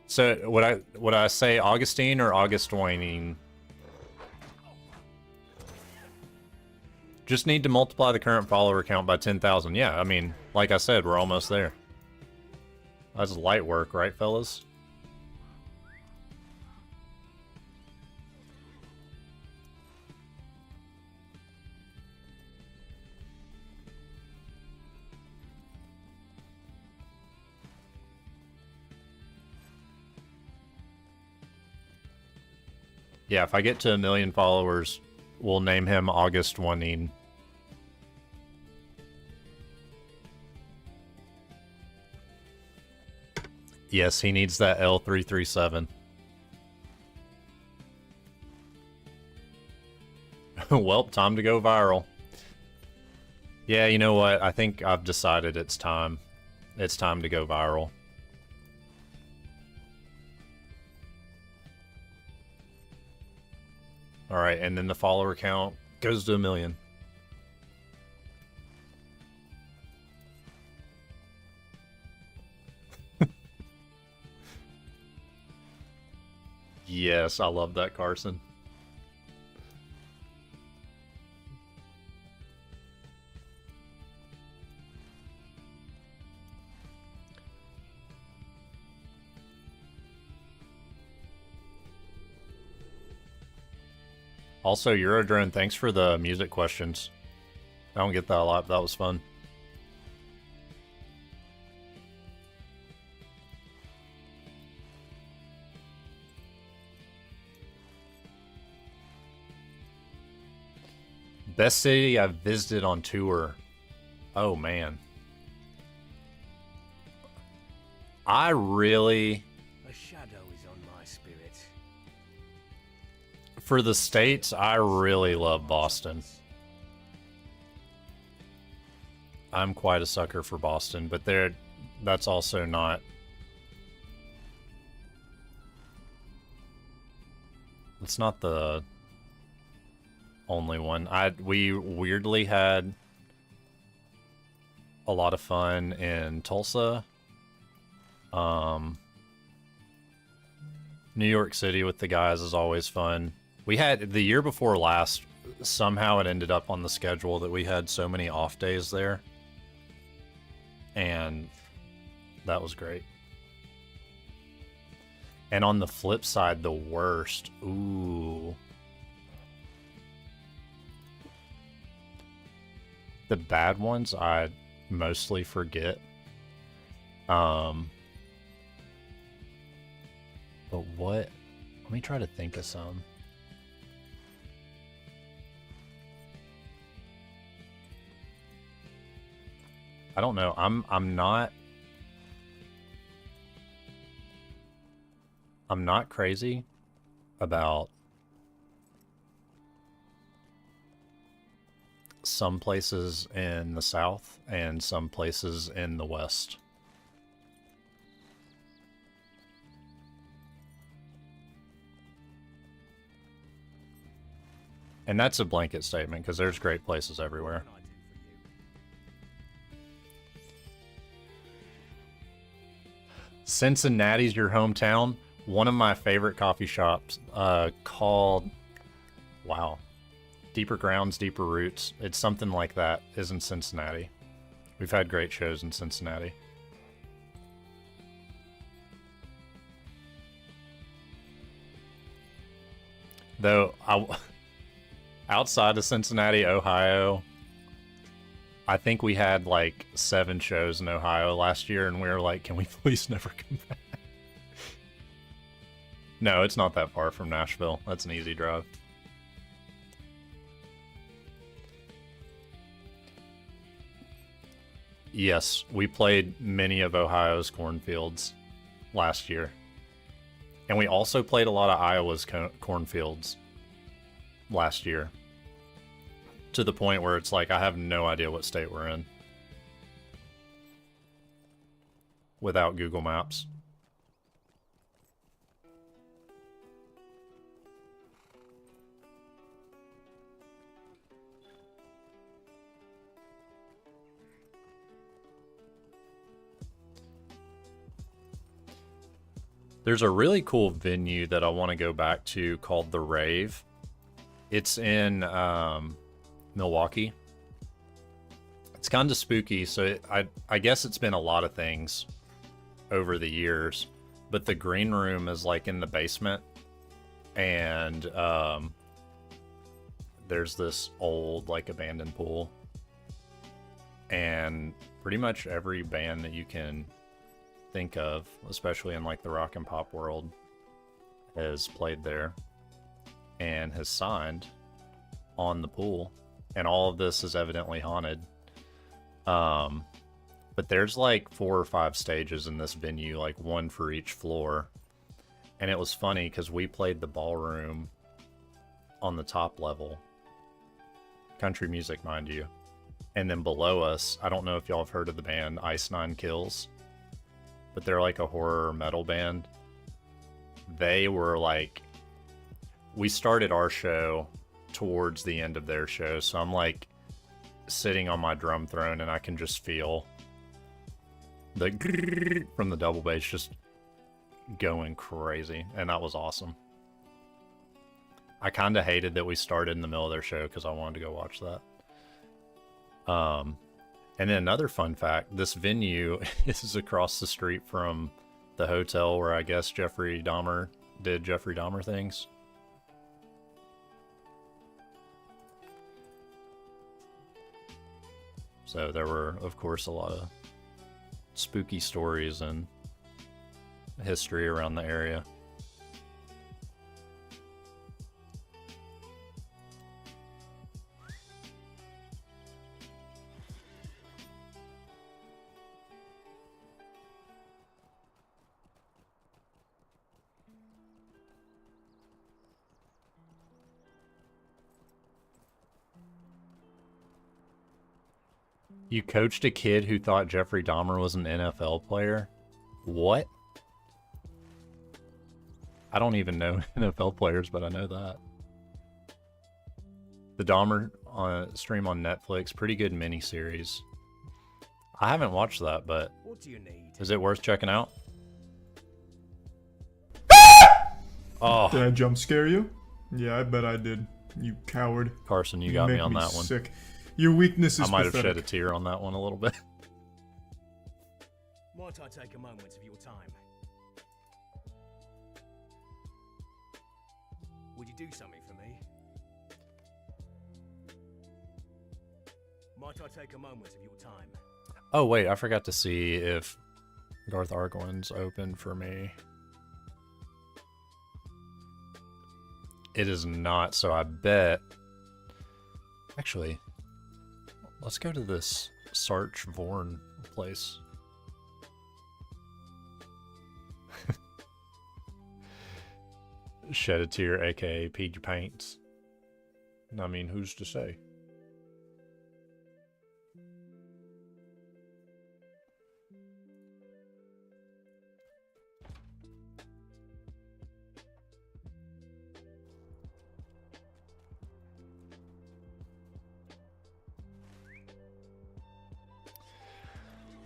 So would I say Augustine or Augustine? Just need to multiply the current follower count by 10,000. Yeah, I mean, like I said, we're almost there. That's light work, right, fellas? Yeah, if I get to 1 million followers, we'll name him August Wanine. Yes, he needs that L337. Welp, time to go viral. Yeah, you know what? I think I've decided it's time. It's time to go viral. Alright, and then the follower count goes to 1 million. Yes, I love that, Carson. Also, Eurodrone, thanks for the music questions. I don't get that a lot, but that was fun. Best city I've visited on tour. Oh, man. I really... A shadow is on my spirit. For the States, I really love Boston. I'm quite a sucker for Boston, but that's also not... It's not the only one. We weirdly had a lot of fun in Tulsa. New York City with the guys is always fun. We had, the year before last, somehow it ended up on the schedule that we had so many off days there. And that was great. And on the flip side, the worst. Ooh. The bad ones I mostly forget. But what? Let me try to think of some. I don't know. I'm not crazy about some places in the South and some places in the West. And that's a blanket statement because there's great places everywhere. Cincinnati's your hometown. One of my favorite coffee shops called, wow, Deeper Grounds, Deeper Roots. It's something like that, is in Cincinnati. We've had great shows in Cincinnati. Though, outside of Cincinnati, Ohio, I think we had like 7 shows in Ohio last year, and we were like, can we please never come back? No, it's not that far from Nashville. That's an easy drive. Yes, we played many of Ohio's cornfields last year. And we also played a lot of Iowa's cornfields last year. To the point where it's like, I have no idea what state we're in without Google Maps. There's a really cool venue that I want to go back to called The Rave. It's in Milwaukee. It's kind of spooky, so I guess it's been a lot of things over the years. But the green room is like in the basement, and there's this old like abandoned pool, and pretty much every band that you can think of, especially in like the rock and pop world, has played there and has signed on the pool, and all of this is evidently haunted. But there's like 4 or 5 stages in this venue, like 1 for each floor. And it was funny because we played the ballroom on the top level, country music, mind you, and then below us, I don't know if y'all have heard of the band Ice Nine Kills, but they're like a horror metal band. They were like, we started our show towards the end of their show, so I'm like sitting on my drum throne and I can just feel the from the double bass just going crazy, and that was awesome. I kind of hated that we started in the middle of their show because I wanted to go watch that. And then another fun fact, this venue is across the street from the hotel where I guess Jeffrey Dahmer did Jeffrey Dahmer things. So there were, of course, a lot of spooky stories and history around the area. You coached a kid who thought Jeffrey Dahmer was an NFL player? What? I don't even know NFL players, but I know that. The Dahmer stream on Netflix, pretty good miniseries. I haven't watched that, but What do you need? is it worth checking out? Oh, Did I jump scare you? Yeah, I bet I did. You coward. Carson, you got me make on that one. Sick. Your weakness is I might have pathetic. shed a tear on that one a little bit. Might I take a moment of your time? Would you do something for me? Might I take a moment of your time? Oh wait, I forgot to see if Garth Argoin's open for me. It is not, so I bet... Actually, let's go to this Sarch Vorn place. Shed a tear, aka peed your pants. I mean, who's to say?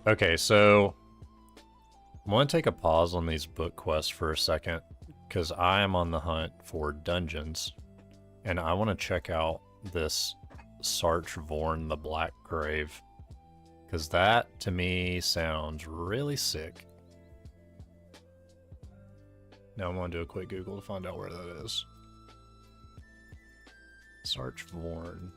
Okay, so I'm going to take a pause on these book quests for a second, because I am on the hunt for dungeons, and I want to check out this Sarch Vorn the Black Grave, because that, to me, sounds really sick. Now I'm going to do a quick Google to find out where that is. Sarch Vorn.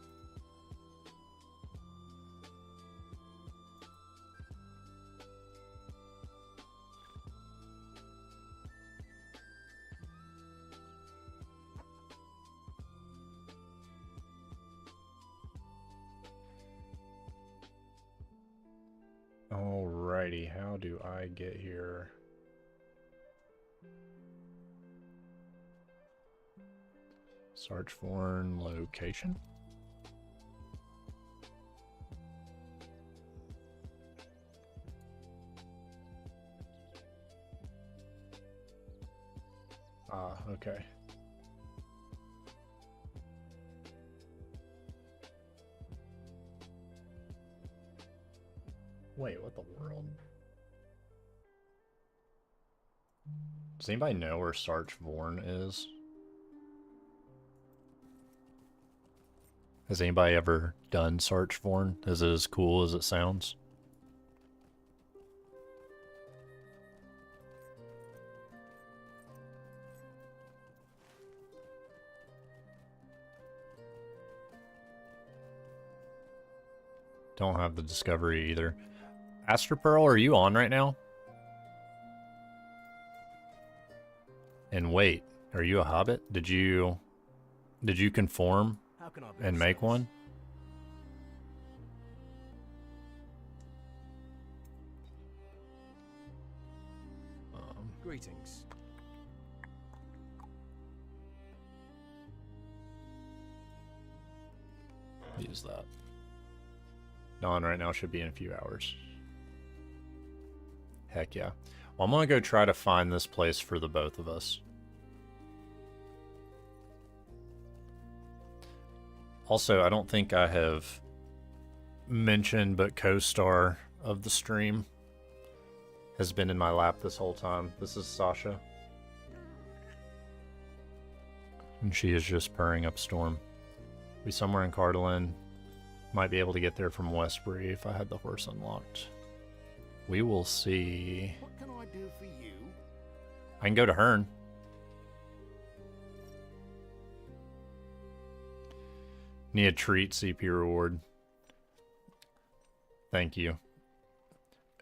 Alrighty, how do I get here? Sarch Vorn location? Ah, okay. Wait, what the world? Does anybody know where Sarch Vorn is? Has anybody ever done Sarch Vorn? Is it as cool as it sounds? Don't have the discovery either. Aster Pearl, are you on right now? And wait, are you a Hobbit? Did you conform How can I be and of make service? one? Greetings. Use that. Dawn right now should be in a few hours. Heck yeah. Well, I'm gonna go try to find this place for the both of us. Also, I don't think I have mentioned, but co-star of the stream has been in my lap this whole time. This is Sasha. And she is just purring up Storm. Be somewhere in Cardalin. Might be able to get there from Westbury if I had the horse unlocked. We will see. What can I do for you? I can go to Hearn. Need a treat, CP reward. Thank you.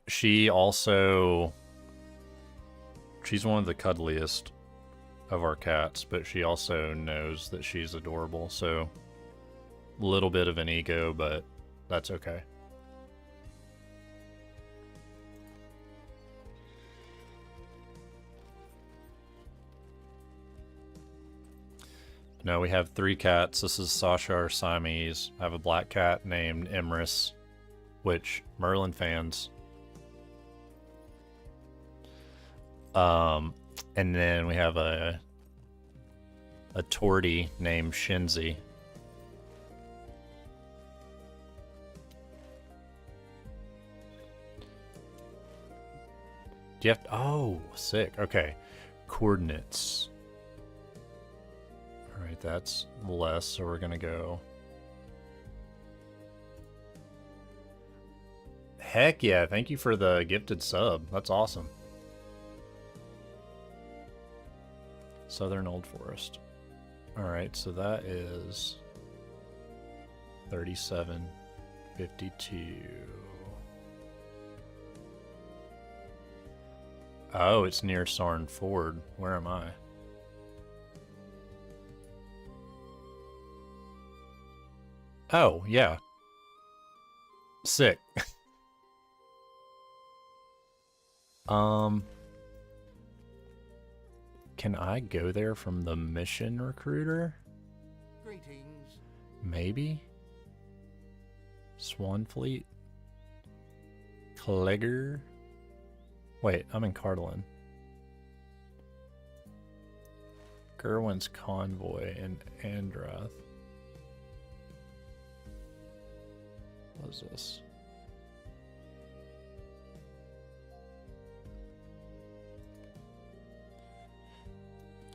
She also... She's one of the cuddliest of our cats, but she also knows that she's adorable, so... A little bit of an ego, but that's okay. No, we have 3 cats. This is Sasha, our Siamese. I have a black cat named Emrys, which Merlin fans. And then we have a tortie named Shinzi. Do you have to, oh, sick. Okay. Coordinates. Alright, that's less, so we're gonna go. Heck yeah, thank you for the gifted sub. That's awesome. Southern Old Forest. Alright, so that is 37.52. Oh, it's near Sarn Ford. Where am I? Oh, yeah. Sick. Can I go there from the mission recruiter? Greetings. Maybe? Swanfleet? Clegger? Wait, I'm in Cardalin. Gerwin's Convoy in Andrath. What is this?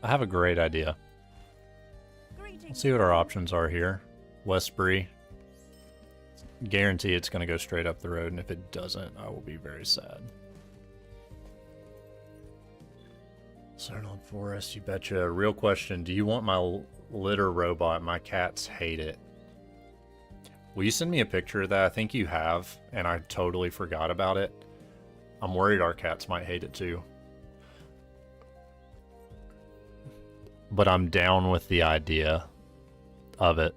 I have a great idea. Let's see what our options are here. Westbury. Guarantee it's going to go straight up the road, and if it doesn't, I will be very sad. Southern Forest, you betcha. Real question, do you want my litter robot. My cats hate it. Will you send me a picture of that? I think you have, and I totally forgot about it. I'm worried our cats might hate it too. But I'm down with the idea of it.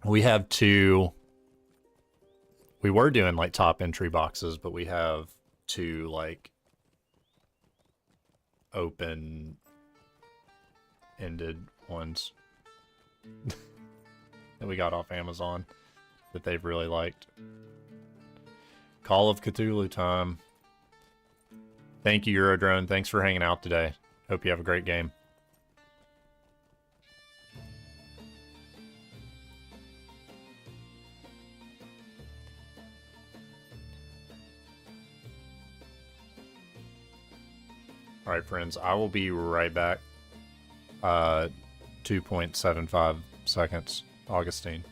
We have two... We were doing, like, top entry boxes, but we have two, like, open-ended ones that we got off Amazon that they've really liked. Call of Cthulhu time. Thank you, Eurodrone. Thanks for hanging out today. Hope you have a great game. Alright, friends, I will be right back. 2.75 seconds, Augustine.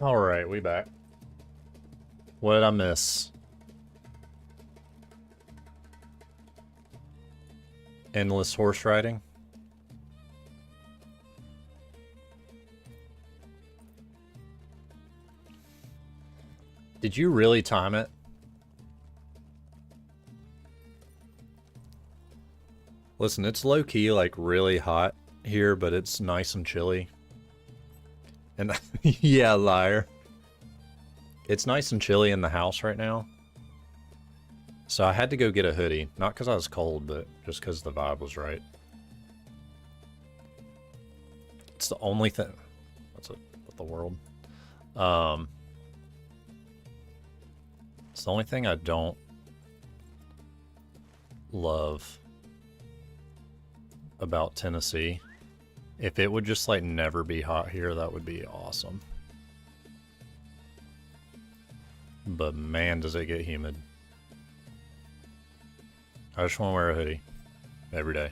Alright, we back. What did I miss? Endless horse riding? Did you really time it? Listen, it's low-key, like, really hot here, but it's nice and chilly. And yeah, liar. It's nice and chilly in the house right now. So I had to go get a hoodie. Not because I was cold, but just because the vibe was right. It's the only thing... What's it with the world? It's the only thing I don't love about Tennessee. If it would just, like, never be hot here, that would be awesome. But man, does it get humid. I just want to wear a hoodie every day.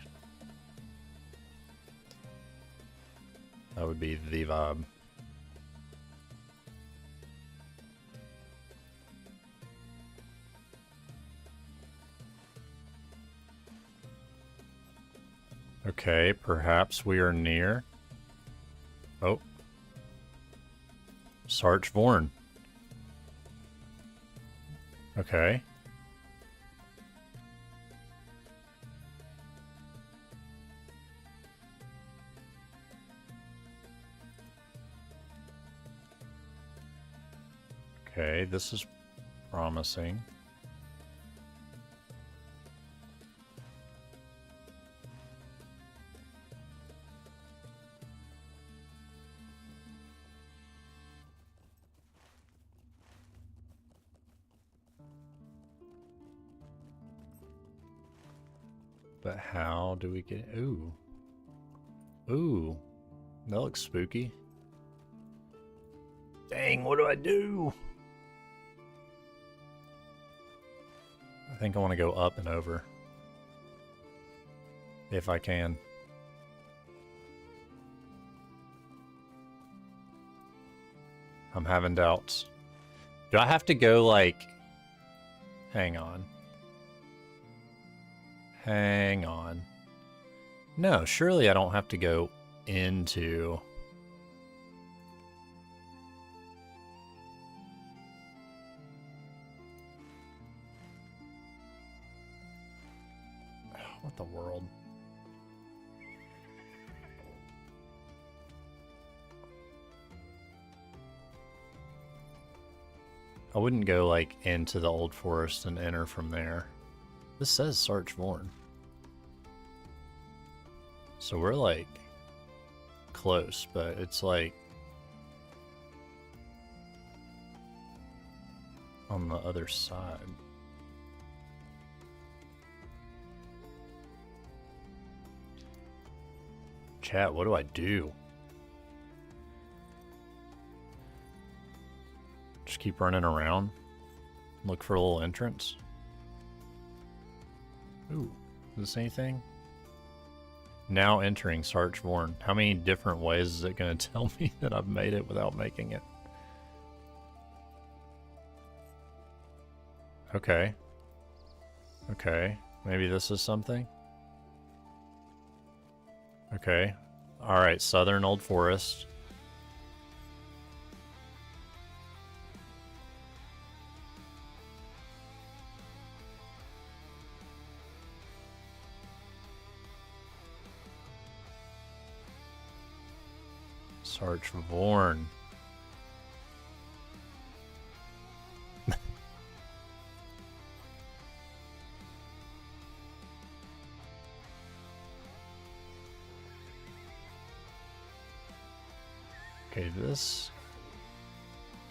That would be the vibe. Okay, perhaps we are near. Oh. Sarch Vorn. Okay. Okay, this is promising. But how do we get... Ooh. Ooh. That looks spooky. Dang, what do I do? I think I want to go up and over. If I can. I'm having doubts. Do I have to go like... Hang on. Hang on. No, surely I don't have to go into... What the world? I wouldn't go like into the old forest and enter from there. This says Sarch Vorn. So we're like close, but it's like on the other side. Chat, what do I do? Just keep running around. Look for a little entrance. Ooh, is this anything? Now entering Sarch Vorn. How many different ways is it going to tell me that I've made it without making it? Okay. Okay. Maybe this is something? Okay. Alright, Southern Old Forest. Sarch Vorn. Okay, this...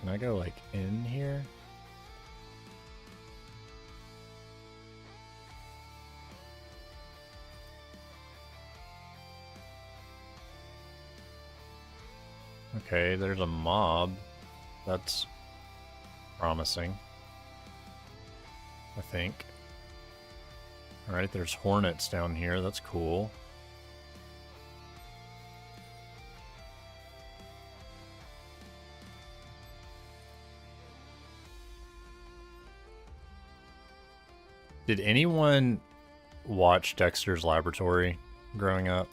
Can I go, like, in here? Okay, there's a mob. That's promising. I think. Alright, there's hornets down here. That's cool. Did anyone watch Dexter's Laboratory growing up?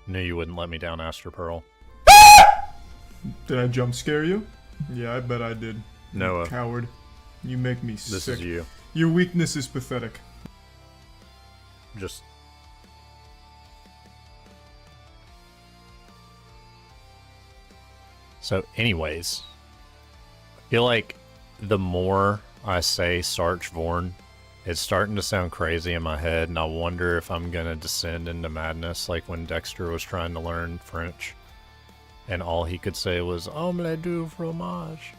Knew you wouldn't let me down, Aster Pearl. Did I jump scare you? Yeah, I bet I did. Noah. Coward. You make me This sick. is you. Your weakness is pathetic. Just... So, anyways. I feel like the more I say Sarch Vorn, it's starting to sound crazy in my head, and I wonder if I'm gonna descend into madness, like when Dexter was trying to learn French, and all he could say was "omelette du fromage."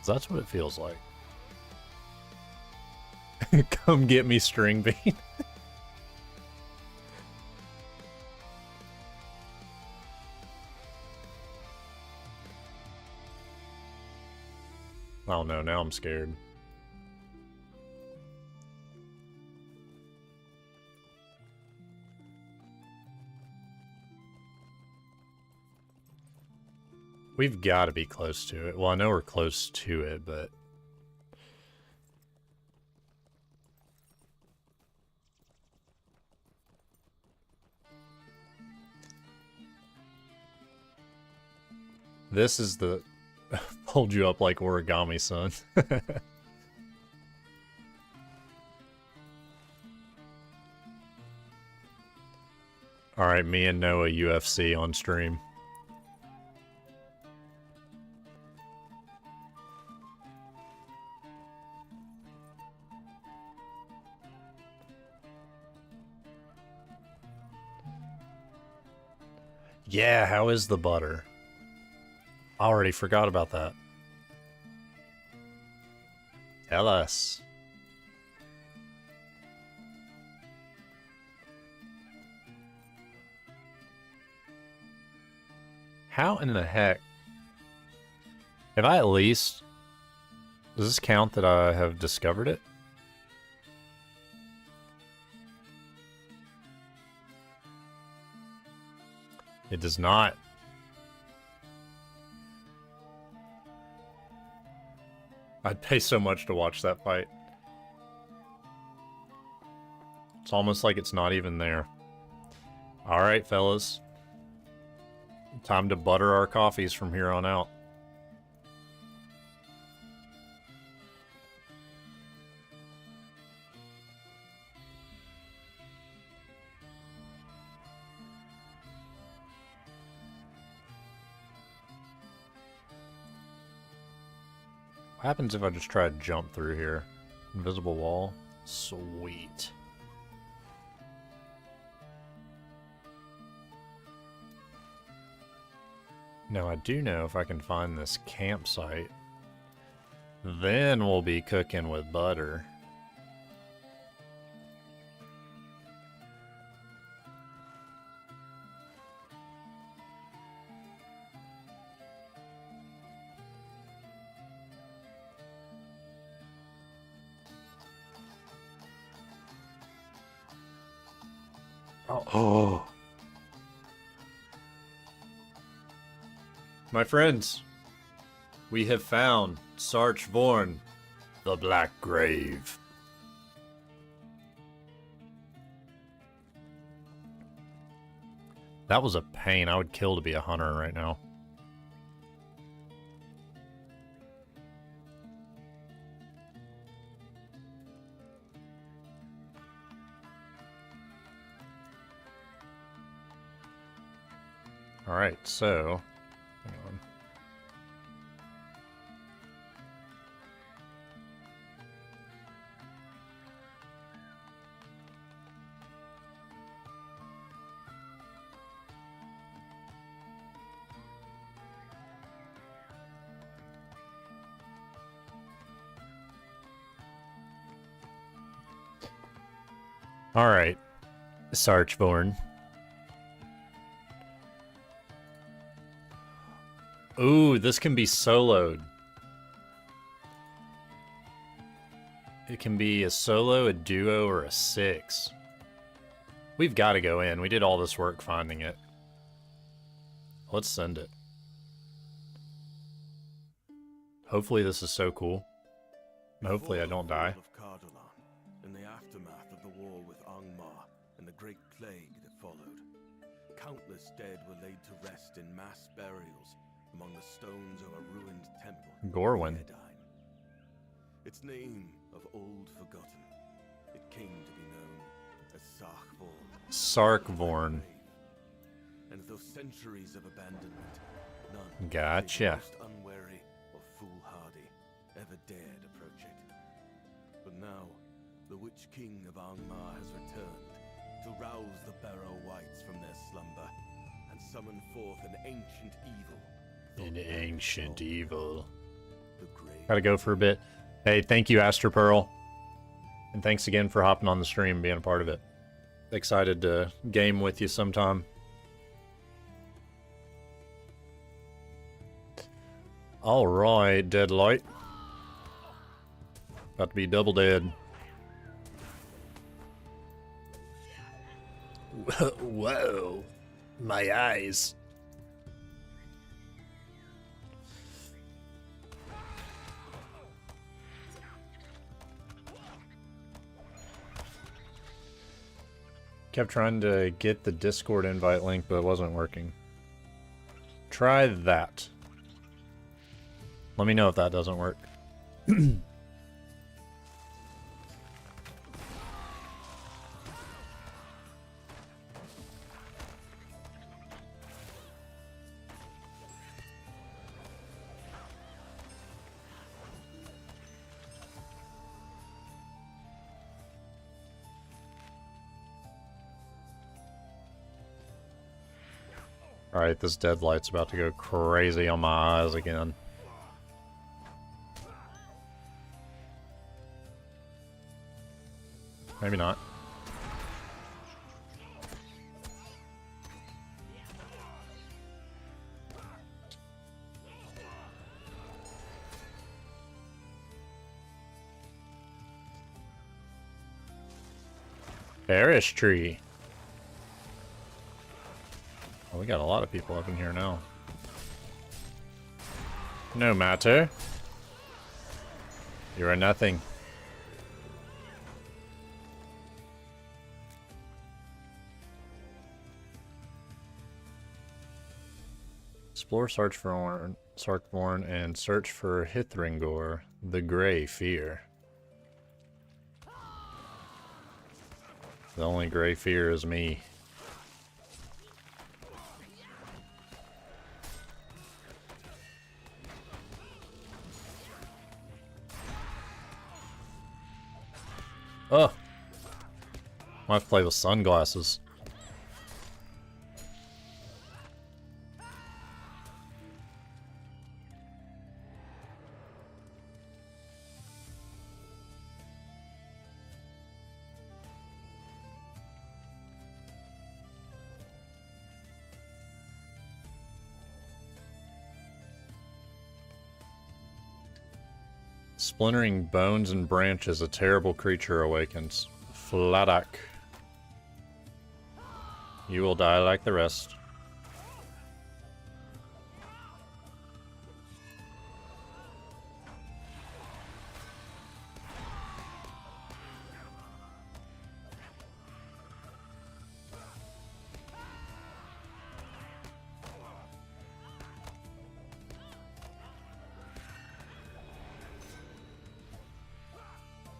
That's what it feels like. Come get me, String Bean. Oh no, now I'm scared. We've got to be close to it. Well, I know we're close to it, but... This is the... Hold you up like origami, son. Alright, me and Noah UFC on stream. Yeah, how is the butter? I already forgot about that. Tell us. How in the heck? Have I at least... Does this count that I have discovered it? It does not. I'd pay so much to watch that fight. It's almost like it's not even there. Alright, fellas. Time to butter our coffees from here on out. What happens if I just try to jump through here? Invisible wall? Sweet. Now I do know if I can find this campsite, then we'll be cooking with butter. Oh. My friends, we have found Sarch Vorn, the Black Grave. That was a pain. I would kill to be a hunter right now. Alright, so... hang on. Alright, Sarchvorn. Ooh, this can be soloed. It can be a solo, a duo, or a six. We've got to go in. We did all this work finding it. Let's send it. Hopefully this is so cool. Hopefully I don't die. In the aftermath of the war with Angmar and the great plague that followed, countless dead were laid to rest in mass burials among the stones of a ruined temple. Gorwyn. Its name of old forgotten, it came to be known as Sarkvorn. And those centuries of abandonment, none, Gotcha. most unwary or foolhardy, ever dared approach it. But now, the Witch King of Angmar has returned to rouse the Barrow Whites from their slumber and summon forth an ancient evil. An ancient evil. The grave. Gotta go for a bit. Hey, thank you, Aster Pearl. And thanks again for hopping on the stream and being a part of it. Excited to game with you sometime. Alright, Deadlight. About to be double dead. Whoa. My eyes. Kept trying to get the Discord invite link, but it wasn't working. Try that. Let me know if that doesn't work. Alright, this deadlight's about to go crazy on my eyes again. Maybe not. Perish tree. Oh, we got a lot of people up in here now. No matter. You are nothing. Explore Sarkvorn and search for Hithringor, the Grey Fear. The only Grey Fear is me. Oh! I have to play with sunglasses. Splintering bones and branches, a terrible creature awakens. Fladak. You will die like the rest.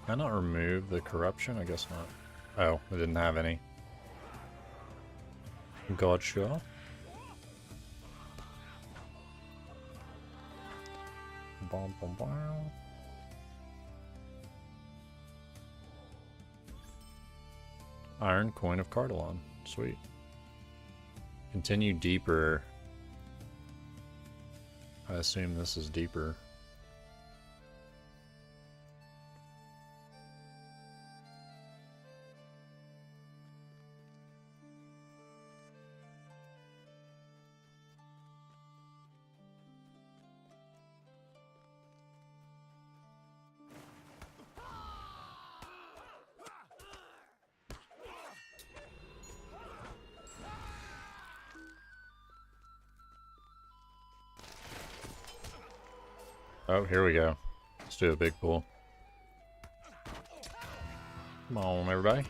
Can I not remove the corruption? I guess not. Oh, I didn't have any. Gotcha. Bom, bom, bom. Iron Coin of Cardalon. Sweet. Continue deeper. I assume this is deeper. Oh, here we go. Let's do a big pull. Come on, everybody.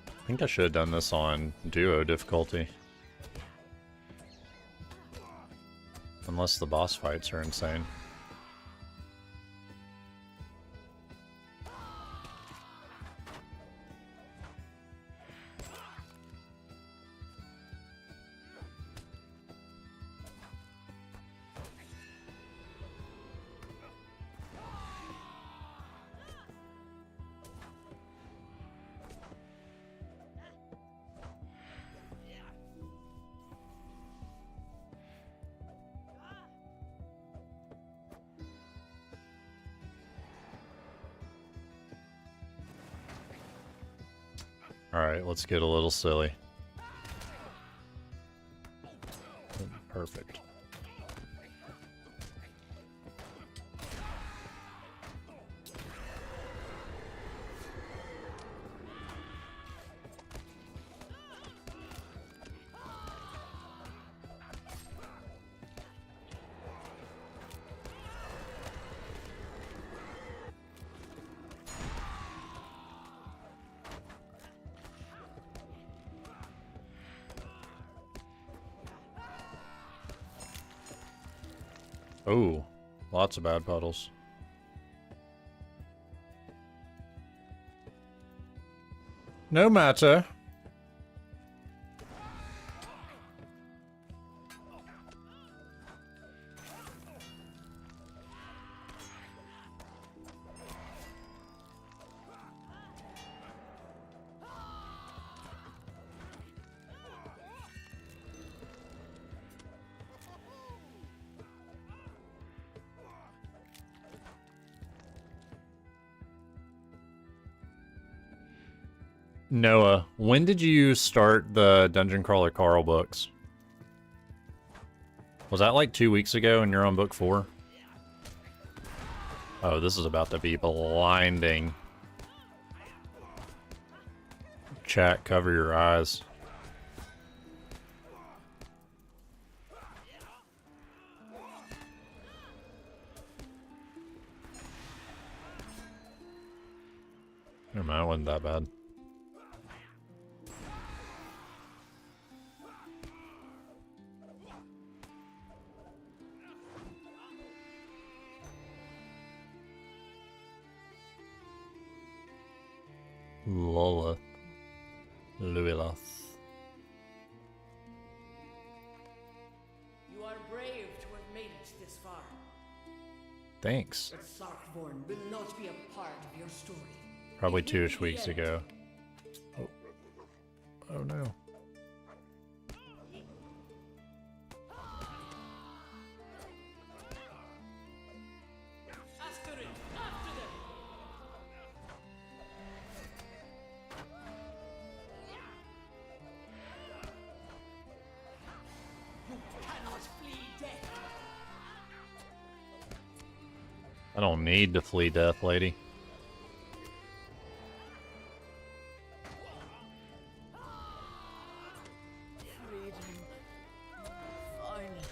I think I should have done this on duo difficulty. Unless the boss fights are insane. Alright, let's get a little silly. Perfect. Oh, lots of bad puddles. No matter. Noah, when did you start the Dungeon Crawler Carl books? Was that like 2 weeks ago and you're on book 4? Oh, this is about to be blinding. Chat, cover your eyes. Never mind, it wasn't that bad. Lilith. Lilith. You are brave to have made it this far. Thanks. But Sarkborn will not be a part of your story. Probably It will 2-ish be weeks the end. ago. Oh. Oh no. After it! After them! You cannot flee death! I don't need to flee death, lady. Freedom. Finally.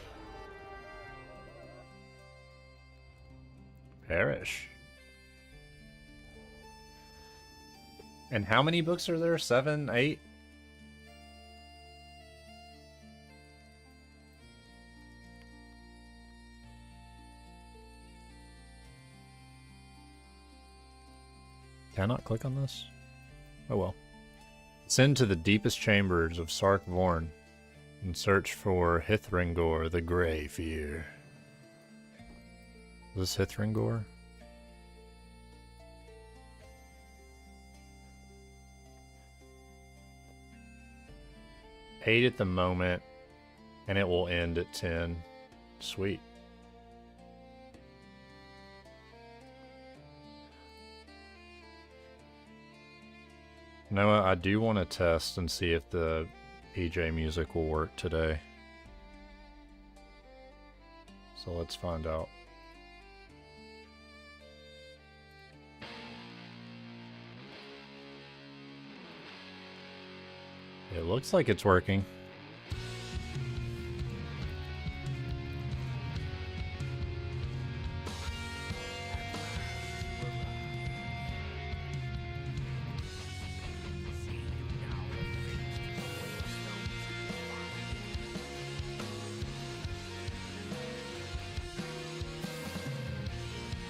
Perish. And how many books are there? 7, 8? Cannot click on this? Oh well. Send to the deepest chambers of Sark Vorn and search for Hithringor the Grey Fear. Is this Hithringor? Eight at the moment, and it will end at 10. Sweet. Noah, I do want to test and see if the PJ music will work today. So let's find out. It looks like it's working.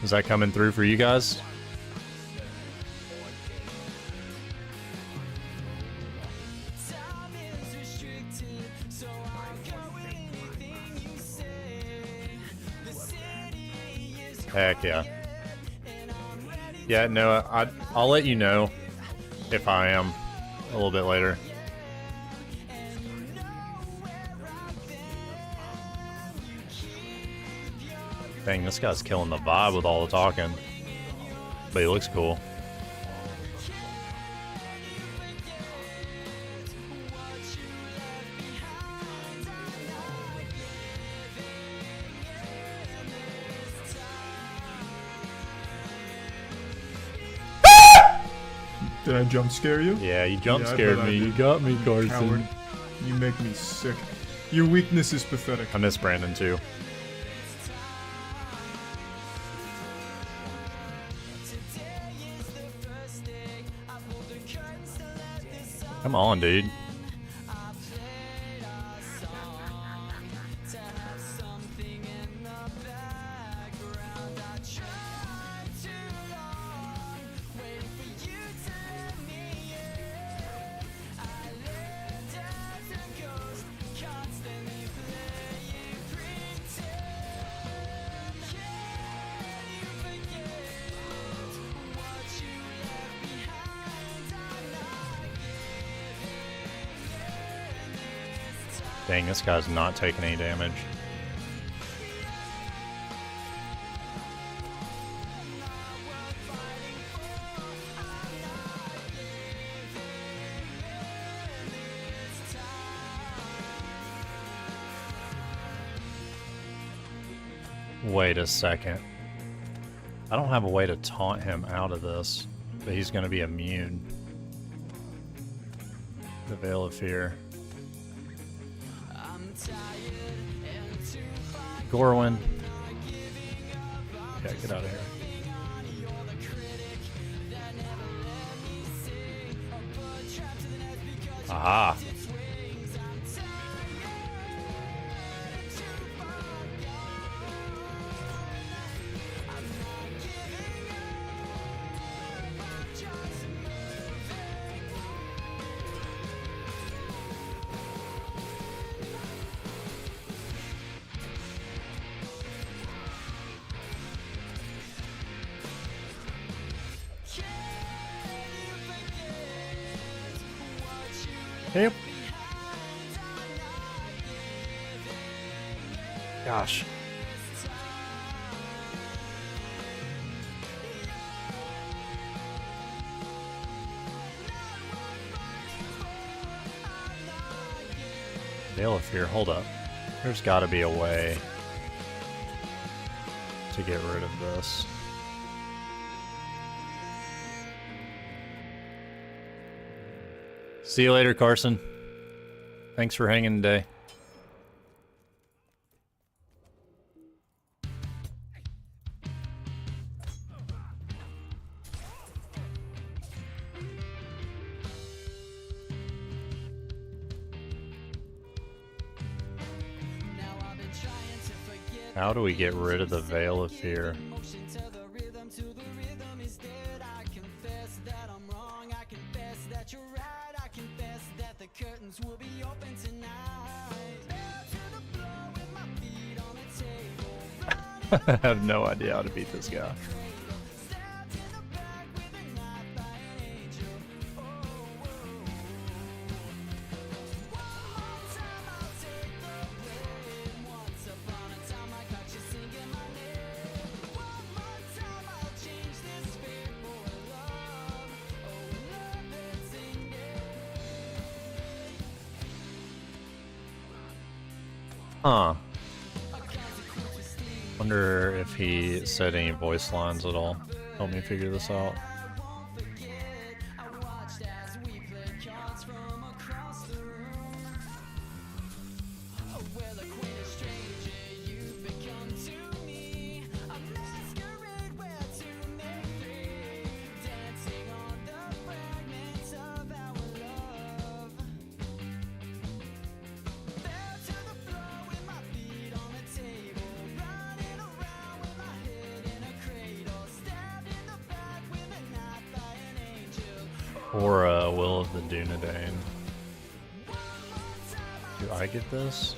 Is that coming through for you guys? Heck yeah. Yeah, no, I'll let you know if I am a little bit later. Dang, this guy's killing the vibe with all the talking. But he looks cool. Did I jump scare you? Yeah, you jump Yeah, I scared bet I me. You did. got me, Carson. Coward. You make me sick. Your weakness is pathetic. I miss Brandon too. Come on, dude. Dang, this guy's not taking any damage. Wait a second. I don't have a way to taunt him out of this, but he's going to be immune. The Veil of Fear. Gorwin. Yeah, get out of here. Aha. Yep. Gosh. Veil of Fear, hold up. There's gotta be a way to get rid of this. See you later, Carson. Thanks for hanging today. How do we get rid of the Veil of Fear? I have no idea how to beat this guy. Huh. Wonder if he said any voice lines at all. Help me figure this out. Or Will of the Dunedain. Do I get this?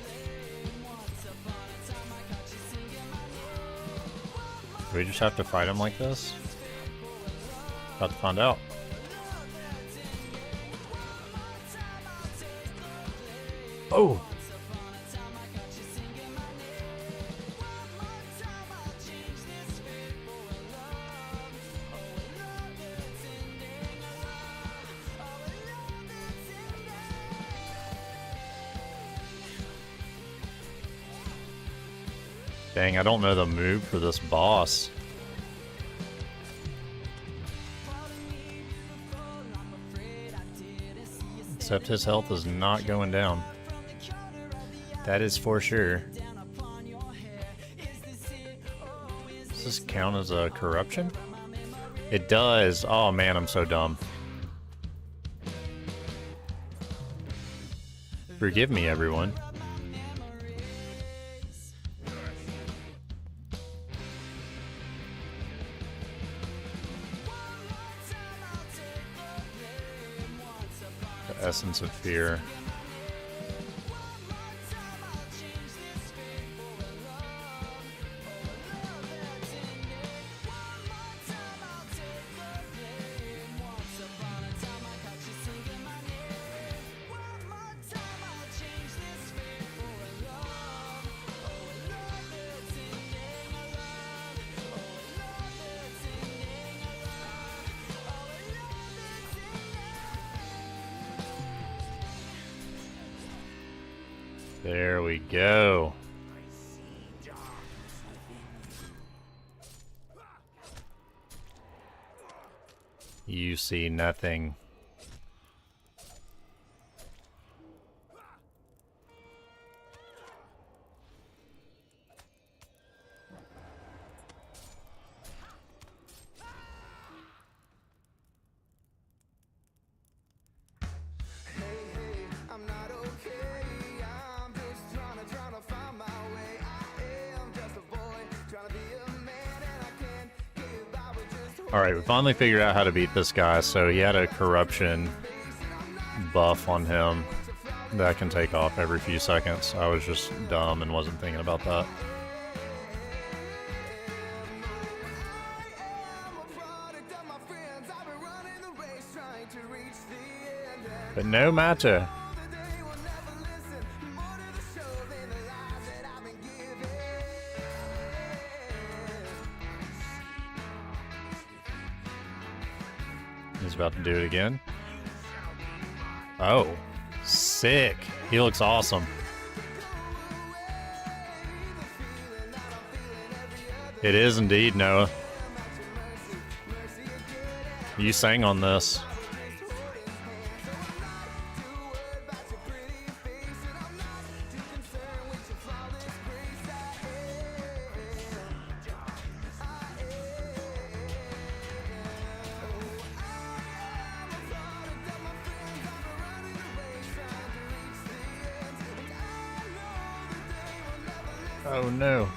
Do we just have to fight him like this? About to find out. Oh! Dang, I don't know the move for this boss. Except his health is not going down. That is for sure. Does this count as a corruption? It does. Oh man, I'm so dumb. Forgive me, everyone. Essence of Fear. There we go. You see nothing. Alright, we finally figured out how to beat this guy. So he had a corruption buff on him that can take off every few seconds. I was just dumb and wasn't thinking about that. But no matter. He's about to do it again. Oh, sick. He looks awesome. It is indeed, Noah. You sang on this. Oh no.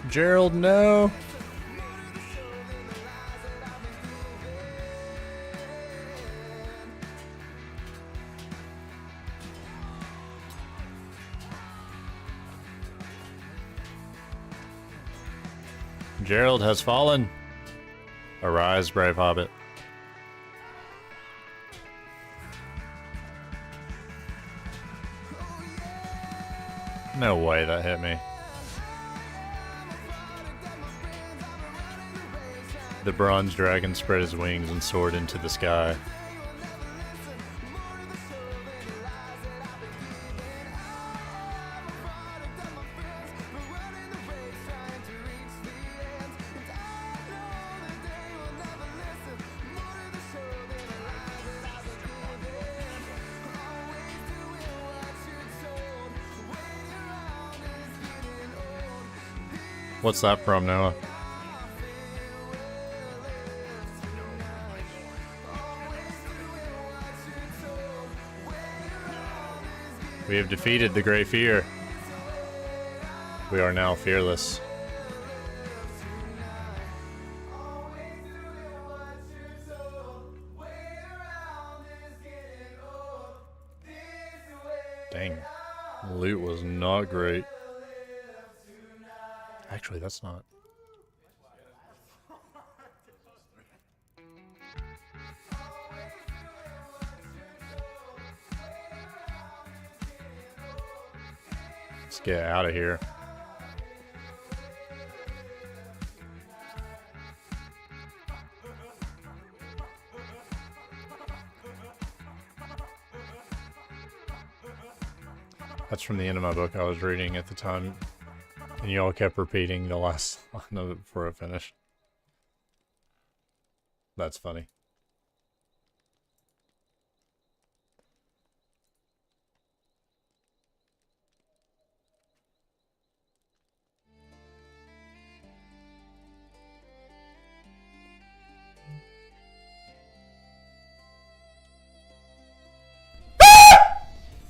Gerald, no. Gerald has fallen. Arise, brave Hobbit. No way that hit me. The bronze dragon spread his wings and soared into the sky. What's that from, Noah? We have defeated the Great Fear. We are now fearless. Dang. Loot was not great. Actually, that's not. Let's get out of here. That's from the end of my book I was reading at the time. And you all kept repeating the last line of it before it finished. That's funny.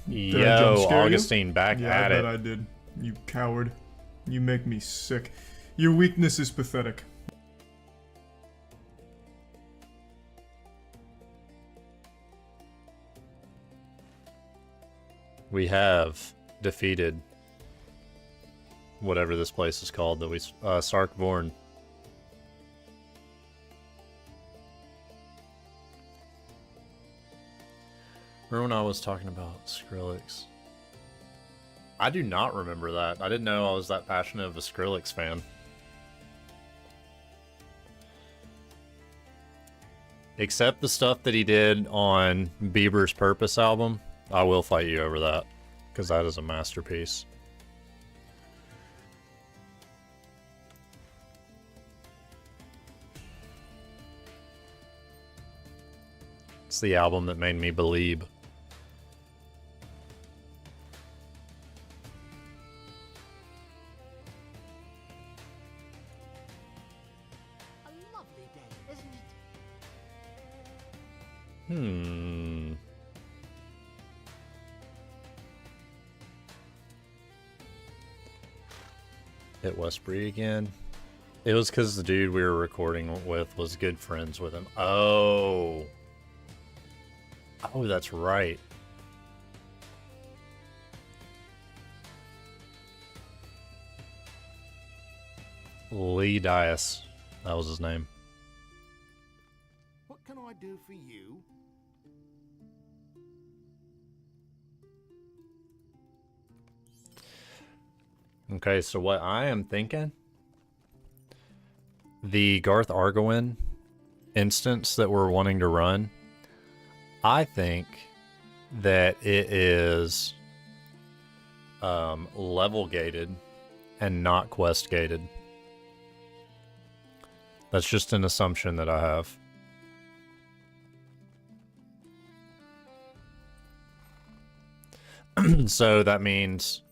Did I jump Yo, scare you? Augustine, back Yeah, at I it. bet I did. You coward. You make me sick. Your weakness is pathetic. We have defeated whatever this place is called that we Sarkvorn. Remember when I was talking about Skrillex? I do not remember that. I didn't know I was that passionate of a Skrillex fan. Except the stuff that he did on Bieber's Purpose album, I will fight you over that, because that is a masterpiece. It's the album that made me believe. A lovely day, isn't it? Hmm. Hit Westbury again. It was because the dude we were recording with was good friends with him. Oh. Oh, that's right. Lee Dias. That was his name. What can I do for you? Okay, so what I am thinking, the Garth Argoin instance that we're wanting to run, I think that it is level gated and not quest gated. That's just an assumption that I have. So that means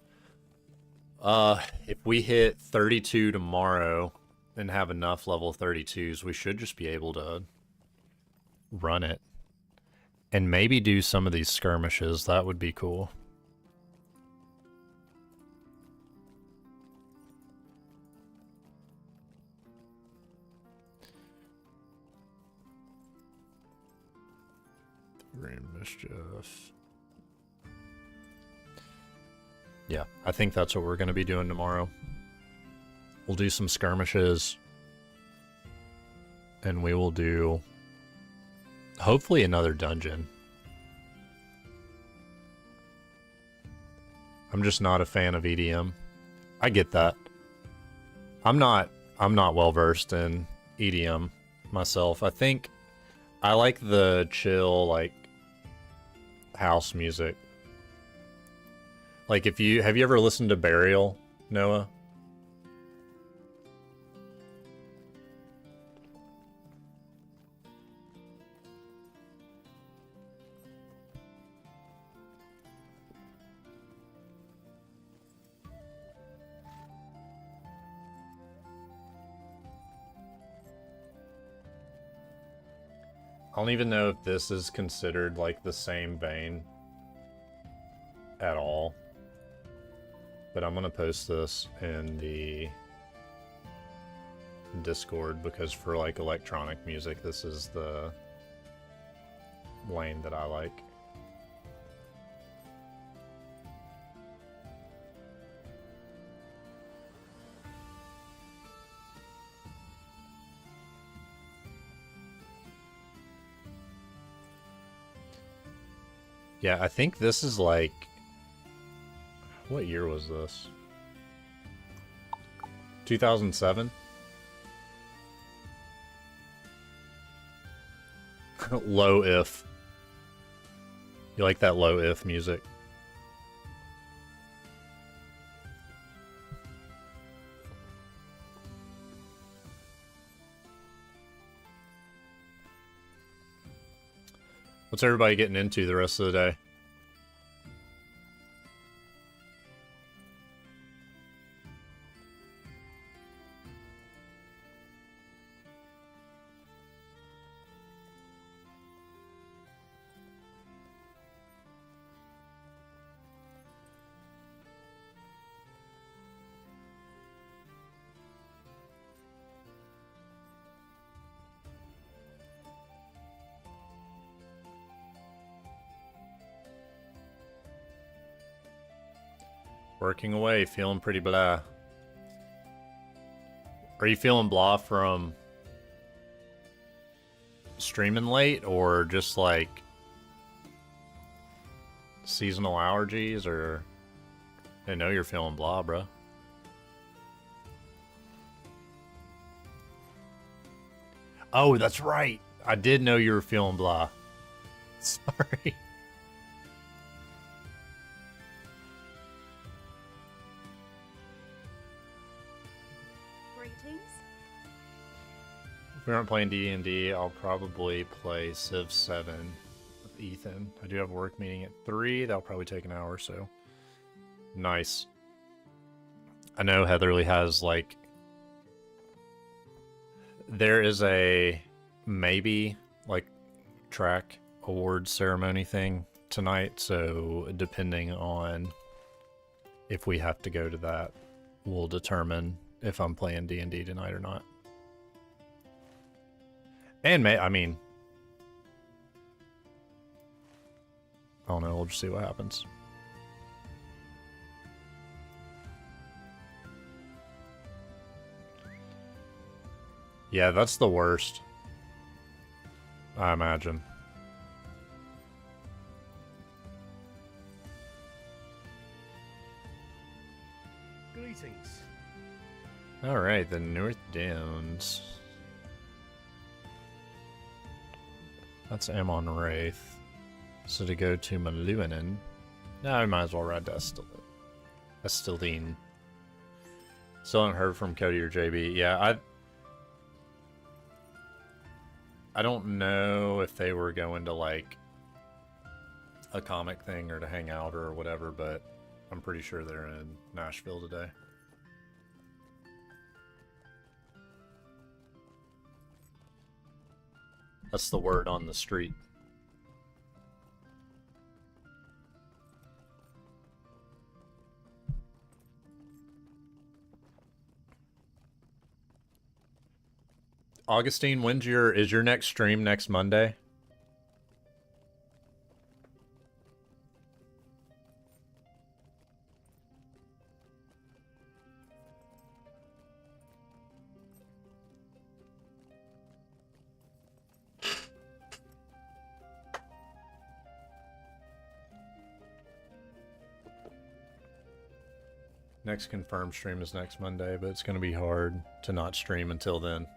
if we hit 32 tomorrow and have enough level 32s, we should just be able to run it. And maybe do some of these skirmishes. That would be cool. Grand Mischief. Yeah, I think that's what we're going to be doing tomorrow. We'll do some skirmishes. And we will do... hopefully another dungeon. I'm just not a fan of EDM. I get that. I'm not well versed in EDM myself. I think I like the chill, like, house music. Like, have you ever listened to Burial, Noah? I don't even know if this is considered like the same vein at all. But I'm gonna post this in the Discord because for like electronic music, this is the lane that I like. Yeah, I think this is like... what year was this? 2007? Low if. You like that low if music? What's everybody getting into the rest of the day? Working away, feeling pretty blah. Are you feeling blah from streaming late or just like seasonal allergies, or I know you're feeling blah, bro. Oh, that's right. I did know you were feeling blah. Sorry. Greetings. If we aren't playing D&D, I'll probably play Civ 7 with Ethan. I do have a work meeting at 3. That'll probably take an hour or so. Nice. I know Heatherly has, like... There is a maybe, like, track awards ceremony thing tonight, so depending on if we have to go to that, we'll determine if I'm playing D&D tonight or not. And I mean, I don't know, we'll just see what happens. Yeah, that's the worst, I imagine. Greetings. Alright, the North Downs. That's Amon Wraith. So to go to Maluinen, I might as well ride to Esteldine. Still haven't heard from Cody or JB. Yeah, I don't know if they were going to, like, a comic thing or to hang out or whatever, but I'm pretty sure they're in Nashville today. That's the word on the street. Augustine, is your next stream next Monday? Next confirmed stream is next Monday, but it's going to be hard to not stream until then.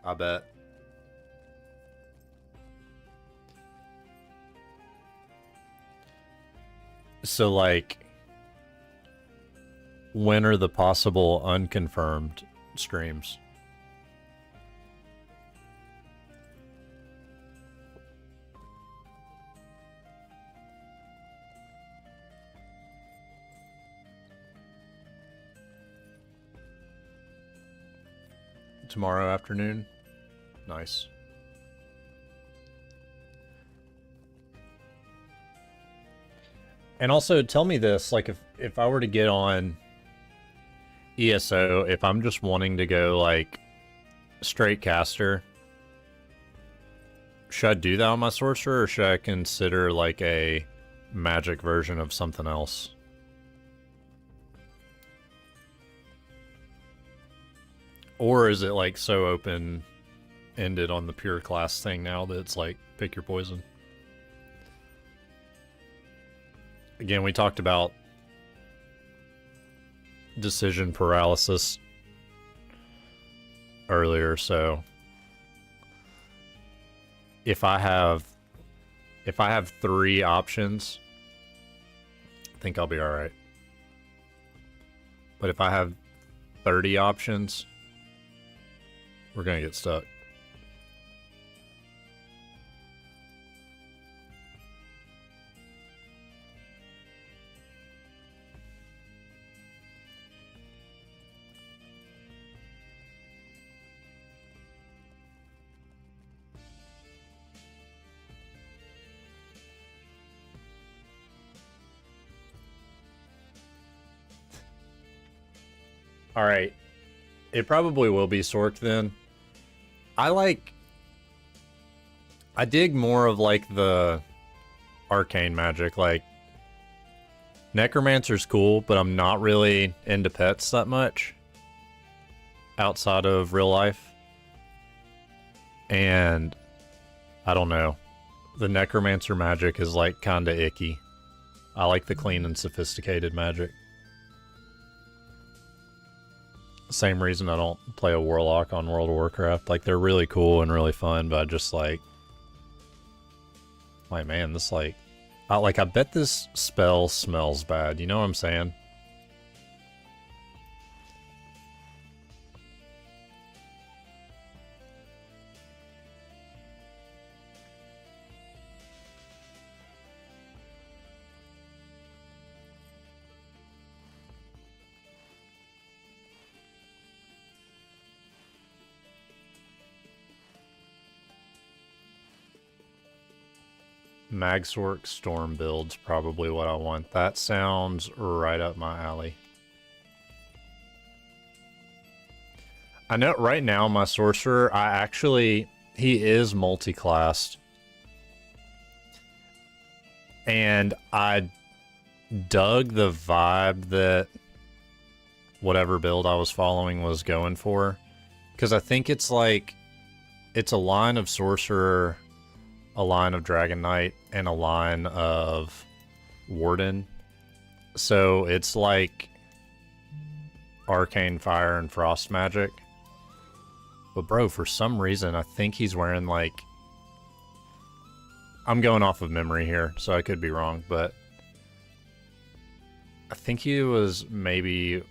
I bet. So, like, when are the possible unconfirmed streams? Tomorrow afternoon? Nice. And also, tell me this, like, if I were to get on ESO, if I'm just wanting to go, like, straight caster, should I do that on my sorcerer, or should I consider, like, a magic version of something else? Or is it, like, so open-ended on the pure class thing now that it's, like, pick your poison? Again, we talked about decision paralysis earlier, so if I have 3 options, I think I'll be alright. But if I have 30 options, we're gonna get stuck. Alright. It probably will be Sork then. I dig more of, like, the arcane magic. Like, Necromancer's cool, but I'm not really into pets that much outside of real life. And I don't know. The Necromancer magic is, like, kinda icky. I like the clean and sophisticated magic. Same reason I don't play a warlock on World of Warcraft. Like, they're really cool and really fun, but I just like man, this I bet this spell smells bad. You know what I'm saying? Magsork Storm build's probably what I want. That sounds right up my alley. I know right now my sorcerer, he is multi-classed. And I dug the vibe that whatever build I was following was going for. Because I think it's like, it's a line of sorcerer, a line of Dragon Knight, and a line of Warden. So it's like Arcane Fire and Frost Magic. But bro, for some reason, I think he's wearing like... I'm going off of memory here, so I could be wrong, but... I think he was maybe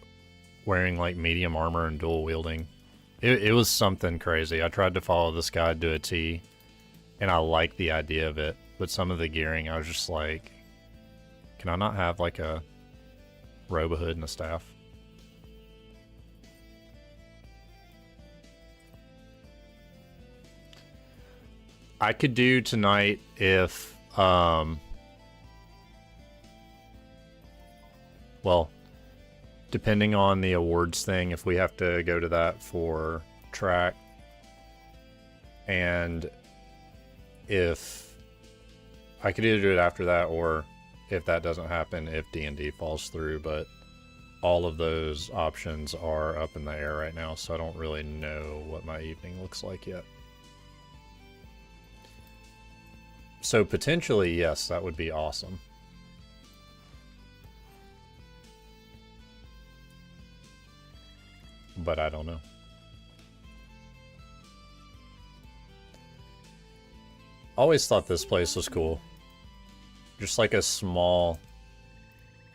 wearing like medium armor and dual wielding. It was something crazy. I tried to follow this guy to a T, and I liked the idea of it, but some of the gearing, I was just like, can I not have like a robe, a hood, and a staff? I could do tonight if, well, depending on the awards thing, if we have to go to that for track, and if I could either do it after that, or if that doesn't happen, if D&D falls through, but all of those options are up in the air right now, so I don't really know what my evening looks like yet. So potentially, yes, that would be awesome. But I don't know. Always thought this place was cool. Just like a small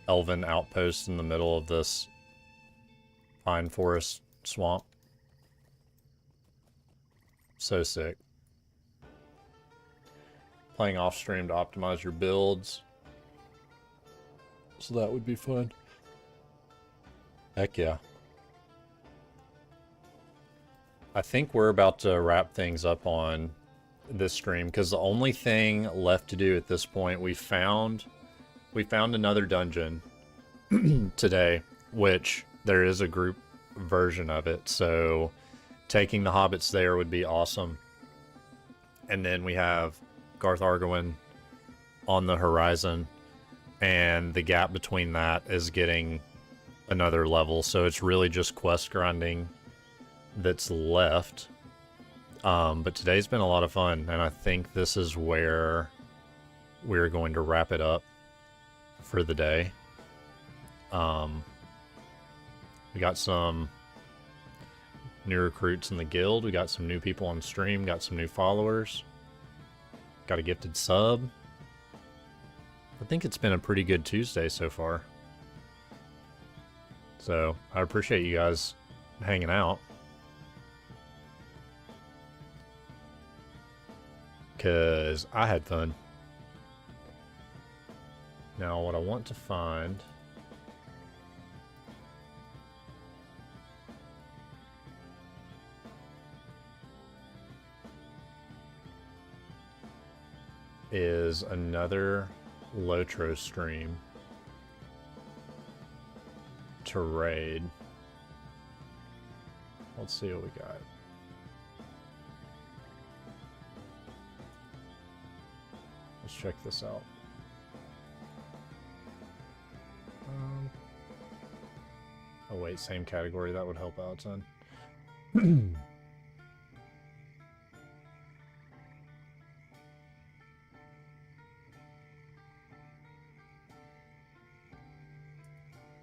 elven outpost in the middle of this pine forest swamp. So sick. Playing off stream to optimize your builds. So that would be fun. Heck yeah. I think we're about to wrap things up on this stream, because the only thing left to do at this point, we found another dungeon today, which there is a group version of it, so taking the hobbits there would be awesome. And then we have Garth Argoin on the horizon, and the gap between that is getting another level, so it's really just quest grinding that's left. But today's been a lot of fun, and I think this is where we're going to wrap it up for the day. We got some new recruits in the guild, we got some new people on stream, got some new followers, got a gifted sub. I think it's been a pretty good Tuesday so far. So I appreciate you guys hanging out, because I had fun. Now what I want to find is another Lotro stream to raid. Let's see what we got. Let's check this out. Oh wait, same category, that would help out a ton.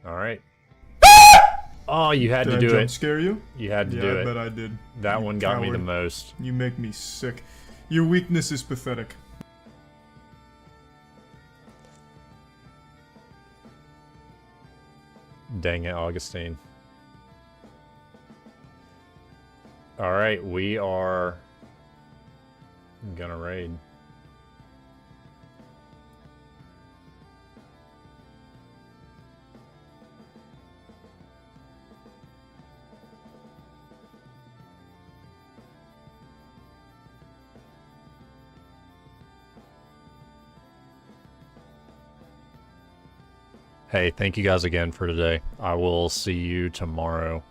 Alright. Oh, you had Did to I do jump it. scare you? You had to Yeah, do I it. bet I did. That You one got me the coward. most. You make me sick. Your weakness is pathetic. Dang it, Augustine. Alright, we are gonna raid. Hey, thank you guys again for today. I will see you tomorrow.